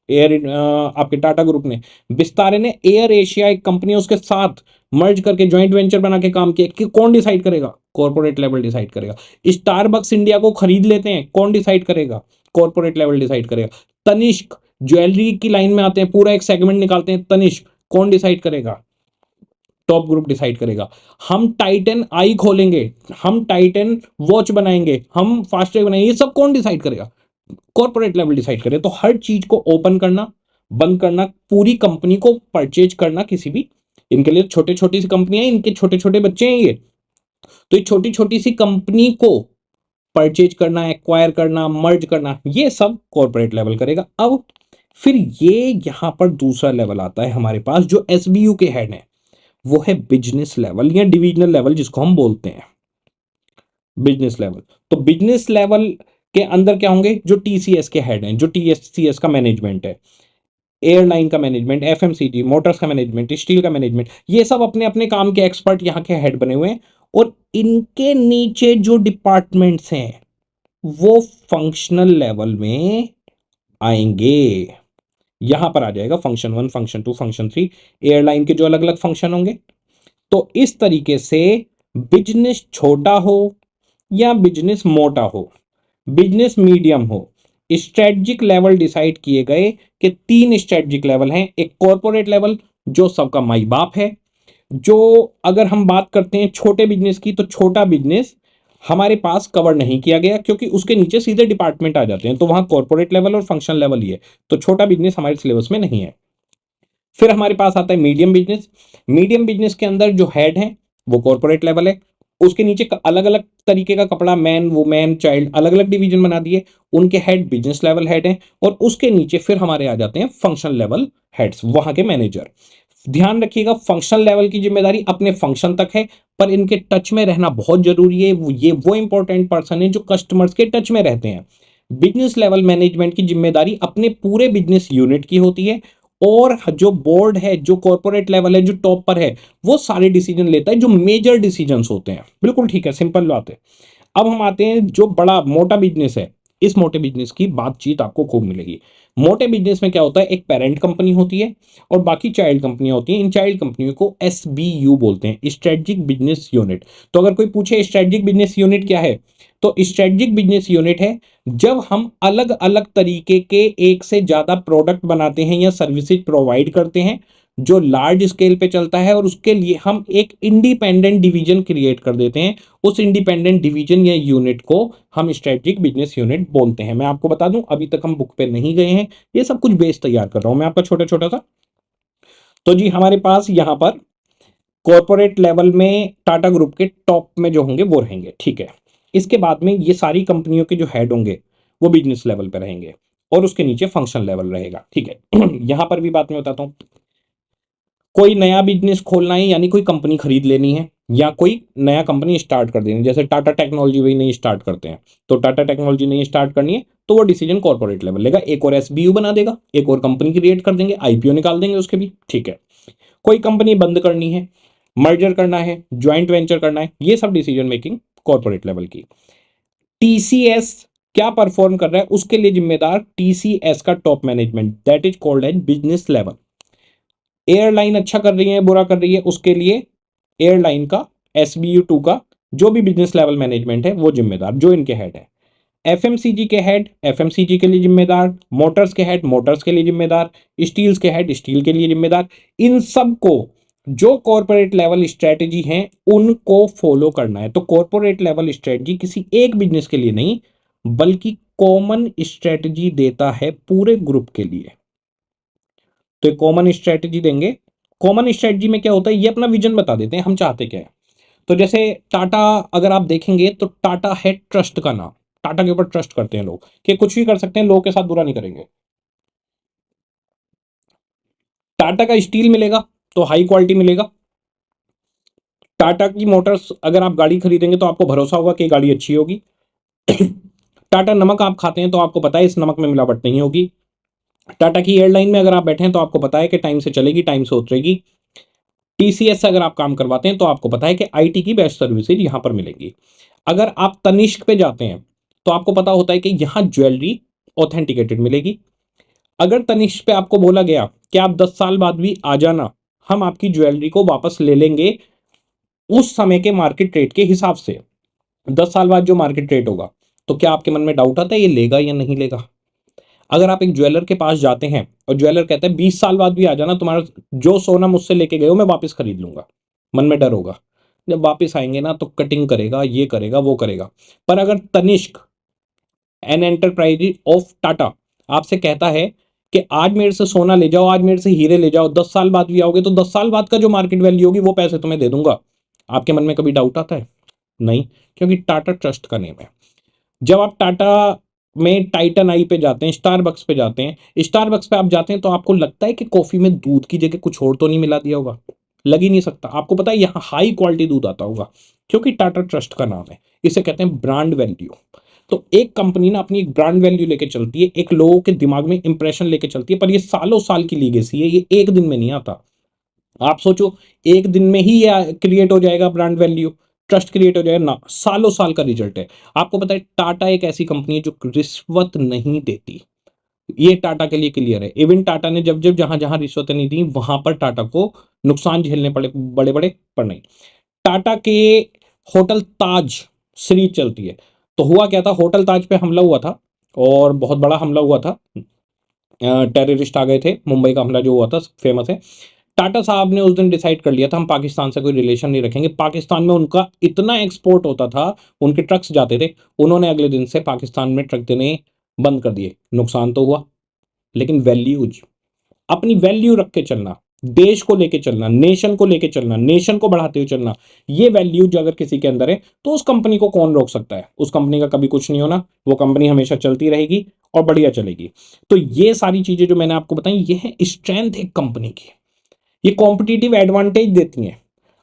आपके टाटा ग्रुप ने। विस्तारे ने एयर एशिया एक कंपनी उसके साथ मर्ज करके जॉइंट वेंचर बना के काम किया। कि कौन डिसाइड करेगा? कॉर्पोरेट लेवल डिसाइड करेगा। स्टारबक्स इंडिया को खरीद लेते हैं, कौन डिसाइड करेगा? कॉर्पोरेट लेवल डिसाइड करेगा। तनिष्क ज्वेलरी की लाइन में आते हैं, पूरा एक सेगमेंट निकालते हैं तनिष्क, कौन डिसाइड करेगा? टॉप ग्रुप डिसाइड करेगा। हम टाइटन आई खोलेंगे, हम टाइटन वॉच बनाएंगे, हम फास्टैग बनाएंगे, ये सब कौन डिसाइड करेगा? कॉर्पोरेट लेवल डिसाइड करे। तो हर चीज को ओपन करना, बंद करना, पूरी कंपनी को परचेज करना, किसी भी, इनके लिए छोटे छोटी सी कंपनियां, इनके छोटे छोटे बच्चे हैं ये, तो ये छोटी छोटी सी कंपनी को परचेज करना, एक्वायर करना, मर्ज करना, ये सब कॉर्पोरेट लेवल करेगा। अब फिर ये यहां पर दूसरा लेवल आता है हमारे पास, जो एसबीयू के हेड है, वो है बिजनेस लेवल या डिविजनल लेवल, जिसको हम बोलते हैं बिजनेस लेवल। तो बिजनेस लेवल के अंदर क्या होंगे? जो टीसीएस के हेड हैं, जो टीसीएस का मैनेजमेंट है, एयरलाइन का मैनेजमेंट, एफएमसीजी, मोटर्स का मैनेजमेंट, स्टील का मैनेजमेंट, ये सब अपने अपने काम के एक्सपर्ट यहाँ के हेड बने हुए हैं। और इनके नीचे जो डिपार्टमेंट्स हैं वो फंक्शनल लेवल में आएंगे। यहां पर आ जाएगा फंक्शन 1, फंक्शन 2, फंक्शन 3, एयरलाइन के जो अलग अलग फंक्शन होंगे। तो इस तरीके से बिजनेस छोटा हो या बिजनेस मोटा हो, बिजनेस मीडियम हो, स्ट्रेटजिक लेवल डिसाइड किए गए कि 3 स्ट्रेटजिक लेवल हैं। एक कॉर्पोरेट लेवल जो सबका माई बाप है, जो अगर हम बात करते हैं छोटे बिजनेस की, तो छोटा बिजनेस हमारे पास कवर नहीं किया गया क्योंकि उसके नीचे सीधे डिपार्टमेंट आ जाते हैं, तो वहां कॉर्पोरेट लेवल और फंक्शन लेवल ही है, तो छोटा बिजनेस हमारे सिलेबस में नहीं है। फिर हमारे पास आता है मीडियम बिजनेस। मीडियम बिजनेस के अंदर जो हेड है वो कॉर्पोरेट लेवल है, उसके नीचे अलग अलग तरीके का कपड़ा, मैन, वुमेन, चाइल्ड, अलग अलग डिवीजन बना दिए, उनके हेड बिजनेस लेवल हेड हैं। और उसके नीचे फिर हमारे आ जाते हैं फंक्शन लेवल हेड्स, वहां के मैनेजर। ध्यान रखिएगा, फंक्शन लेवल की जिम्मेदारी अपने फंक्शन तक है, पर इनके टच में रहना बहुत जरूरी है। ये वो इंपॉर्टेंट पर्सन है जो कस्टमर्स के टच में रहते हैं। बिजनेस लेवल मैनेजमेंट की जिम्मेदारी अपने पूरे बिजनेस यूनिट की होती है, और जो बोर्ड है, जो कॉर्पोरेट लेवल है, जो टॉप पर है, वो सारे डिसीजन लेता है जो मेजर डिसीजंस होते हैं। बिल्कुल ठीक है, सिंपल बात है। अब हम आते हैं जो बड़ा मोटा बिजनेस है, इस मोटे बिजनेस की बातचीत आपको खूब मिलेगी। मोटे बिजनेस में क्या होता है, एक पेरेंट कंपनी होती है और बाकी चाइल्ड कंपनियां होती हैं। इन चाइल्ड कंपनियों को एसबीयू बोलते हैं, स्ट्रेटेजिक बिजनेस यूनिट। तो अगर कोई पूछे स्ट्रेटेजिक बिजनेस यूनिट क्या है, तो स्ट्रेटेजिक बिजनेस यूनिट है जब हम अलग अलग तरीके के एक से ज्यादा प्रोडक्ट बनाते हैं या सर्विसेज प्रोवाइड करते हैं जो लार्ज स्केल पे चलता है, और उसके लिए हम एक इंडिपेंडेंट डिवीजन क्रिएट कर देते हैं। उस इंडिपेंडेंट डिवीजन या यूनिट को हम स्ट्रेटेजिक बिजनेस यूनिट बोलते हैं। मैं आपको बता दूं, अभी तक हम बुक पे नहीं गए हैं, ये सब कुछ बेस तैयार कर रहा हूं मैं आपका छोटा छोटा सा। तो जी हमारे पास यहां पर कॉर्पोरेट लेवल में टाटा ग्रुप के टॉप में जो होंगे वो रहेंगे, ठीक है। इसके बाद में ये सारी कंपनियों के जो हेड होंगे वो बिजनेस लेवल पे रहेंगे और उसके नीचे फंक्शन लेवल रहेगा, ठीक है। यहां पर भी बात मैं बताता हूं, कोई नया बिजनेस खोलना है यानी कोई कंपनी खरीद लेनी है या कोई नया कंपनी स्टार्ट कर देनी है, जैसे टाटा टेक्नोलॉजी वही नहीं स्टार्ट करते हैं, तो टाटा टेक्नोलॉजी नहीं स्टार्ट करनी है तो वो डिसीजन कॉर्पोरेट लेवल लेगा, एक और एसबीयू बना देगा, एक और कंपनी क्रिएट कर देंगे, आईपीओ निकाल देंगे उसके भी, ठीक है। कोई कंपनी बंद करनी है, मर्जर करना है, ज्वाइंट वेंचर करना है, ये सब डिसीजन मेकिंग कॉर्पोरेट लेवल की। टीसीएस क्या परफॉर्म कर रहा है उसके लिए जिम्मेदार टीसीएस का top management, that is called as business level. Airline अच्छा कर रही है बुरा कर रही है, उसके लिए एयरलाइन का SBU 2 का जो भी बिजनेस लेवल मैनेजमेंट है वो जिम्मेदार, जो इनके हेड है। एफएमसीजी के हेड एफएमसीजी के लिए जिम्मेदार, मोटर्स के हेड मोटर्स के लिए जिम्मेदार, स्टील्स के हेड स्टील के लिए जिम्मेदार। इन सब को जो कॉर्पोरेट लेवल स्ट्रेटेजी है उनको फॉलो करना है। तो कॉर्पोरेट लेवल स्ट्रेटेजी किसी एक बिजनेस के लिए नहीं बल्कि कॉमन स्ट्रेटेजी देता है पूरे ग्रुप के लिए। तो एक कॉमन स्ट्रेटेजी देंगे। कॉमन स्ट्रेटेजी में क्या होता है, ये अपना विजन बता देते हैं हम चाहते क्या है। तो जैसे टाटा अगर आप देखेंगे तो टाटा है ट्रस्ट का नाम, टाटा के ऊपर ट्रस्ट करते हैं लोग कि कुछ भी कर सकते हैं, लोगों के साथ बुरा नहीं करेंगे। टाटा का स्टील मिलेगा तो हाई क्वालिटी मिलेगा। टाटा की मोटर्स अगर आप गाड़ी खरीदेंगे तो आपको भरोसा होगा कि गाड़ी अच्छी होगी। टाटा नमक आप खाते हैं तो आपको पता है इस नमक में मिलावट नहीं होगी। टाटा की एयरलाइन में अगर आप बैठे हैं तो आपको पता है कि टाइम से चलेगी, टाइम से उतरेगी। टीसीएस से अगर आप काम करवाते हैं तो आपको पता है कि आईटी की बेस्ट सर्विसेज यहां पर मिलेगी। अगर आप तनिष्क पे जाते हैं तो आपको पता होता है कि यहां ज्वेलरी ऑथेंटिकेटेड मिलेगी। अगर तनिष्क पे आपको बोला गया कि आप 10 साल बाद भी आ जाना, हम आपकी ज्वेलरी को वापस ले लेंगे उस समय के मार्केट रेट के हिसाब से, 10 साल बाद जो मार्केट रेट होगा, तो क्या आपके मन में डाउट आता है ये लेगा या नहीं लेगा? अगर आप एक ज्वेलर के पास जाते हैं और ज्वेलर कहता है 20 साल बाद भी आ जाना, तुम्हारा जो सोना मुझसे लेके गए हो मैं वापस खरीद लूंगा, मन में डर होगा, जब वापस आएंगे ना तो कटिंग करेगा, ये करेगा वो करेगा। पर अगर Tanishq an enterprise of Tata आपसे कहता है कि आज मेरे से सोना ले जाओ, आज मेरे से हीरे ले जाओ, 10 साल बाद भी आओगे तो 10 साल बाद का जो मार्केट वैल्यू होगी वो पैसे तुम्हें दे दूंगा, आपके मन में कभी डाउट आता है? नहीं, क्योंकि टाटा ट्रस्ट का नेम है। जब आप टाटा में टाइटन आई पे जाते हैं, स्टारबक्स पे जाते हैं, स्टारबक्स पे आप जाते हैं तो आपको लगता है कि कॉफी में दूध की जगह कुछ और तो नहीं मिला दिया होगा? लग ही नहीं सकता। आपको पता है यहाँ हाई क्वालिटी दूध आता होगा, क्योंकि टाटा ट्रस्ट का नाम है। इसे कहते हैं ब्रांड वैल्यू। तो एक कंपनी ना अपनी एक ब्रांड वैल्यू लेके चलती है, एक लोगों के दिमाग में इंप्रेशन लेके चलती है, पर ये सालों साल की लीगेसी है, ये एक दिन में नहीं आता। आप सोचो एक दिन में ही ये क्रिएट हो जाएगा ब्रांड वैल्यू, ट्रस्ट क्रिएट हो जाएगा ना, सालों साल का रिजल्ट है। आपको पता है टाटा एक ऐसी कंपनी है जो रिश्वत नहीं देती, ये टाटा के लिए क्लियर है। इवन टाटा ने जब जब जहां जहां रिश्वतें नहीं दी वहां पर टाटा को नुकसान झेलने पड़े, बड़े बड़े, पर नहीं। टाटा के होटल ताज सीरीज चलती है, तो हुआ क्या था, होटल ताज पे हमला हुआ था और बहुत बड़ा हमला हुआ था, टेररिस्ट आ गए थे, मुंबई का हमला जो हुआ था फेमस है। टाटा साहब ने उस दिन डिसाइड कर लिया था हम पाकिस्तान से कोई रिलेशन नहीं रखेंगे। पाकिस्तान में उनका इतना एक्सपोर्ट होता था, उनके ट्रक्स जाते थे, उन्होंने अगले दिन से पाकिस्तान में ट्रक देने बंद कर दिए। नुकसान तो हुआ, लेकिन वैल्यूज, अपनी वैल्यू रख के चलना, देश को लेके चलना, नेशन को लेके चलना, नेशन को बढ़ाते हुए चलना, ये वैल्यूज अगर किसी के अंदर है तो उस कंपनी को कौन रोक सकता है? उस कंपनी का कभी कुछ नहीं होना, वो कंपनी हमेशा चलती रहेगी और बढ़िया चलेगी। तो ये सारी चीजें जो मैंने आपको बताई ये है स्ट्रेंथ एक कंपनी की, ये कॉम्पिटिटिव एडवांटेज देती हैं।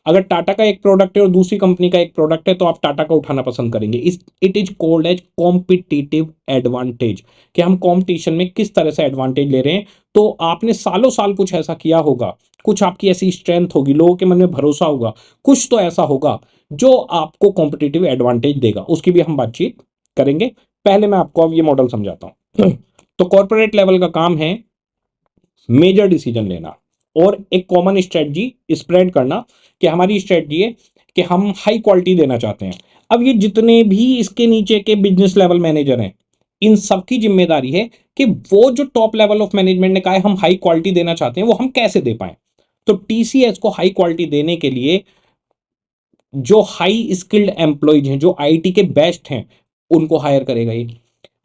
अगर टाटा का एक प्रोडक्ट है और दूसरी कंपनी का एक प्रोडक्ट है तो आप टाटा का उठाना पसंद करेंगे। It is called as competitive advantage, कि हम कंपटीशन में किस तरह से एडवांटेज ले रहे हैं। तो आपने सालों साल कुछ ऐसा किया होगा, कुछ आपकी ऐसी स्ट्रेंथ होगी, लोगों के मन में भरोसा होगा, कुछ तो ऐसा होगा जो आपको कॉम्पिटिटिव एडवांटेज देगा, उसकी भी हम बातचीत करेंगे। पहले मैं आपको अब ये मॉडल समझाता हूं। तो कॉर्पोरेट लेवल का काम है मेजर डिसीजन लेना और एक कॉमन स्ट्रेटजी स्प्रेड करना, कि हमारी स्ट्रेटजी है कि हम हाई क्वालिटी देना चाहते हैं। अब ये जितने भी इसके नीचे के बिजनेस लेवल मैनेजर हैं, इन सबकी जिम्मेदारी है कि वो जो टॉप लेवल ऑफ मैनेजमेंट ने कहा है हम हाई क्वालिटी देना चाहते हैं, वो हम कैसे दे पाए। तो टीसीएस को हाई क्वालिटी देने के लिए जो हाई स्किल्ड एम्प्लॉयज हैं, जो आईटी के बेस्ट हैं, उनको हायर करेगा ये।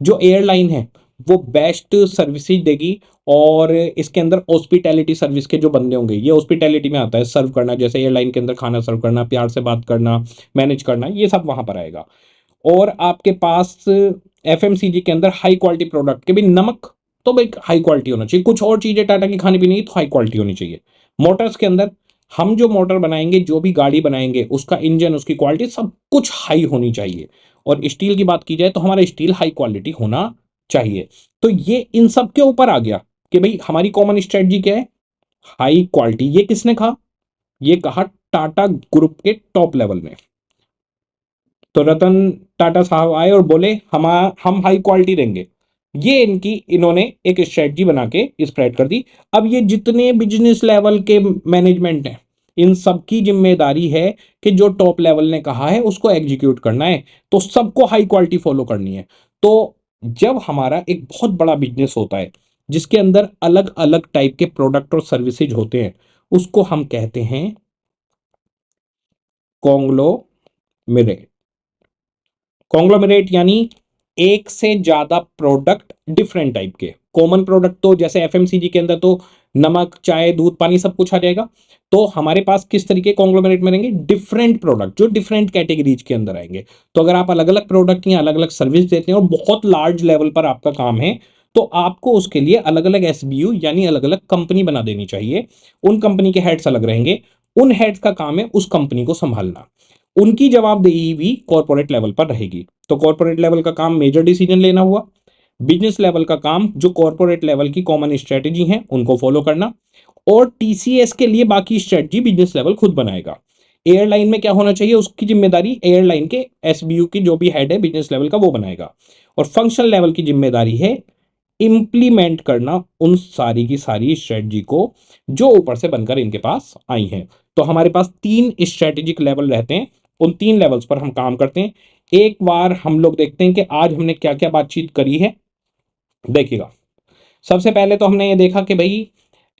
जो एयरलाइन है वो बेस्ट सर्विसेज देगी, और इसके अंदर हॉस्पिटैलिटी सर्विस के जो बंदे होंगे, ये हॉस्पिटैलिटी में आता है सर्व करना, जैसे एयरलाइन के अंदर खाना सर्व करना, प्यार से बात करना, मैनेज करना, ये सब वहां पर आएगा। और आपके पास एफएमसीजी के अंदर हाई क्वालिटी प्रोडक्ट के भी, नमक तो भाई हाई क्वालिटी होना चाहिए, कुछ और चीजें टाटा की खाने पीने की तो हाई क्वालिटी होनी चाहिए। मोटर्स के अंदर हम जो मोटर बनाएंगे, जो भी गाड़ी बनाएंगे, उसका इंजन, उसकी क्वालिटी सब कुछ हाई होनी चाहिए। और स्टील की बात की जाए तो हमारा स्टील हाई क्वालिटी होना चाहिए। तो ये इन सब के ऊपर आ गया कि भाई हमारी कॉमन स्ट्रेटजी क्या है, हाई क्वालिटी। ये किसने कहा, ये कहा टाटा ग्रुप के टॉप लेवल में। तो रतन टाटा साहब आए और बोले हम हाई क्वालिटी देंगे। ये इन्होंने एक स्ट्रेटजी बना के स्प्रेड कर दी। अब ये जितने बिजनेस लेवल के मैनेजमेंट हैं, इन सबकी जिम्मेदारी है कि जो टॉप लेवल ने कहा है उसको एग्जीक्यूट करना है। तो सबको हाई क्वालिटी फॉलो करनी है। तो जब हमारा एक बहुत बड़ा बिजनेस होता है जिसके अंदर अलग अलग टाइप के प्रोडक्ट और सर्विसेज होते हैं, उसको हम कहते हैं कॉन्ग्लोमेरेट। कॉन्ग्लोमेरेट यानी एक से ज्यादा प्रोडक्ट डिफरेंट टाइप के। कॉमन प्रोडक्ट तो जैसे एफएमसीजी के अंदर तो नमक, चाय, दूध, पानी सब कुछ आ जाएगा। तो हमारे पास किस तरीके कॉन्ग्लोमेरेट में रहेंगे, डिफरेंट प्रोडक्ट जो डिफरेंट कैटेगरीज के अंदर आएंगे। तो अगर आप अलग अलग प्रोडक्ट या अलग अलग सर्विस देते हैं और बहुत लार्ज लेवल पर आपका काम है, तो आपको उसके लिए अलग अलग एसबीयू यानी अलग अलग कंपनी बना देनी चाहिए। उन कंपनी के हेड्स अलग रहेंगे, उन हेड्स का काम है उस कंपनी को संभालना, उनकी जवाबदेही भी कॉर्पोरेट लेवल पर रहेगी। तो कॉर्पोरेट लेवल का काम मेजर डिसीजन लेना हुआ, बिजनेस लेवल का काम जो कॉर्पोरेट लेवल की कॉमन स्ट्रेटजी है उनको फॉलो करना, और टीसीएस के लिए बाकी स्ट्रेटजी बिजनेस लेवल खुद बनाएगा। एयरलाइन में क्या होना चाहिए, उसकी जिम्मेदारी एयरलाइन के एसबीयू की जो भी हेड है बिजनेस लेवल का वो बनाएगा। और फंक्शनल लेवल की जिम्मेदारी है इंप्लीमेंट करना उन सारी की सारी स्ट्रेटजी को जो ऊपर से बनकर इनके पास आई हैं। तो हमारे पास 3 स्ट्रेटेजिक लेवल रहते हैं, उन 3 लेवल्स पर हम काम करते हैं। एक बार हम लोग देखते हैं कि आज हमने क्या क्या बातचीत करी है। देखिएगा, सबसे पहले तो हमने ये देखा कि भाई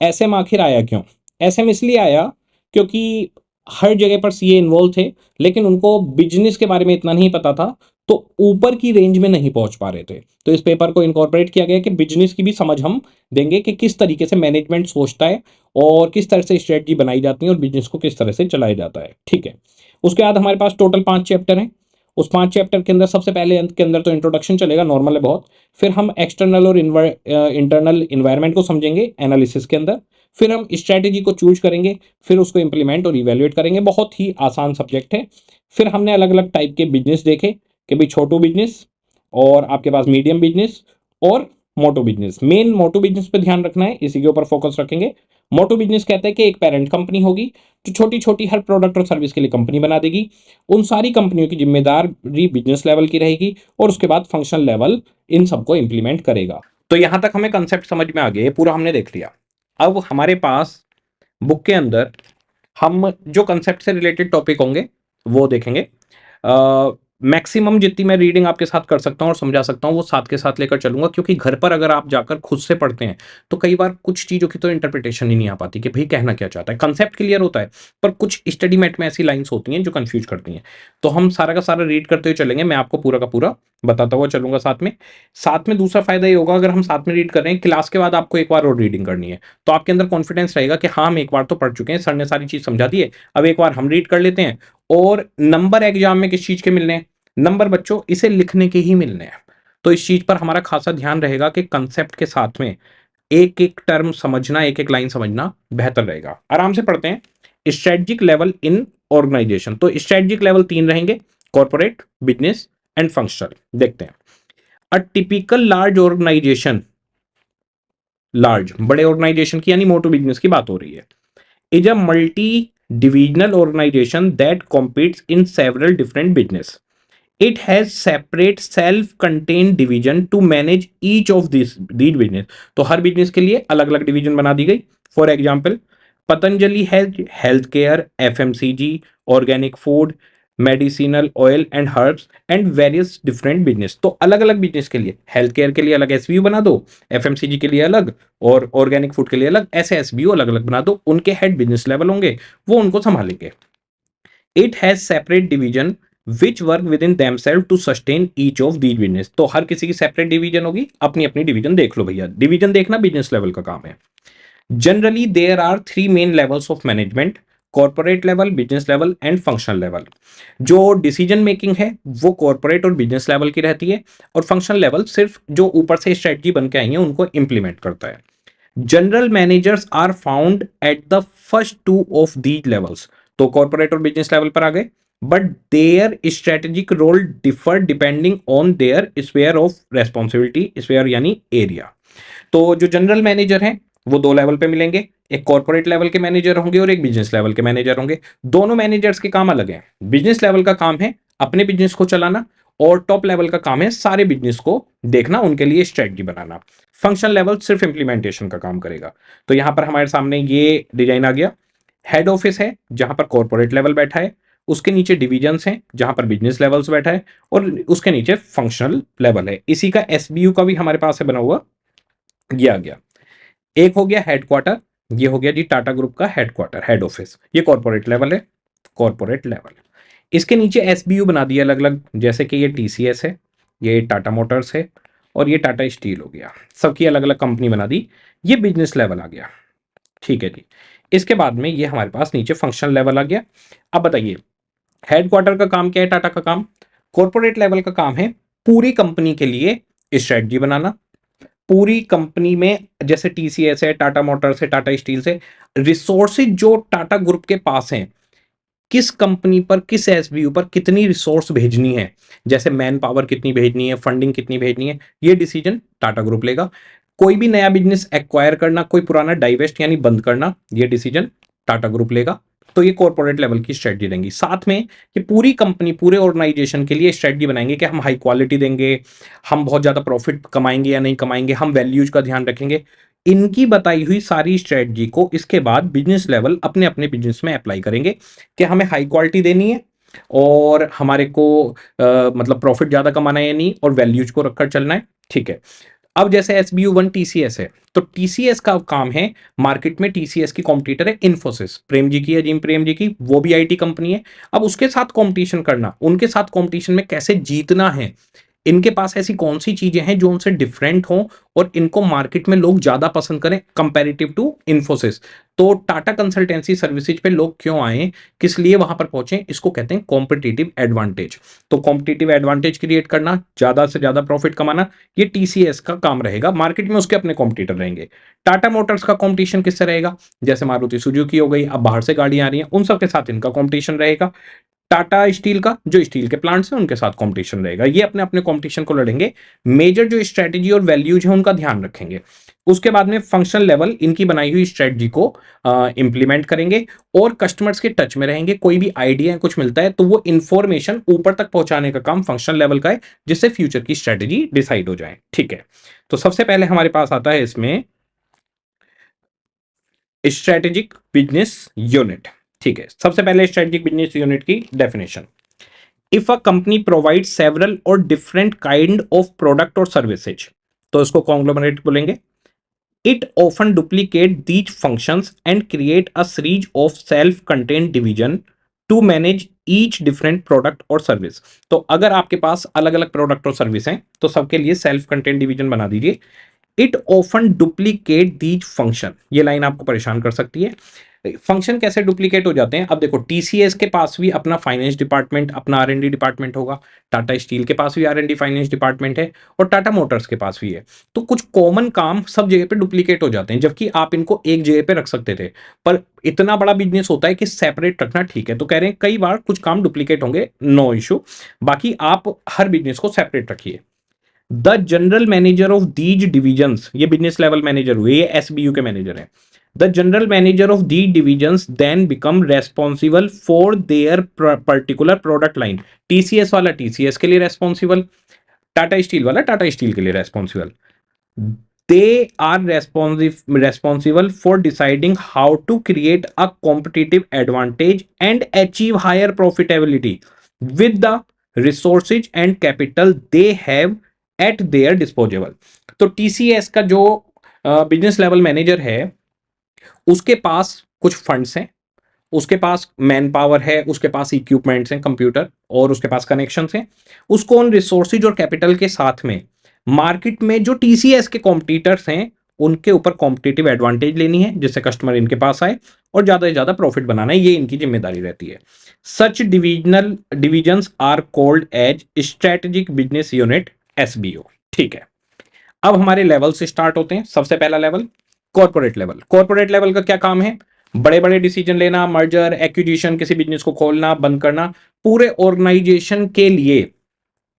एसएम आखिर आया क्यों। एसएम इसलिए आया क्योंकि हर जगह पर सीए इन्वॉल्व थे, लेकिन उनको बिजनेस के बारे में इतना नहीं पता था, तो ऊपर की रेंज में नहीं पहुंच पा रहे थे। तो इस पेपर को इनकॉर्पोरेट किया गया कि बिजनेस की भी समझ हम देंगे कि किस तरीके से मैनेजमेंट सोचता है और किस तरह से स्ट्रेटजी बनाई जाती है और बिजनेस को किस तरह से चलाया जाता है। ठीक है, उसके बाद हमारे पास टोटल 5 चैप्टर हैं। उस 5 चैप्टर के अंदर सबसे पहले अंत के अंदर तो इंट्रोडक्शन चलेगा, नॉर्मल है बहुत। फिर हम एक्सटर्नल और इंटरनल इन्वायरमेंट को समझेंगे एनालिसिस के अंदर। फिर हम स्ट्रैटेजी को चूज करेंगे, फिर उसको इंप्लीमेंट और इवेल्युएट करेंगे। बहुत ही आसान सब्जेक्ट है। फिर हमने अलग अलग टाइप के बिजनेस देखे कि भाई छोटू बिजनेस, और आपके पास मीडियम बिजनेस और मोटो बिजनेस। मेन मोटो बिजनेस पे ध्यान रखना है, इसी के ऊपर फोकस रखेंगे। मोटो बिजनेस कहते हैं कि एक पेरेंट कंपनी होगी जो छोटी छोटी हर प्रोडक्ट और सर्विस के लिए कंपनी बना देगी। उन सारी कंपनियों की जिम्मेदारी बिजनेस लेवल की रहेगी, और उसके बाद फंक्शनल लेवल इन सबको इंप्लीमेंट करेगा। तो यहां तक हमें कंसेप्ट समझ में आ गए, पूरा हमने देख लिया। अब हमारे पास बुक के अंदर हम जो कंसेप्ट से रिलेटेड टॉपिक होंगे वो देखेंगे। मैक्सिमम जितनी मैं रीडिंग आपके साथ कर सकता हूँ और समझा सकता हूँ वो साथ के साथ लेकर चलूंगा, क्योंकि घर पर अगर आप जाकर खुद से पढ़ते हैं तो कई बार कुछ चीज़ों की तो इंटरप्रिटेशन ही नहीं आ पाती कि भाई कहना क्या चाहता है। कंसेप्ट क्लियर होता है पर कुछ स्टडी मेट में ऐसी लाइंस होती हैं जो कंफ्यूज करती हैं। तो हम सारा का सारा रीड करते हुए चलेंगे, मैं आपको पूरा का पूरा बताता हुआ चलूंगा साथ में दूसरा फायदा ये होगा, अगर हम साथ में रीड कर रहे हैं, क्लास के बाद आपको एक बार और रीडिंग करनी है तो आपके अंदर कॉन्फिडेंस रहेगा कि हाँ हम एक बार तो पढ़ चुके हैं, सर ने सारी चीज समझा दी है, अब एक बार हम रीड कर लेते हैं। और नंबर एग्जाम में किस चीज के मिलने हैं, नंबर बच्चों इसे लिखने के ही मिलने हैं। तो इस चीज पर हमारा खासा ध्यान रहेगा कि कंसेप्ट के साथ में एक एक टर्म समझना, एक एक लाइन समझना बेहतर रहेगा। आराम से पढ़ते हैं। Strategic level in organization. तो स्ट्रेटजिक लेवल 3 रहेंगे, कॉर्पोरेट, बिजनेस एंड फंक्शनल। देखते हैं, a typical large organization, large बड़े ऑर्गेनाइजेशन की यानी मोटो बिजनेस की बात हो रही है, is a multi divisional organization that competes in several different business. It has separate self contained division to manage each of this these business. तो हर बिजनेस के लिए अलग अलग डिवीजन बना दी गई। For example, Patanjali has health care, FMCG, organic food, medicinal oil and herbs and various different business. तो अलग अलग बिजनेस के लिए, हेल्थ केयर के लिए अलग एसबीयू बना दो, एफएमसीजी के लिए अलग, और ऑर्गेनिक फूड के लिए अलग, ऐसे एसबीयू अलग अलग बना दो। उनके हेड बिजनेस लेवल होंगे, वो उनको संभालेंगे। It has separate division which work within themselves to sustain each of these business. तो हर किसी की सेपरेट डिवीजन होगी, अपनी अपनी डिवीजन देख लो भैया। डिवीजन देखना बिजनेस लेवल का काम है। Generally there are 3 main levels of management, corporate level, business level and functional level. जो डिसीजन मेकिंग है वो कॉर्पोरेट और बिजनेस लेवल की रहती है, और फंक्शनल लेवल सिर्फ जो ऊपर से स्ट्रेटजी बन के आई है उनको इंप्लीमेंट करता है। General managers are found at the first two of these levels. तो कॉर्पोरेट और बिजनेस लेवल पर आ गए, but their strategic role differ depending on their sphere of responsibility, sphere यानी एरिया। तो जो जनरल मैनेजर हैं वो 2 लेवल पे मिलेंगे, एक कॉर्पोरेट लेवल के मैनेजर होंगे और एक बिजनेस लेवल के मैनेजर होंगे। दोनों मैनेजर्स के काम अलग हैं। बिजनेस लेवल का काम है अपने बिजनेस को चलाना, और टॉप लेवल का काम है सारे बिजनेस को देखना, उनके लिए स्ट्रेटजी बनाना। फंक्शनल लेवल सिर्फ इंप्लीमेंटेशन का काम करेगा। तो यहां पर हमारे सामने ये डिजाइन आ गया। हेड ऑफिस है जहां पर कॉर्पोरेट लेवल बैठा है, उसके नीचे डिविजन्स हैं जहां पर बिजनेस लेवल्स बैठा है, और उसके नीचे फंक्शनल लेवल है। इसी का एसबीयू का भी हमारे पास है बना हुआ, ये आ गया। एक हो गया हेडक्वार्टर, ये हो गया जी टाटा ग्रुप का हेडक्वार्टर, हेड ऑफिस, ये कॉर्पोरेट लेवल है, कॉर्पोरेट लेवल। इसके नीचे एसबीयू बना दिया अलग अलग, जैसे कि ये टीसीएस है, ये टाटा मोटर्स है, और ये टाटा स्टील हो गया। सबकी अलग अलग कंपनी बना दी, ये बिजनेस लेवल आ गया। ठीक है जी। इसके बाद में ये हमारे पास नीचे फंक्शनल लेवल आ गया। अब बताइए, हेडक्वार्टर का काम क्या है टाटा का काम? कॉर्पोरेट लेवल का काम है पूरी कंपनी के लिए स्ट्रेटजी बनाना। पूरी कंपनी में जैसे टीसीएस है, टाटा मोटर्स है, टाटा स्टील से, रिसोर्सेज जो टाटा ग्रुप के पास हैं, किस कंपनी पर, किस एसबीयू पर कितनी रिसोर्स भेजनी है, जैसे मैन पावर कितनी भेजनी है, फंडिंग कितनी भेजनी है, ये डिसीजन टाटा ग्रुप लेगा। कोई भी नया बिजनेस एक्वायर करना, कोई पुराना डाइवेस्ट यानी बंद करना, ये डिसीजन टाटा ग्रुप लेगा। तो ये कॉर्पोरेट लेवल की स्ट्रेटजी देंगी। साथ में कि पूरी कंपनी, पूरे ऑर्गेनाइजेशन के लिए स्ट्रेटजी बनाएंगे कि हम हाई क्वालिटी देंगे, हम बहुत ज्यादा प्रॉफिट कमाएंगे या नहीं कमाएंगे, हम वैल्यूज का ध्यान रखेंगे। इनकी बताई हुई सारी स्ट्रेटजी को इसके बाद बिजनेस लेवल अपने अपने बिजनेस में अप्लाई करेंगे कि हमें हाई क्वालिटी देनी है, और हमारे को मतलब प्रॉफिट ज्यादा कमाना है या नहीं, और वैल्यूज को रखकर चलना है। ठीक है। अब जैसे SBU1 टीसीएस है, तो टीसीएस का काम है, मार्केट में टीसीएस की कॉम्पिटिटर है इन्फोसिस, प्रेम जी की है, जिम प्रेम जी की, वो भी आईटी कंपनी है। अब उसके साथ कंपटीशन करना, उनके साथ कंपटीशन में कैसे जीतना है, इनके पास ऐसी कौन सी चीजें हैं जो उनसे डिफरेंट हो और इनको मार्केट में लोग ज्यादा पसंद करें कंपैरेटिव टू इन्फोसिस। तो टाटा कंसल्टेंसी सर्विसेज पे लोग क्यों आए, किस लिए वहां पर पहुंचे, इसको कहते हैं कॉम्पिटिटिव एडवांटेज। तो कॉम्पिटिटिव एडवांटेज क्रिएट करना, ज्यादा से ज्यादा प्रॉफिट कमाना, ये टीसीएस का काम रहेगा। मार्केट में उसके अपने कॉम्पिटिटर रहेंगे। टाटा मोटर्स का कॉम्पिटिशन किससे रहेगा? जैसे मारुति सुजुकी हो गई, अब बाहर से गाड़ियां आ रही हैं, उन सबके साथ इनका कॉम्पिटिशन रहेगा। टाटा स्टील का, जो स्टील के प्लांट्स हैं उनके साथ कंपटीशन रहेगा। ये अपने अपने कंपटीशन को लड़ेंगे, मेजर जो स्ट्रेटजी और वैल्यूज है उनका ध्यान रखेंगे। उसके बाद में फंक्शनल लेवल इनकी बनाई हुई स्ट्रेटजी को इंप्लीमेंट करेंगे, और कस्टमर्स के टच में रहेंगे। कोई भी आइडिया कुछ मिलता है तो वो इंफॉर्मेशन ऊपर तक पहुंचाने का काम फंक्शनल लेवल का है, जिससे फ्यूचर की स्ट्रेटजी डिसाइड हो जाए। ठीक है। तो सबसे पहले हमारे पास आता है इसमें स्ट्रेटेजिक बिजनेस यूनिट। ठीक है, सबसे पहले स्ट्रेटेजिक बिजनेस यूनिट की definition. If a company provide several और डिफरेंट काइंड ऑफ प्रोडक्ट और सर्विसेज, तो इसको कॉन्ग्लोमरेट बोलेंगे। It often duplicate these functions and create a series of self contained division to manage each different product और service. तो अगर आपके पास अलग अलग प्रोडक्ट और सर्विस हैं तो सबके लिए सेल्फ कंटेन्ड डिवीजन बना दीजिए। It often duplicate these function. ये लाइन आपको परेशान कर सकती है। फंक्शन कैसे डुप्लीकेट हो जाते हैं? अब देखो, टीसीएस के पास भी अपना फाइनेंस डिपार्टमेंट, अपना आर&डी डिपार्टमेंट होगा, टाटा स्टील के पास भी आर&डी फाइनेंस डिपार्टमेंट है, और टाटा मोटर्स के पास भी है। तो कुछ कॉमन काम सब जगह पे डुप्लीकेट हो जाते हैं, जबकि आप इनको एक जगह पे रख सकते थे। पर इतना बड़ा बिजनेस होता है कि सेपरेट रखना ठीक है, तो कह रहे हैं कई बार कुछ काम डुप्लीकेट होंगे, नो इशू। बाकी आप हर बिजनेस को सेपरेट रखिए। The general manager of these divisions, ये बिजनेस लेवल मैनेजर हुए, ये एसबीयू के मैनेजर हैं। The general manager of the divisions then become responsible for their particular product line. TCS वाला टीसीएस के लिए रेस्पॉन्सिबल, टाटा स्टील वाला टाटा स्टील के लिए responsible. They are responsible for deciding how to create a competitive advantage and achieve higher profitability with the resources and capital they have at their disposal। तो TCS का जो business level manager है, उसके पास कुछ funds हैं, उसके पास man power है, उसके पास इक्विपमेंट्स हैं, कंप्यूटर, और उसके पास कनेक्शंस हैं। उसको उन रिसोर्सेज और कैपिटल के साथ में मार्केट में जो टीसीएस के कॉम्पिटिटर्स हैं उनके ऊपर कॉम्पिटिटिव एडवांटेज लेनी है, जिससे कस्टमर इनके पास आए और ज्यादा से ज्यादा प्रॉफिट बनाना है, ये इनकी जिम्मेदारी रहती है। Such divisional divisions are called as strategic business unit, SBO. ठीक है, अब हमारे लेवल से स्टार्ट होते हैं। सबसे पहला level corporate level. Corporate level का क्या काम है? बड़े बड़े डिसीजन लेना, मर्जर, एक्विजिशन, किसी बिजनेस को खोलना, बंद करना, पूरे ऑर्गेनाइजेशन के लिए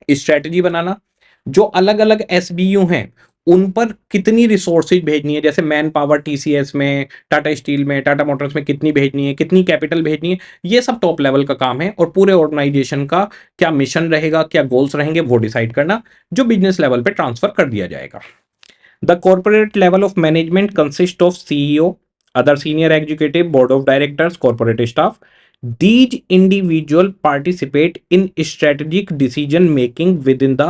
स्ट्रेटजी बनाना। जो अलग अलग एसबीयू हैं उन पर कितनी रिसोर्सेज भेजनी है, जैसे मैन पावर टीसीएस में, टाटा स्टील में, टाटा मोटर्स में कितनी भेजनी है, कितनी कैपिटल भेजनी है, ये सब टॉप लेवल का काम है। और पूरे ऑर्गेनाइजेशन का क्या मिशन रहेगा, क्या गोल्स रहेंगे, वो डिसाइड करना, जो बिजनेस लेवल पे ट्रांसफर कर दिया जाएगा। The corporate level of management consist of CEO, other senior executive, board of directors, corporate staff. These individual participate in strategic decision making within the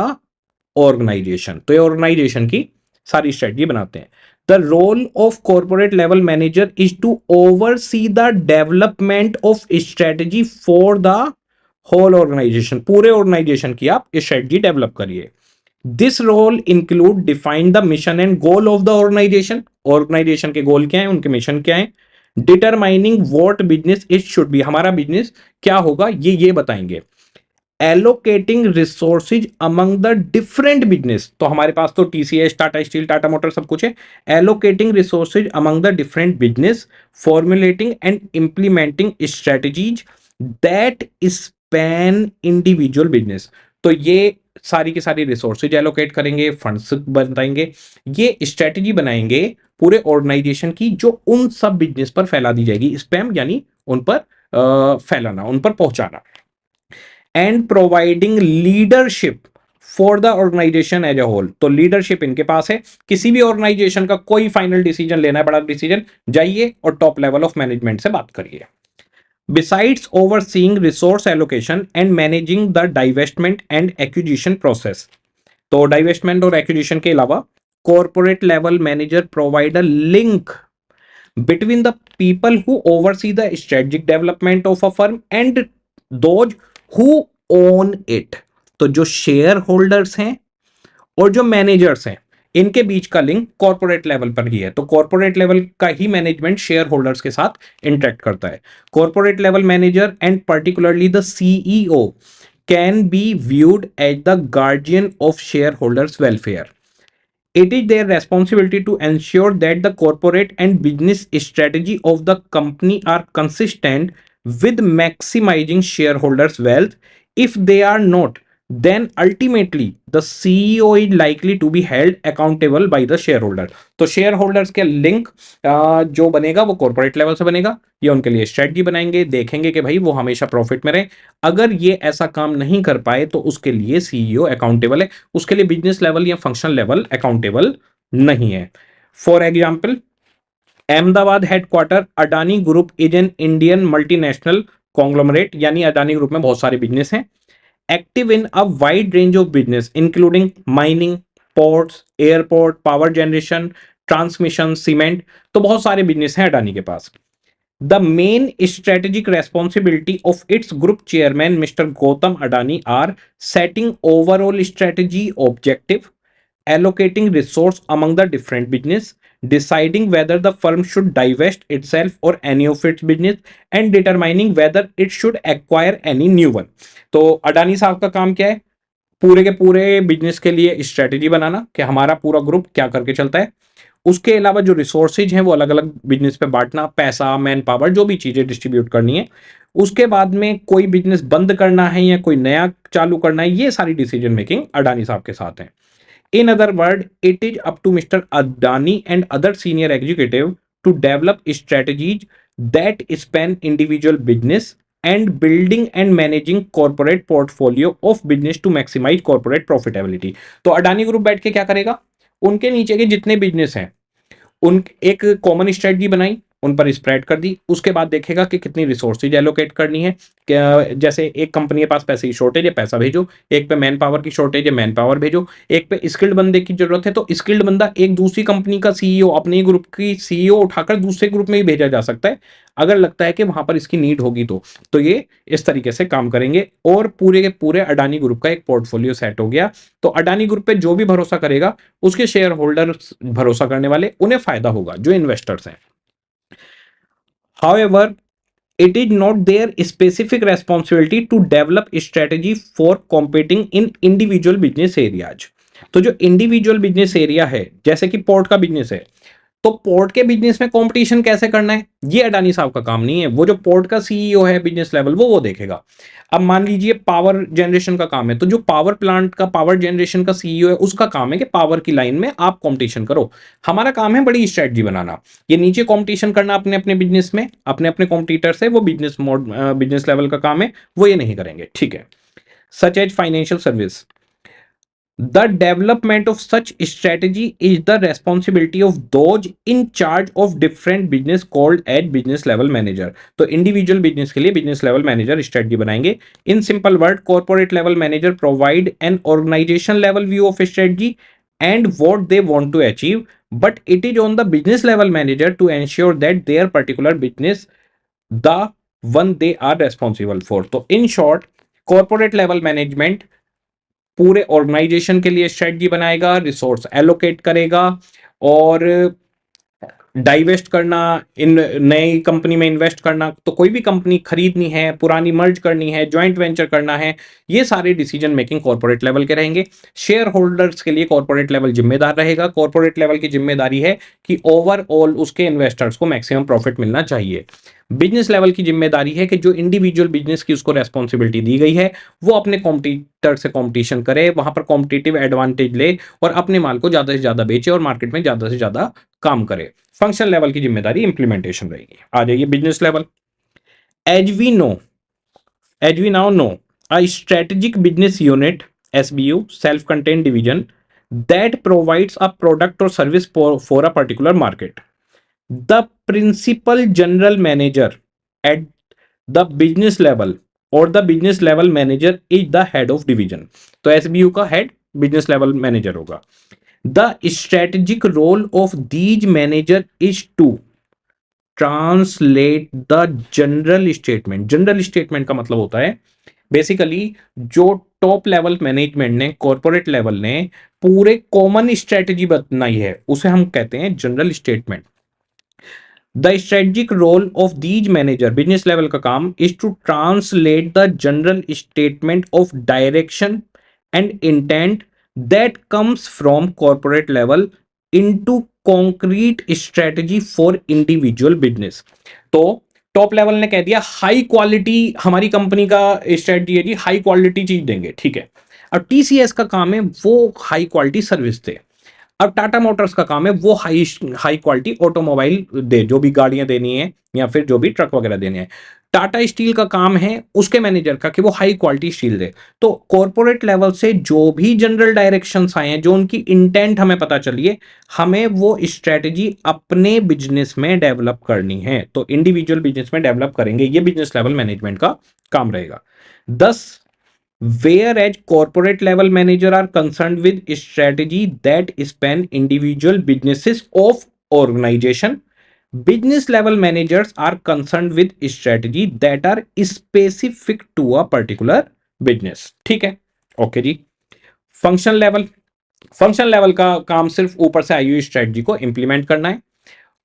organization। तो ये ऑर्गेनाइजेशन की सारी स्ट्रेटजी बनाते हैं। The role of corporate level manager is to oversee the development of strategy for the whole organisation. पूरे organisation की आप strategy develop करिए। This role include define the mission and goal of the organisation. Organisation के goal क्या है, उनके mission क्या है। Determining what business it should be, हमारा बिजनेस क्या होगा ये बताएंगे। Allocating resources among the different business, तो हमारे पास तो TCS, Tata steel, Tata motor सब कुछ है। Allocating resources among the different business, formulating and implementing strategies that span individual business. तो ये सारी की सारी रिसोर्सेज एलोकेट करेंगे, फंड्स बताएंगे, ये स्ट्रेटजी बनाएंगे पूरे ऑर्गेनाइजेशन की, जो उन सब बिजनेस पर फैला दी जाएगी। स्पैम यानी उन पर फैलाना, उन पर पहुंचाना। And providing leadership for the organisation as a whole. तो लीडरशिप इनके पास है। किसी भी ऑर्गेनाइजेशन का कोई फाइनल डिसीजन लेना है, बड़ा डिसीजन, जाइए और टॉप लेवल ऑफ मैनेजमेंट से बात करिए। Besides overseeing resource allocation and managing the divestment and acquisition process, तो divestment और acquisition के अलावा corporate level manager provide a link between the people who oversee the strategic development of a firm and those who own it। तो जो share holders हैं और जो managers हैं, इनके बीच का लिंक कॉर्पोरेट लेवल पर ही है। तो कॉर्पोरेट लेवल का ही मैनेजमेंट शेयर होल्डर्स के साथ इंटरेक्ट करता है। Corporate level manager and particularly the CEO can be viewed as the guardian of shareholders welfare. It is their responsibility to ensure that the corporate and business strategy of the company are consistent with maximizing shareholders' wealth. If they are not, then ultimately the CEO is likely to be held accountable by the shareholder। तो share holders के link जो बनेगा वो corporate level से बनेगा। ये उनके लिए स्ट्रेटजी बनाएंगे, देखेंगे कि भाई वो हमेशा प्रॉफिट में रहे। अगर ये ऐसा काम नहीं कर पाए तो उसके लिए सीईओ अकाउंटेबल है, उसके लिए बिजनेस लेवल या फंक्शनल लेवल अकाउंटेबल नहीं है। For example, Ahmedabad headquarter Adani group is an Indian multinational conglomerate, यानी अडानी ग्रुप में बहुत सारे बिजनेस हैं। Active in a wide range of business including mining, ports, airport, power generation, transmission, cement. तो बहुत सारे बिजनेस हैं अडानी के पास। The main strategic responsibility of its group chairman, Mr. Gautam Adani, are setting overall strategy objective, allocating resource among the different business, deciding whether the firm should divest itself or any of its business, and determining whether it should acquire any new one. तो अडानी साहब का काम क्या है? पूरे के पूरे business के लिए स्ट्रेटेजी बनाना कि हमारा पूरा ग्रुप क्या करके चलता है। उसके अलावा जो रिसोर्सेज हैं वो अलग अलग बिजनेस पे बांटना, पैसा, मैन पावर, जो भी चीजें डिस्ट्रीब्यूट करनी है। उसके बाद में कोई बिजनेस बंद करना है या कोई नया चालू करना है, ये सारी डिसीजन मेकिंग अडानी साहब के साथ है। In other words, it is up to Mr. Adani and other senior executive to develop strategies that span individual business and building and managing corporate portfolio of business to maximize corporate profitability। तो Adani group बैठ के क्या करेगा? उनके नीचे के जितने business हैं उन एक कॉमन स्ट्रेटजी बनाई, उन पर स्प्रेड कर दी। उसके बाद देखेगा कि कितनी रिसोर्सेज एलोकेट करनी है। जैसे एक कंपनी के पास पैसे की शॉर्टेज है, पैसा भेजो। एक पे मैन पावर की शॉर्टेज है, मैन पावर भेजो। एक पे स्किल्ड बंदे की जरूरत है, तो स्किल्ड बंदा एक दूसरी कंपनी का सीईओ, अपने ग्रुप की सीईओ उठाकर दूसरे ग्रुप में ही भेजा जा सकता है, अगर लगता है कि वहां पर इसकी नीड होगी तो ये इस तरीके से काम करेंगे। और पूरे के पूरे अडानी ग्रुप का एक पोर्टफोलियो सेट हो गया। तो अडानी ग्रुप पे जो भी भरोसा करेगा, उसके शेयर होल्डर्स भरोसा करने वाले, उन्हें फायदा होगा, जो इन्वेस्टर्स हैं। However, it is not their specific responsibility to develop a strategy for competing in individual business areas। तो जो इंडिविजुअल बिजनेस एरिया है, जैसे कि पोर्ट का बिजनेस है, तो पोर्ट के बिजनेस में कंपटीशन कैसे करना है, ये अडानी साहब का काम नहीं है। वो जो पोर्ट का सीईओ है बिजनेस लेवल, वो देखेगा। अब मान लीजिए पावर जनरेशन का काम है, तो जो पावर प्लांट का पावर जनरेशन का सीईओ है, उसका काम है कि पावर की लाइन में आप कंपटीशन करो। हमारा काम है बड़ी स्ट्रेटजी बनाना। ये नीचे कंपटीशन करना अपने अपने बिजनेस में, अपने अपने कॉम्पिटिटर से, वो बिजनेस लेवल का काम है, वो ये नहीं करेंगे। ठीक है। Such as financial service, the development of such strategy is the responsibility of those in charge of different business called as business level manager। तो इंडिविजुअल बिजनेस के लिए बिजनेस लेवल मैनेजर स्ट्रेटजी बनाएंगे। In simple word, corporate level manager provide an organisation level view of strategy and what they want to achieve, but it is on the business level manager to ensure that their particular business, the one they are responsible for। तो in short, corporate level management पूरे organisation के लिए strategy बनाएगा, resource allocate करेगा, और divest करना, इन नई company में इन्वेस्ट करना, तो कोई भी कंपनी खरीदनी है, पुरानी मर्ज करनी है, जॉइंट वेंचर करना है, ये सारे डिसीजन मेकिंग कॉर्पोरेट लेवल के रहेंगे। शेयर होल्डर्स के लिए कॉर्पोरेट लेवल जिम्मेदार रहेगा। कॉर्पोरेट लेवल की जिम्मेदारी है कि ओवरऑल उसके इन्वेस्टर्स को मैक्सिमम प्रॉफिट मिलना चाहिए। बिजनेस लेवल की जिम्मेदारी है कि जो इंडिविजुअल बिजनेस की उसको रेस्पॉन्सिबिलिटी दी गई है, वो अपने कॉम्पिटिटर से कॉम्पिटिशन करे, वहां पर कॉम्पिटिटिव एडवांटेज ले और अपने माल को ज्यादा से ज्यादा बेचे और मार्केट में ज्यादा से ज्यादा काम करे। फंक्शन लेवल की जिम्मेदारी इंप्लीमेंटेशन रहेगी। आ जाइए business level. As we now know, a strategic business unit, SBU, self contained division that provides a product or service for a particular market। The principal general manager at the business level or the business level manager is the head of division। तो SBU का head business level manager होगा। The strategic role of these manager is to translate the general statement। General statement का मतलब होता है basically जो top level management ने, corporate level ने पूरे कॉमन स्ट्रेटजी बनाई है, उसे हम कहते हैं general statement. The strategic role of these manager, business level का काम, is to translate the general statement of direction and intent that comes from corporate level into concrete strategy for individual business। तो top level ने कह दिया high quality हमारी company का strategy है जी, high quality चीज देंगे, ठीक है। अब TCS का काम है वो हाई क्वालिटी सर्विस दे। अब टाटा मोटर्स का काम है वो हाई क्वालिटी ऑटोमोबाइल दे, जो भी गाड़ियां देनी है या फिर जो भी ट्रक वगैरह देने हैं। टाटा स्टील का काम है उसके मैनेजर का कि वो हाई क्वालिटी स्टील दे। तो कॉर्पोरेट लेवल से जो भी जनरल डायरेक्शंस आए हैं, जो उनकी इंटेंट हमें पता चलिए, हमें वो स्ट्रेटजी अपने बिजनेस में डेवलप करनी है। तो इंडिविजुअल बिजनेस में डेवलप करेंगे, ये बिजनेस लेवल मैनेजमेंट का काम रहेगा। 10, whereas corporate level manager are concerned with strategy that span individual businesses of organization, business level managers are concerned with strategy that are specific to a particular business। ठीक है, okay जी। Function level, function level का काम सिर्फ ऊपर से आई हुई strategy को implement करना है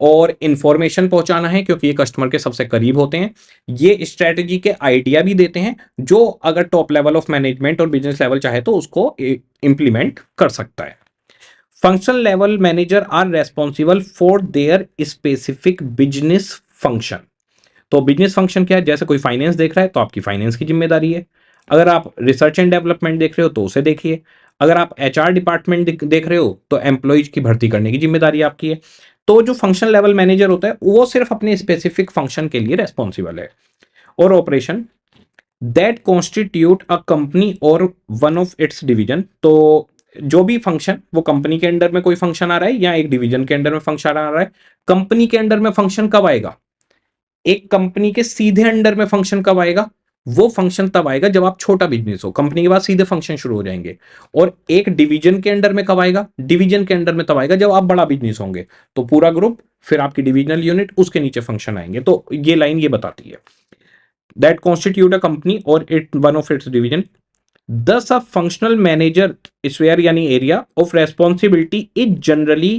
और इंफॉर्मेशन पहुंचाना है, क्योंकि ये कस्टमर के सबसे करीब होते हैं। ये स्ट्रेटजी के आइडिया भी देते हैं, जो अगर टॉप लेवल ऑफ मैनेजमेंट और बिजनेस लेवल चाहे तो उसको इंप्लीमेंट कर सकता है। Functional level manager are responsible for their specific business function. तो बिजनेस फंक्शन क्या है? जैसे कोई फाइनेंस देख रहा है तो आपकी फाइनेंस की जिम्मेदारी है। अगर आप रिसर्च एंड डेवलपमेंट देख रहे हो तो उसे देखिए। अगर आप एचआर डिपार्टमेंट देख रहे हो तो एम्प्लॉयज की भर्ती करने की जिम्मेदारी आपकी है। तो जो फंक्शन लेवल मैनेजर होता है वो सिर्फ अपने स्पेसिफिक फंक्शन के लिए रेस्पॉन्सिबल है। और operation that constitute a company और वन ऑफ इट्स डिवीजन। तो जो भी फंक्शन, वो कंपनी के अंडर में कोई फंक्शन आ रहा है या एक डिवीजन के अंडर में फंक्शन आ रहा है। कंपनी के अंडर में फंक्शन कब आएगा? एक कंपनी के सीधे अंडर में फंक्शन कब आएगा? वो फंक्शन तब आएगा जब आप छोटा बिजनेस हो, कंपनी के बाद सीधे फंक्शन शुरू हो जाएंगे। और एक डिवीजन के अंडर में कब आएगा? डिवीजन के अंडर में तब आएगा जब आप बड़ा बिजनेस होंगे। तो पूरा ग्रुप, फिर आपकी डिविजनल यूनिट, उसके नीचे फंक्शन आएंगे। तो ये लाइन ये बताती है दैट कॉन्स्टिट्यूट अ कंपनी और it one of its division. Thus, a functional manager sphere यानी area of responsibility is generally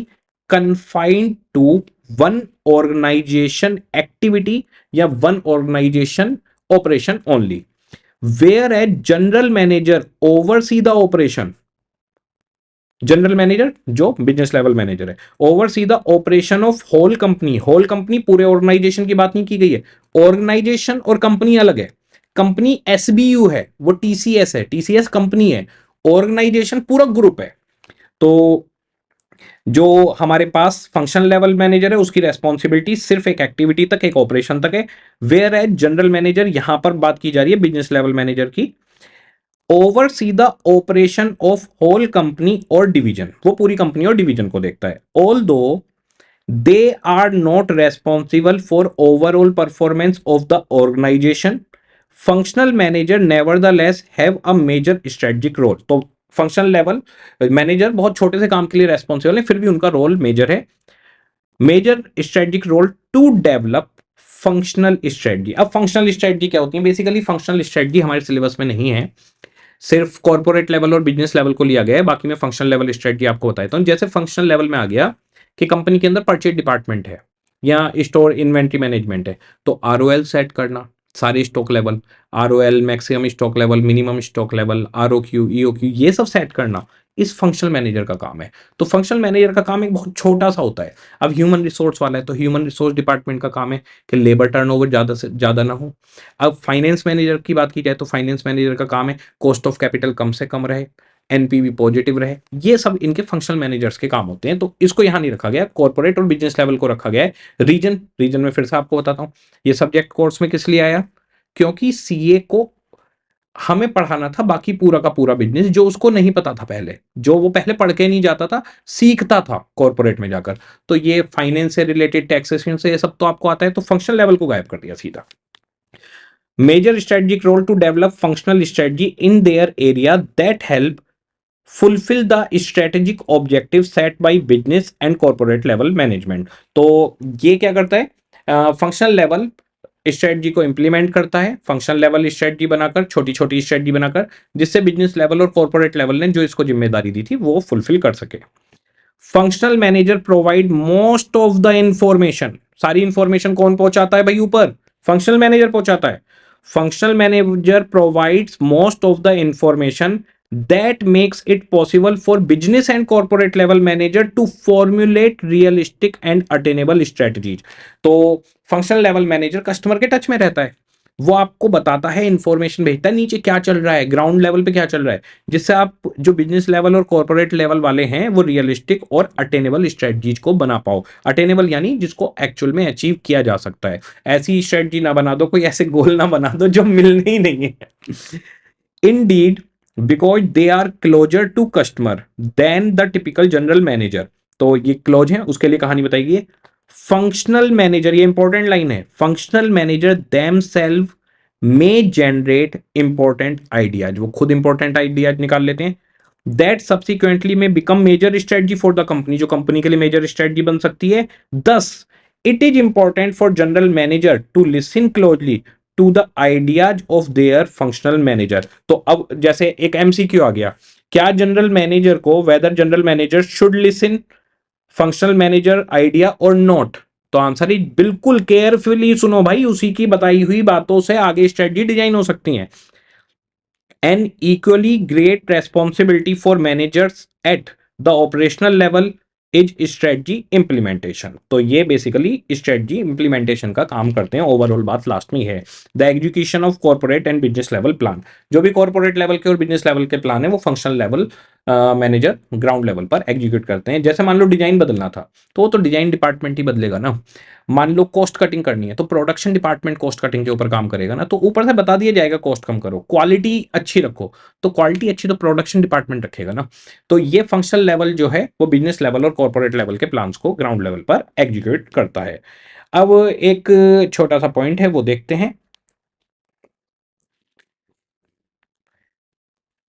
confined to one organization activity या one organization operation only. Whereas general manager oversee the operation. General manager जो business level manager है, oversee the operation of whole company. Whole company, पूरे organisation की बात नहीं की गई है। ऑर्गेनाइजेशन और कंपनी अलग है। कंपनी एसबीयू है, वो टीसीएस है, टीसीएस कंपनी है। ऑर्गेनाइजेशन पूरा ग्रुप है। तो जो हमारे पास फंक्शन लेवल मैनेजर है उसकी रेस्पॉन्सिबिलिटी सिर्फ एक एक्टिविटी तक, एक ऑपरेशन तक है। वेयर एज जनरल मैनेजर, यहां पर बात की जा रही है बिजनेस लेवल मैनेजर की, oversee the operation of whole company और डिवीजन, वो पूरी कंपनी और डिवीजन को देखता है। Although they are not responsible for overall performance of the organisation, functional manager nevertheless have a major strategic role. तो functional level manager बहुत छोटे से काम के लिए रेस्पॉन्सिबल है, फिर भी उनका रोल मेजर है। Major strategic role to develop functional strategy. अब फंक्शनल स्ट्रेटजी क्या होती है? बेसिकली फंक्शनल स्ट्रेटजी हमारे सिलेबस में नहीं है, सिर्फ कॉर्पोरेट लेवल और बिजनेस लेवल को लिया गया है। बाकी मैं फंक्शनल लेवल स्ट्रेटजी आपको बताता हूँ। जैसे फंक्शनल लेवल में आ गया कि कंपनी के अंदर परचेज डिपार्टमेंट है या स्टोर इन्वेंट्री मैनेजमेंट है, तो आरओएल सेट करना, सारे stock level, ROL, maximum stock level, minimum stock level, ROQ, EOQ, ये सब सेट करना इस फंक्शनल मैनेजर का काम है। तो फंक्शनल मैनेजर का काम एक बहुत छोटा सा होता है। अब ह्यूमन रिसोर्स वाला है तो ह्यूमन रिसोर्स डिपार्टमेंट का काम है कि लेबर टर्नओवर ज्यादा से ज्यादा ना हो। अब फाइनेंस मैनेजर की बात की जाए तो फाइनेंस मैनेजर का काम है कॉस्ट ऑफ कैपिटल कम से कम रहे, एनपीवी पॉजिटिव रहे। ये सब इनके फंक्शनल मैनेजर्स के काम होते हैं। तो इसको यहां नहीं रखा गया, कॉर्पोरेट और बिजनेस लेवल को रखा गया है। रीजन में फिर से आपको बताता हूं, ये सब्जेक्ट कोर्स में किस लिए आया? क्योंकि सीए को हमें पढ़ाना था बाकी पूरा का पूरा बिजनेस, जो उसको नहीं पता था पहले, जो वो पहले पढ़ के नहीं जाता था, सीखता था कॉर्पोरेट में जाकर। तो ये फाइनेंस से रिलेटेड, टैक्सेशन से, ये सब तो आपको आता है, तो फंक्शनल लेवल को गायब कर दिया सीधा। Major strategic role to develop functional strategy in their area that help fulfill the strategic objectives set by business and corporate level management। तो ये क्या करता है? फंक्शनल लेवल स्ट्रेटजी को इंप्लीमेंट करता है, फंक्शनल लेवल स्ट्रेटजी बनाकर, छोटी छोटी स्ट्रेटजी बनाकर, जिससे बिजनेस लेवल और कॉर्पोरेट लेवल ने जो इसको जिम्मेदारी दी थी वो फुलफिल कर सके। Functional manager provide most of the information. सारी इंफॉर्मेशन कौन पहुंचाता है भाई? ऊपर फंक्शनल मैनेजर पहुंचाता है। Functional manager provides most of the information that makes it possible for business and corporate level manager to formulate realistic and attainable strategies। तो functional level manager customer के टच में रहता है, वो आपको बताता है, इंफॉर्मेशन भेजता है नीचे क्या चल रहा है, ग्राउंड लेवल पे क्या चल रहा है, जिससे आप जो बिजनेस लेवल और कॉर्पोरेट लेवल वाले हैं वो रियलिस्टिक और अटेनेबल स्ट्रेटजीज को बना पाओ। अटेनेबल यानी जिसको एक्चुअल में अचीव किया जा सकता है। ऐसी स्ट्रेटजी ना बना दो, कोई ऐसे गोल ना बना दो जो मिलने ही नहीं है। Indeed, because they are closer to customer than the typical general manager। तो ये क्लोज है, उसके लिए कहानी बताई गई है। फंक्शनल मैनेजर, ये इंपॉर्टेंट लाइन है, functional manager themselves may generate important ideas, वो खुद इंपॉर्टेंट आइडियाज निकाल लेते हैं। That subsequently may become major strategy for the company, जो कंपनी के लिए मेजर स्ट्रेटजी बन सकती है। Thus it is important for general manager to listen closely to the ideas of their functional manager. तो अब जैसे एक एमसीक्यू आ गया क्या जनरल मैनेजर को, weather general manager should listen functional manager idea और नोट? तो आंसर इज बिल्कुल केयरफुली सुनो भाई, उसी की बताई हुई बातों से आगे स्ट्रेटजी डिजाइन हो सकती है। N equally great responsibility for managers at the operational level is strategy implementation. तो ये बेसिकली स्ट्रेटजी इंप्लीमेंटेशन का काम करते हैं। ओवरऑल बात लास्ट में है, the execution of corporate and business level plan. जो भी कॉर्पोरेट लेवल के और बिजनेस लेवल के प्लान है वो functional level manager ground level पर एग्जीक्यूट करते हैं। जैसे मान लो डिजाइन बदलना था तो वो तो डिजाइन डिपार्टमेंट ही बदलेगा ना। मान लो कॉस्ट कटिंग करनी है तो प्रोडक्शन डिपार्टमेंट कॉस्ट कटिंग के ऊपर काम करेगा ना, तो ऊपर से बता दिया जाएगा कॉस्ट कम करो, क्वालिटी अच्छी रखो, तो क्वालिटी अच्छी तो प्रोडक्शन डिपार्टमेंट रखेगा ना। तो ये फंक्शनल लेवल जो है वो बिजनेस लेवल और कॉर्पोरेट लेवल के प्लान्स को ग्राउंड लेवल पर एग्जीक्यूट करता है। अब एक छोटा सा पॉइंट है वो देखते हैं,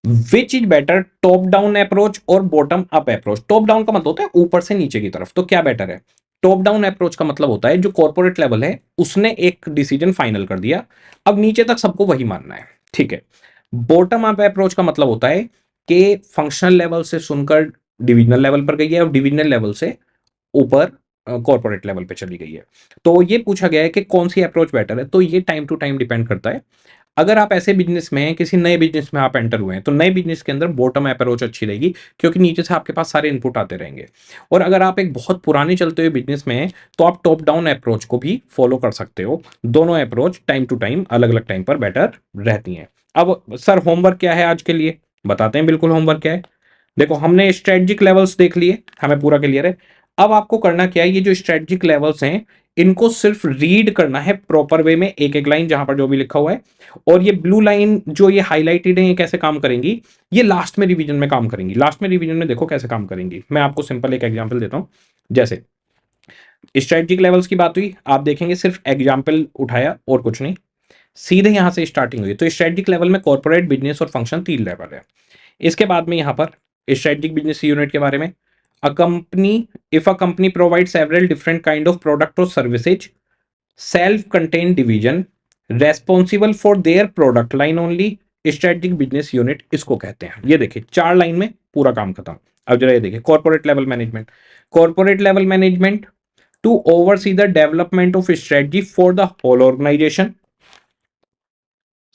which is better, top down approach और bottom up approach? Top down का मतलब होता है ऊपर से नीचे की तरफ, तो क्या बेटर है? टॉप डाउन अप्रोच का मतलब होता है जो कॉर्पोरेट लेवल है उसने एक डिसीजन फाइनल कर दिया, अब नीचे तक सबको वही मानना है, ठीक है। बॉटम अप अप्रोच का मतलब होता है कि फंक्शनल लेवल से सुनकर डिविजनल लेवल पर गई है और डिविजनल लेवल से ऊपर कॉर्पोरेट लेवल पे चली गई है। तो ये पूछा गया है कि कौन सी अप्रोच बेटर है, तो ये टाइम टू टाइम डिपेंड करता है। अगर आप ऐसे बिजनेस में हैं, किसी नए बिजनेस में आप एंटर हुए हैं, तो नए बिजनेस के अंदर बॉटम अप्रोच अच्छी रहेगी क्योंकि नीचे से आपके पास सारे इनपुट आते रहेंगे। और अगर आप एक बहुत पुराने चलते हुए बिजनेस में हैं तो आप टॉप डाउन अप्रोच को भी फॉलो कर सकते हो। दोनों अप्रोच टाइम टू टाइम अलग अलग टाइम पर बेटर रहती हैं। अब सर होमवर्क क्या है आज के लिए, बताते हैं बिल्कुल होमवर्क क्या है। देखो हमने स्ट्रेटजिक लेवल्स देख लिए, हमें पूरा क्लियर है। अब आपको करना क्या है, ये जो स्ट्रेटजिक लेवल्स हैं इनको सिर्फ रीड करना है प्रॉपर वे में, एक एक लाइन जहां पर जो भी लिखा हुआ है। और ये ब्लू लाइन जो ये हाईलाइटेड है ये कैसे काम करेंगी, ये लास्ट में रिवीजन में काम करेंगी। लास्ट में रिवीजन में देखो कैसे काम करेंगी, मैं आपको सिंपल एक एग्जांपल देता हूं। जैसे स्ट्रेटजिक लेवल्स की बात हुई, आप देखेंगे सिर्फ एग्जाम्पल उठाया और कुछ नहीं, सीधे यहां से स्टार्टिंग हुई। तो स्ट्रेटजिक लेवल में कॉर्पोरेट, बिजनेस और फंक्शन 3 लेवल है। इसके बाद में यहां पर स्ट्रेटजिक बिजनेस यूनिट के बारे में, a company, if a company provide several different kind of product और services, self contained division, responsible for their product line only, strategic business unit इसको कहते हैं। ये देखिए 4 लाइन में पूरा काम खत्म। अब जरा ये देखिए corporate level management, corporate level management to oversee the development of strategy for the whole organisation,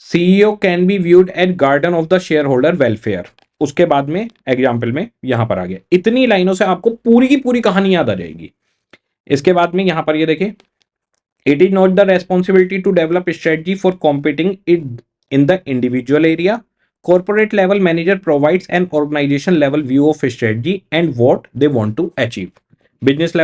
CEO can be viewed at garden of the shareholder welfare. उसके बाद में एग्जाम्पल में यहां पर आ गया, इतनी लाइनों से आपको पूरी की पूरी कहानी याद आ जाएगी। इसके बाद में यहां पर ये देखिए, it is not the responsibility to develop strategy for competing in the individual area, corporate level manager provides an organization level view of strategy and what they want to achieve। Business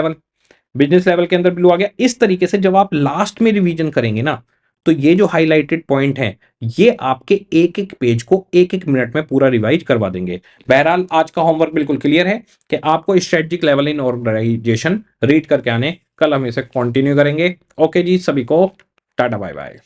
level के अंदर blue आ गया। इस तरीके से जब आप last में revision करेंगे ना, तो ये जो हाईलाइटेड पॉइंट है ये आपके एक एक पेज को एक एक मिनट में पूरा रिवाइज करवा देंगे। बहरहाल आज का होमवर्क बिल्कुल क्लियर है कि आपको strategic level in organisation read करके आने, कल हम इसे कंटिन्यू करेंगे। ओके जी, सभी को टाटा बाय बाय।